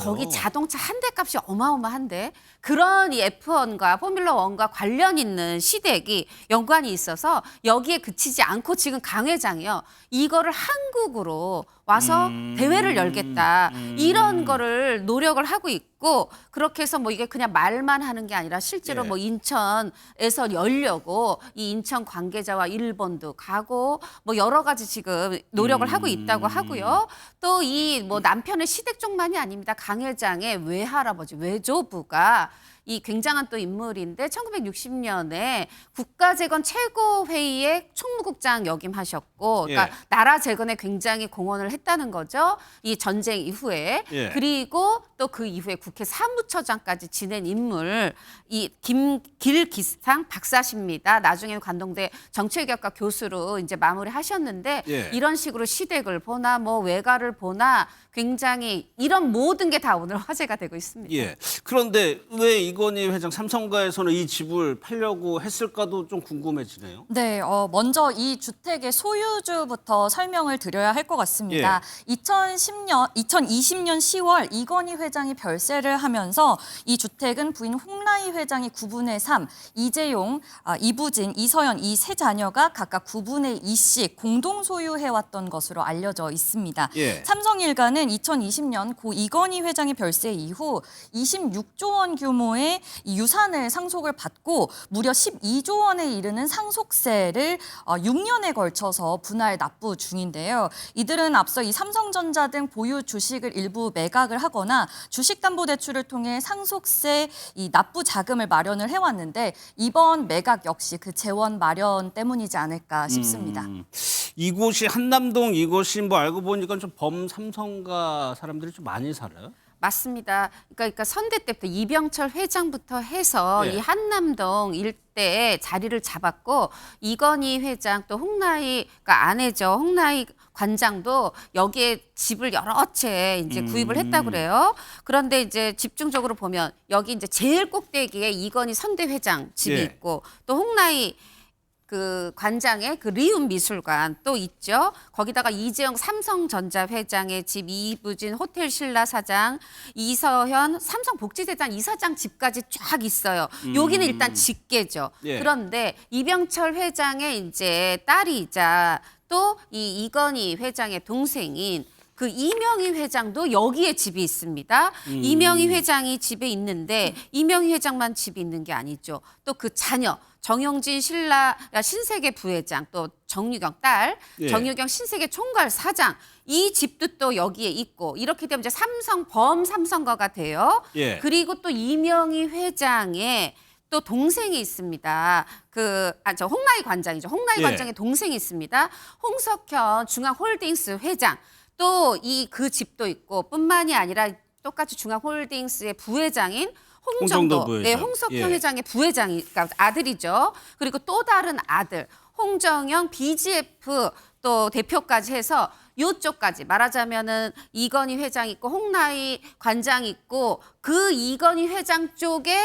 Speaker 9: 거기 자동차 한 대 값이 어마어마한데 그런 이 F1과 포뮬러 1과 관련 있는 시댁이 연관이 있어서 여기에 그치지 않고 지금 강 회장이요. 이거를 한국으로 와서 대회를 열겠다. 이런 거를 노력을 하고 있고 그렇게 해서 뭐 이게 그냥 말만 하는 게 아니라 실제로
Speaker 1: 예.
Speaker 9: 뭐 인천에서 열려고 이 인천 관계자와 일본도 가고 뭐 여러 가지 지금 노력을 하고 있다고 하고요. 또 이 뭐 남편의 시댁 쪽만이 아닙니다. 강 회장의 외할아버지, 외조부가 이 굉장한 또 인물인데 1960년에 국가재건 최고회의의 총무국장 역임하셨고 그러니까
Speaker 1: 예.
Speaker 9: 나라 재건에 굉장히 공헌을 했다는 거죠. 이 전쟁 이후에.
Speaker 1: 예.
Speaker 9: 그리고 또 그 이후에 국회 사무처장까지 지낸 인물 이 김길기상 박사십니다. 나중에는 관동대 정치외교학과 교수로 이제 마무리하셨는데
Speaker 1: 예.
Speaker 9: 이런 식으로 시댁을 보나 뭐 외가를 보나 굉장히 이런 모든 게 다 오늘 화제가 되고 있습니다.
Speaker 1: 예. 그런데 왜 이건희 회장 삼성가에서는 이 집을 팔려고 했을까도 좀 궁금해지네요.
Speaker 23: 네, 먼저 이 주택의 소유주부터 설명을 드려야 할 것 같습니다. 2020년 10월 이건희 회장이 별세를 하면서 이 주택은 부인 홍라희 회장이 9분의 3, 이재용, 이부진, 이서연 이 세 자녀가 각각 9분의 2씩 공동 소유해왔던 것으로 알려져 있습니다.
Speaker 1: 예.
Speaker 23: 삼성일가는 2020년 고 이건희 회장의 별세 이후 26조 원 규모의 이 유산을 상속을 받고 무려 12조 원에 이르는 상속세를 6년에 걸쳐서 분할 납부 중인데요. 이들은 앞서 이 삼성전자 등 보유 주식을 일부 매각을 하거나 주식담보대출을 통해 상속세 이 납부 자금을 마련을 해왔는데 이번 매각 역시 그 재원 마련 때문이지 않을까 싶습니다.
Speaker 1: 이곳이 한남동 이곳이 뭐 알고 보니까 좀 범삼성가 사람들이 좀 많이 살아요?
Speaker 9: 맞습니다. 그러니까 선대 때부터 이병철 회장부터 해서
Speaker 1: 예.
Speaker 9: 이 한남동 일대에 자리를 잡았고 이건희 회장 또 홍라희 그러니까 아내죠. 홍라희 관장도 여기에 집을 여러 채 이제 구입을 했다고 그래요. 그런데 이제 집중적으로 보면 여기 이제 제일 꼭대기에 이건희 선대 회장 집이
Speaker 1: 예.
Speaker 9: 있고 또 홍라희 그 관장의 그 리움 미술관 또 있죠. 거기다가 이재용 삼성전자 회장의 집, 이부진 호텔 신라 사장, 이서현 삼성복지재단 이사장 집까지 쫙 있어요. 여기는 일단 직계죠.
Speaker 1: 예.
Speaker 9: 그런데 이병철 회장의 이제 딸이자 또 이 이건희 회장의 동생인 그 이명희 회장도 여기에 집이 있습니다. 이명희 회장이 집에 있는데 이명희 회장만 집이 있는 게 아니죠. 또 그 자녀 정용진 신세계 부회장 또 정유경 딸
Speaker 1: 예.
Speaker 9: 정유경 신세계 총괄 사장 이 집도 또 여기에 있고 이렇게 되면 이제 범삼성가가 돼요.
Speaker 1: 예.
Speaker 9: 그리고 또 이명희 회장의 또 동생이 있습니다. 저 홍라희 관장이죠. 홍라희
Speaker 1: 예.
Speaker 9: 관장의 동생이 있습니다. 홍석현 중앙홀딩스 회장. 또 그 집도 있고 뿐만이 아니라 똑같이 중앙홀딩스의 부회장인
Speaker 1: 홍정도
Speaker 9: 홍정도,
Speaker 1: 부회장.
Speaker 9: 네, 홍석현
Speaker 1: 예.
Speaker 9: 회장의 부회장이 그러니까 아들이죠. 그리고 또 다른 아들 홍정영 BGF 또 대표까지 해서 이쪽까지 말하자면은 이건희 회장 있고 홍라희 관장 있고 그 이건희 회장 쪽에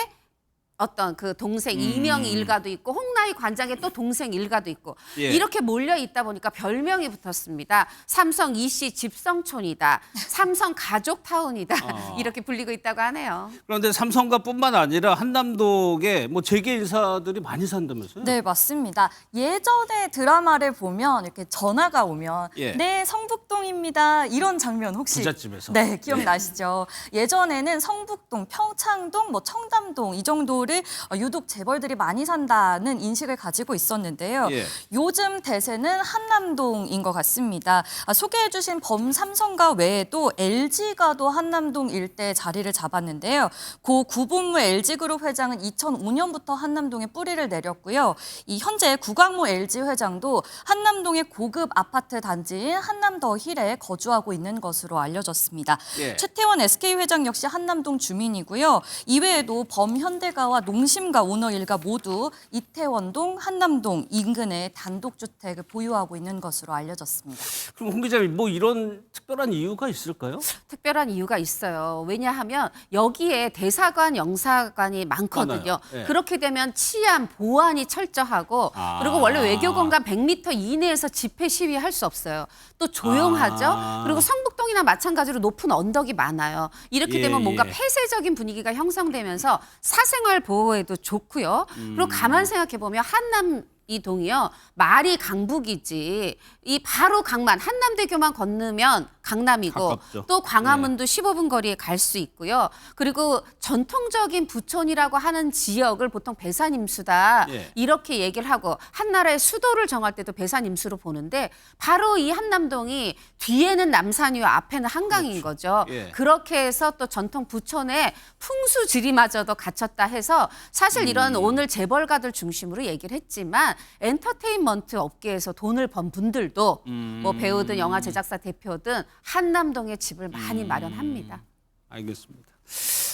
Speaker 9: 어떤 그 동생 이명희 일가도 있고 홍라희 관장의 또 동생 일가도 있고
Speaker 1: 예.
Speaker 9: 이렇게 몰려 있다 보니까 별명이 붙었습니다. 삼성 이씨 집성촌이다. 삼성 가족타운이다. 이렇게 불리고 있다고 하네요.
Speaker 1: 그런데 삼성가뿐만 아니라 한남동에 뭐 재계 인사들이 많이 산다면서요?
Speaker 23: 네, 맞습니다. 예전에 드라마를 보면 이렇게 전화가 오면
Speaker 1: 예.
Speaker 23: 네, 성북동입니다. 이런 장면 혹시
Speaker 1: 부잣집에서.
Speaker 23: 네, 기억나시죠? 예전에는 성북동, 평창동, 뭐 청담동 이 정도를 유독 재벌들이 많이 산다는 인식을 가지고 있었는데요.
Speaker 1: 예.
Speaker 23: 요즘 대세는 한남동인 것 같습니다. 소개해 주신 범삼성가 외에도 LG가도 한남동 일대에 자리를 잡았는데요. 고 구본무 LG그룹 회장은 2005년부터 한남동에 뿌리를 내렸고요. 이 현재 구광모 LG 회장도 한남동의 고급 아파트 단지인 한남더힐에 거주하고 있는 것으로 알려졌습니다.
Speaker 1: 예.
Speaker 23: 최태원 SK 회장 역시 한남동 주민이고요. 이외에도 범현대가와 농심가 오너 일가 모두 이태원동, 한남동 인근에 단독주택을 보유하고 있는 것으로 알려졌습니다.
Speaker 1: 그럼 홍 기자님 뭐 이런 특별한 이유가 있을까요?
Speaker 9: 특별한 이유가 있어요. 왜냐하면 여기에 대사관, 영사관이 많거든요.
Speaker 1: 많아요. 예.
Speaker 9: 그렇게 되면 치안, 보안이 철저하고 그리고 원래 외교공간 100m 이내에서 집회 시위할 수 없어요. 또 조용하죠. 그리고 성북동이나 마찬가지로 높은 언덕이 많아요. 이렇게
Speaker 1: 예,
Speaker 9: 되면 뭔가
Speaker 1: 예.
Speaker 9: 폐쇄적인 분위기가 형성되면서 사생활 보호에도 좋고요. 그리고 가만 생각해 보면 이 동이요. 말이 강북이지. 이 바로 강만 한남대교만 건너면 강남이고
Speaker 1: 가깝죠.
Speaker 9: 또 광화문도 15분 거리에 갈 수 있고요. 그리고 전통적인 부촌이라고 하는 지역을 보통 배산임수다
Speaker 1: 예.
Speaker 9: 이렇게 얘기를 하고 한나라의 수도를 정할 때도 배산임수로 보는데 바로 이 한남동이 뒤에는 남산이요 앞에는 한강인 거죠.
Speaker 1: 예.
Speaker 9: 그렇게 해서 또 전통 부촌의 풍수지리마저도 갖췄다 해서 사실 이런 오늘 재벌가들 중심으로 얘기를 했지만 엔터테인먼트 업계에서 돈을 번 분들도 뭐 배우든 영화 제작사 대표든 한남동에 집을 많이 마련합니다.
Speaker 1: 알겠습니다.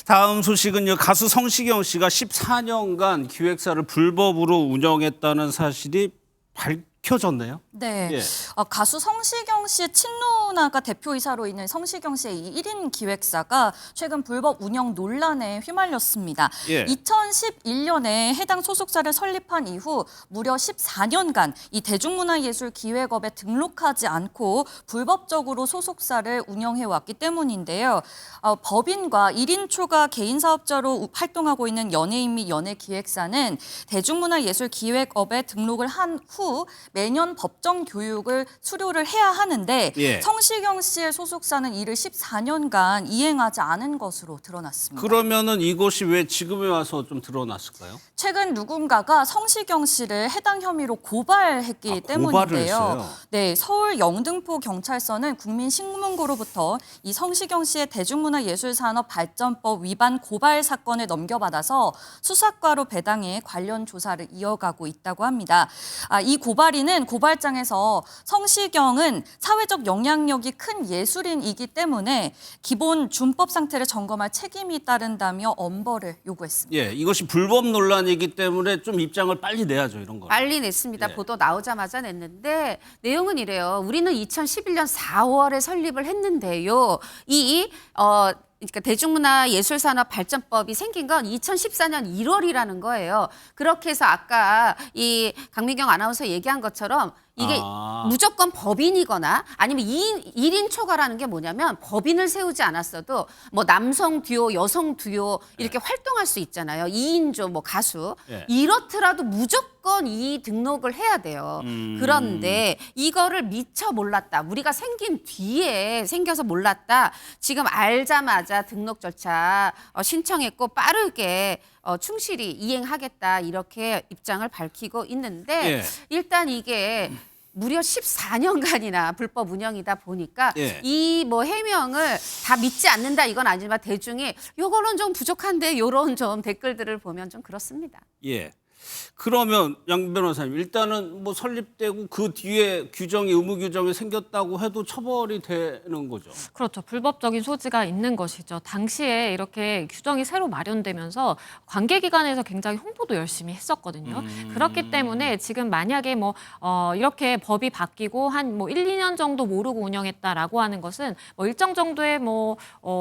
Speaker 1: 다음 소식은요. 가수 성시경 씨가 14년간 기획사를 불법으로 운영했다는 사실이 밝혀졌네요.
Speaker 23: 네.
Speaker 1: 예.
Speaker 23: 가수 성시경 씨의 친누나가 대표이사로 있는 성시경 씨의 이 1인 기획사가 최근 불법 운영 논란에 휘말렸습니다.
Speaker 1: 예.
Speaker 23: 2011년에 해당 소속사를 설립한 이후 무려 14년간 이 대중문화예술기획업에 등록하지 않고 불법적으로 소속사를 운영해왔기 때문인데요. 법인과 1인 초과 개인 사업자로 활동하고 있는 연예인 및 연예기획사는 대중문화예술기획업에 등록을 한 후 매년 법정 교육을 수료를 해야 하는데
Speaker 1: 예.
Speaker 23: 성시경 씨의 소속사는 이를 14년간 이행하지 않은 것으로 드러났습니다.
Speaker 1: 그러면은 이것이 왜 지금에 와서 좀 드러났을까요?
Speaker 23: 최근 누군가가 성시경 씨를 해당 혐의로 고발했기
Speaker 1: 고발을
Speaker 23: 때문인데요.
Speaker 1: 했어요?
Speaker 23: 네, 서울 영등포 경찰서는 국민신문고로부터 이 성시경 씨의 대중문화예술산업발전법 위반 고발 사건을 넘겨받아서 수사과로 배당해 관련 조사를 이어가고 있다고 합니다. 이 고발인은 고발장에서 성시경은 사회적 영향력이 큰 예술인이기 때문에 기본 준법 상태를 점검할 책임이 따른다며 엄벌을 요구했습니다.
Speaker 1: 예, 이것이 불법 논란이기 때문에 좀 입장을 빨리 내야죠, 이런 거.
Speaker 9: 빨리 냈습니다.
Speaker 1: 예.
Speaker 9: 보도 나오자마자 냈는데 내용은 이래요. 우리는 2011년 4월에 설립을 했는데요. 그러니까 대중문화예술산업발전법이 생긴 건 2014년 1월이라는 거예요. 그렇게 해서 아까 이 강미경 아나운서 얘기한 것처럼 이게 무조건 법인이거나 아니면 1인 초과라는 게 뭐냐면 법인을 세우지 않았어도 뭐 남성 듀오, 여성 듀오 이렇게 활동할 수 있잖아요. 2인조 뭐 가수.
Speaker 1: 예.
Speaker 9: 이렇더라도 무조건 이 등록을 해야 돼요. 그런데 이거를 미처 몰랐다. 우리가 생긴 뒤에 생겨서 몰랐다. 지금 알자마자 등록 절차 신청했고 빠르게 충실히 이행하겠다 이렇게 입장을 밝히고 있는데
Speaker 1: 예.
Speaker 9: 일단 이게 무려 14년간이나 불법 운영이다 보니까
Speaker 1: 예.
Speaker 9: 이 뭐 해명을 다 믿지 않는다 이건 아니지만 대중이 요거는 좀 부족한데 요런 좀 댓글들을 보면 좀 그렇습니다.
Speaker 1: 예. 그러면 양 변호사님 일단은 뭐 설립되고 그 뒤에 규정이 의무 규정이 생겼다고 해도 처벌이 되는 거죠.
Speaker 4: 그렇죠. 불법적인 소지가 있는 것이죠. 당시에 이렇게 규정이 새로 마련되면서 관계기관에서 굉장히 홍보도 열심히 했었거든요. 그렇기 때문에 지금 만약에 이렇게 법이 바뀌고 한 1, 2년 정도 모르고 운영했다라고 하는 것은 일정 정도의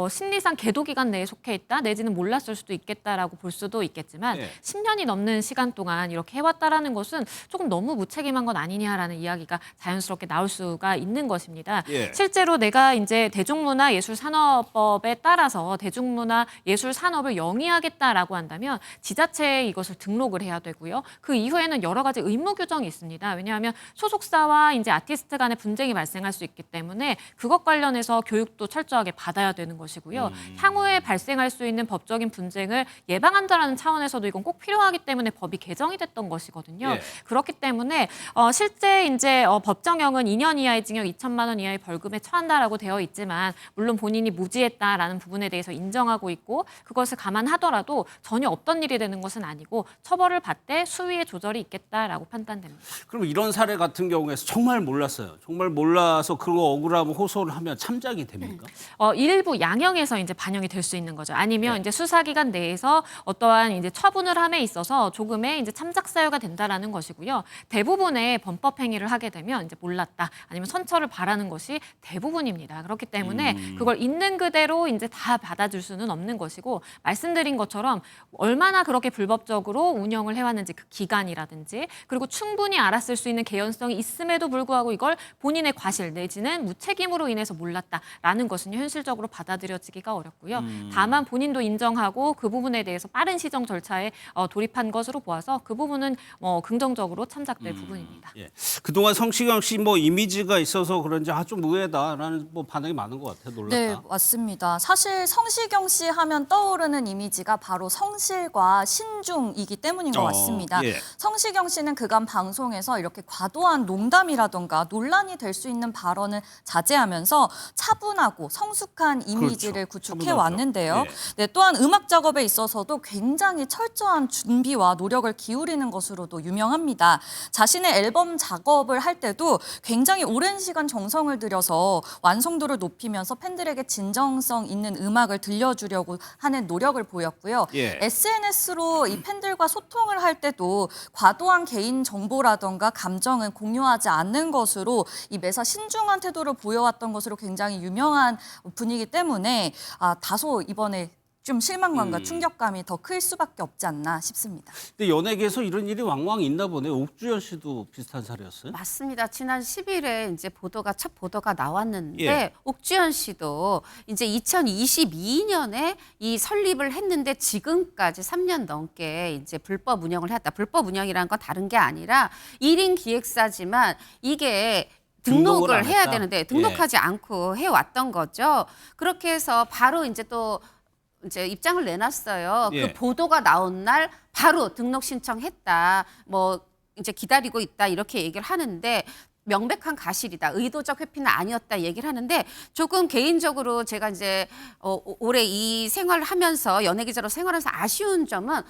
Speaker 4: 심리상 계도 기간 내에 속해 있다 내지는 몰랐을 수도 있겠다라고 볼 수도 있겠지만
Speaker 1: 예.
Speaker 4: 10년이 넘는 시간 동안 이렇게 해왔다라는 것은 조금 너무 무책임한 건 아니냐라는 이야기가 자연스럽게 나올 수가 있는 것입니다.
Speaker 1: 예.
Speaker 4: 실제로 내가 이제 대중문화예술산업법에 따라서 대중문화예술산업을 영위하겠다라고 한다면 지자체에 이것을 등록을 해야 되고요. 그 이후에는 여러 가지 의무 규정이 있습니다. 왜냐하면 소속사와 이제 아티스트 간의 분쟁이 발생할 수 있기 때문에 그것 관련해서 교육도 철저하게 받아야 되는 것이고요. 향후에 발생할 수 있는 법적인 분쟁을 예방한다라는 차원에서도 이건 꼭 필요하기 때문에 법이 개정이 됐던 것이거든요.
Speaker 1: 예.
Speaker 4: 그렇기 때문에 실제 이제 법정형은 2년 이하의 징역 2천만 원 이하의 벌금에 처한다라고 되어 있지만 물론 본인이 무지했다라는 부분에 대해서 인정하고 있고 그것을 감안하더라도 전혀 없던 일이 되는 것은 아니고 처벌을 받되 수위의 조절이 있겠다라고 판단됩니다.
Speaker 1: 그럼 이런 사례 같은 경우에 정말 몰랐어요. 정말 몰라서 그거 억울하면 호소를 하면 참작이 됩니까?
Speaker 4: 일부 양형에서 이제 반영이 될 수 있는 거죠. 아니면 이제 수사기관 내에서 어떠한 이제 처분을 함에 있어서 조금의 이제 참작 사유가 된다라는 것이고요. 대부분의 범법 행위를 하게 되면 이제 몰랐다 아니면 선처를 바라는 것이 대부분입니다. 그렇기 때문에 그걸 있는 그대로 이제 다 받아줄 수는 없는 것이고 말씀드린 것처럼 얼마나 그렇게 불법적으로 운영을 해왔는지 그 기간이라든지 그리고 충분히 알았을 수 있는 개연성이 있음에도 불구하고 이걸 본인의 과실 내지는 무책임으로 인해서 몰랐다라는 것은 현실적으로 받아들여지기가 어렵고요. 다만 본인도 인정하고 그 부분에 대해서 빠른 시정 절차에 돌입한 것으로 보아 와서 그 부분은 긍정적으로 참작될 부분입니다.
Speaker 1: 예. 그동안 성시경 씨 뭐 이미지가 있어서 그런지 좀 의외다라는 뭐 반응이 많은 것 같아요. 놀랐다.
Speaker 23: 네, 맞습니다. 사실 성시경 씨 하면 떠오르는 이미지가 바로 성실과 신중이기 때문인 것 같습니다.
Speaker 1: 예.
Speaker 23: 성시경 씨는 그간 방송에서 이렇게 과도한 농담이라던가 논란이 될 수 있는 발언을 자제하면서 차분하고 성숙한 이미지를 구축해 왔는데요.
Speaker 1: 예.
Speaker 23: 네, 또한 음악 작업에 있어서도 굉장히 철저한 준비와 노력을 기울이는 것으로도 유명합니다. 자신의 앨범 작업을 할 때도 굉장히 오랜 시간 정성을 들여서 완성도를 높이면서 팬들에게 진정성 있는 음악을 들려주려고 하는 노력을 보였고요.
Speaker 1: 예.
Speaker 23: SNS로 이 팬들과 소통을 할 때도 과도한 개인 정보라던가 감정은 공유하지 않는 것으로 이 매사 신중한 태도를 보여왔던 것으로 굉장히 유명한 분이기 때문에 다소 이번에 좀 실망감과 충격감이 더 클 수밖에 없지 않나 싶습니다.
Speaker 1: 근데 연예계에서 이런 일이 왕왕 있나 보네요. 옥주현 씨도 비슷한 사례였어요?
Speaker 9: 맞습니다. 지난 10일에 이제 첫 보도가 나왔는데
Speaker 1: 예.
Speaker 9: 옥주현 씨도 이제 2022년에 이 설립을 했는데 지금까지 3년 넘게 이제 불법 운영을 했다. 불법 운영이라는 건 다른 게 아니라 1인 기획사지만 이게 등록을 해야 되는데 등록하지 않고 해왔던 거죠. 그렇게 해서 바로 이제 입장을 내놨어요.
Speaker 1: 예.
Speaker 9: 그 보도가 나온 날 바로 등록 신청했다. 뭐 이제 기다리고 있다 이렇게 얘기를 하는데 명백한 가실이다. 의도적 회피는 아니었다 얘기를 하는데 조금 개인적으로 제가 이제 올해 이 생활을 하면서 연예 기자로 생활하면서 아쉬운 점은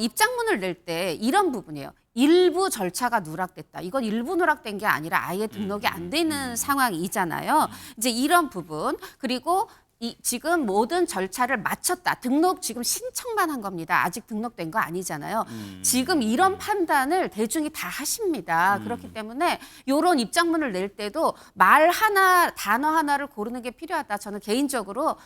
Speaker 9: 입장문을 낼 때 이런 부분이에요. 일부 절차가 누락됐다. 이건 일부 누락된 게 아니라 아예 등록이 안 되는 상황이잖아요. 이제 이런 부분 그리고 지금 모든 절차를 마쳤다. 등록 지금 신청만 한 겁니다. 아직 등록된 거 아니잖아요. 지금 이런 판단을 대중이 다 하십니다. 그렇기 때문에 이런 입장문을 낼 때도 말 하나, 단어 하나를 고르는 게 필요하다. 저는 개인적으로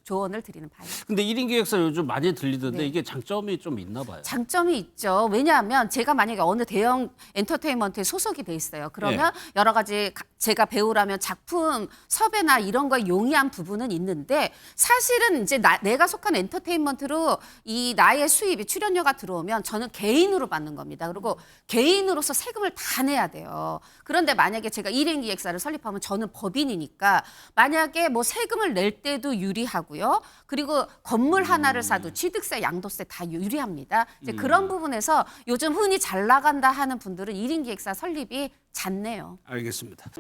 Speaker 9: 조언을 드리는 바입니다.
Speaker 1: 근데 1인 기획사 요즘 많이 들리던데
Speaker 9: 네.
Speaker 1: 이게 장점이 좀 있나 봐요.
Speaker 9: 장점이 있죠. 왜냐하면 제가 만약에 어느 대형 엔터테인먼트에 소속이 돼 있어요. 그러면 여러 가지 제가 배우라면 작품 섭외나 이런 거에 용이한 부분은 있는데 사실은 이제 내가 속한 엔터테인먼트로 이 나의 수입이 출연료가 들어오면 저는 개인으로 받는 겁니다. 그리고 개인으로서 세금을 다 내야 돼요. 그런데 만약에 제가 1인 기획사를 설립하면 저는 법인이니까 만약에 뭐 세금을 낼 때도 유리하고요. 그리고 건물 하나를 사도 취득세, 양도세 다 유리합니다. 이제 그런 부분에서 요즘 흔히 잘 나간다 하는 분들은 1인 기획사 설립이 잦네요.
Speaker 1: 알겠습니다.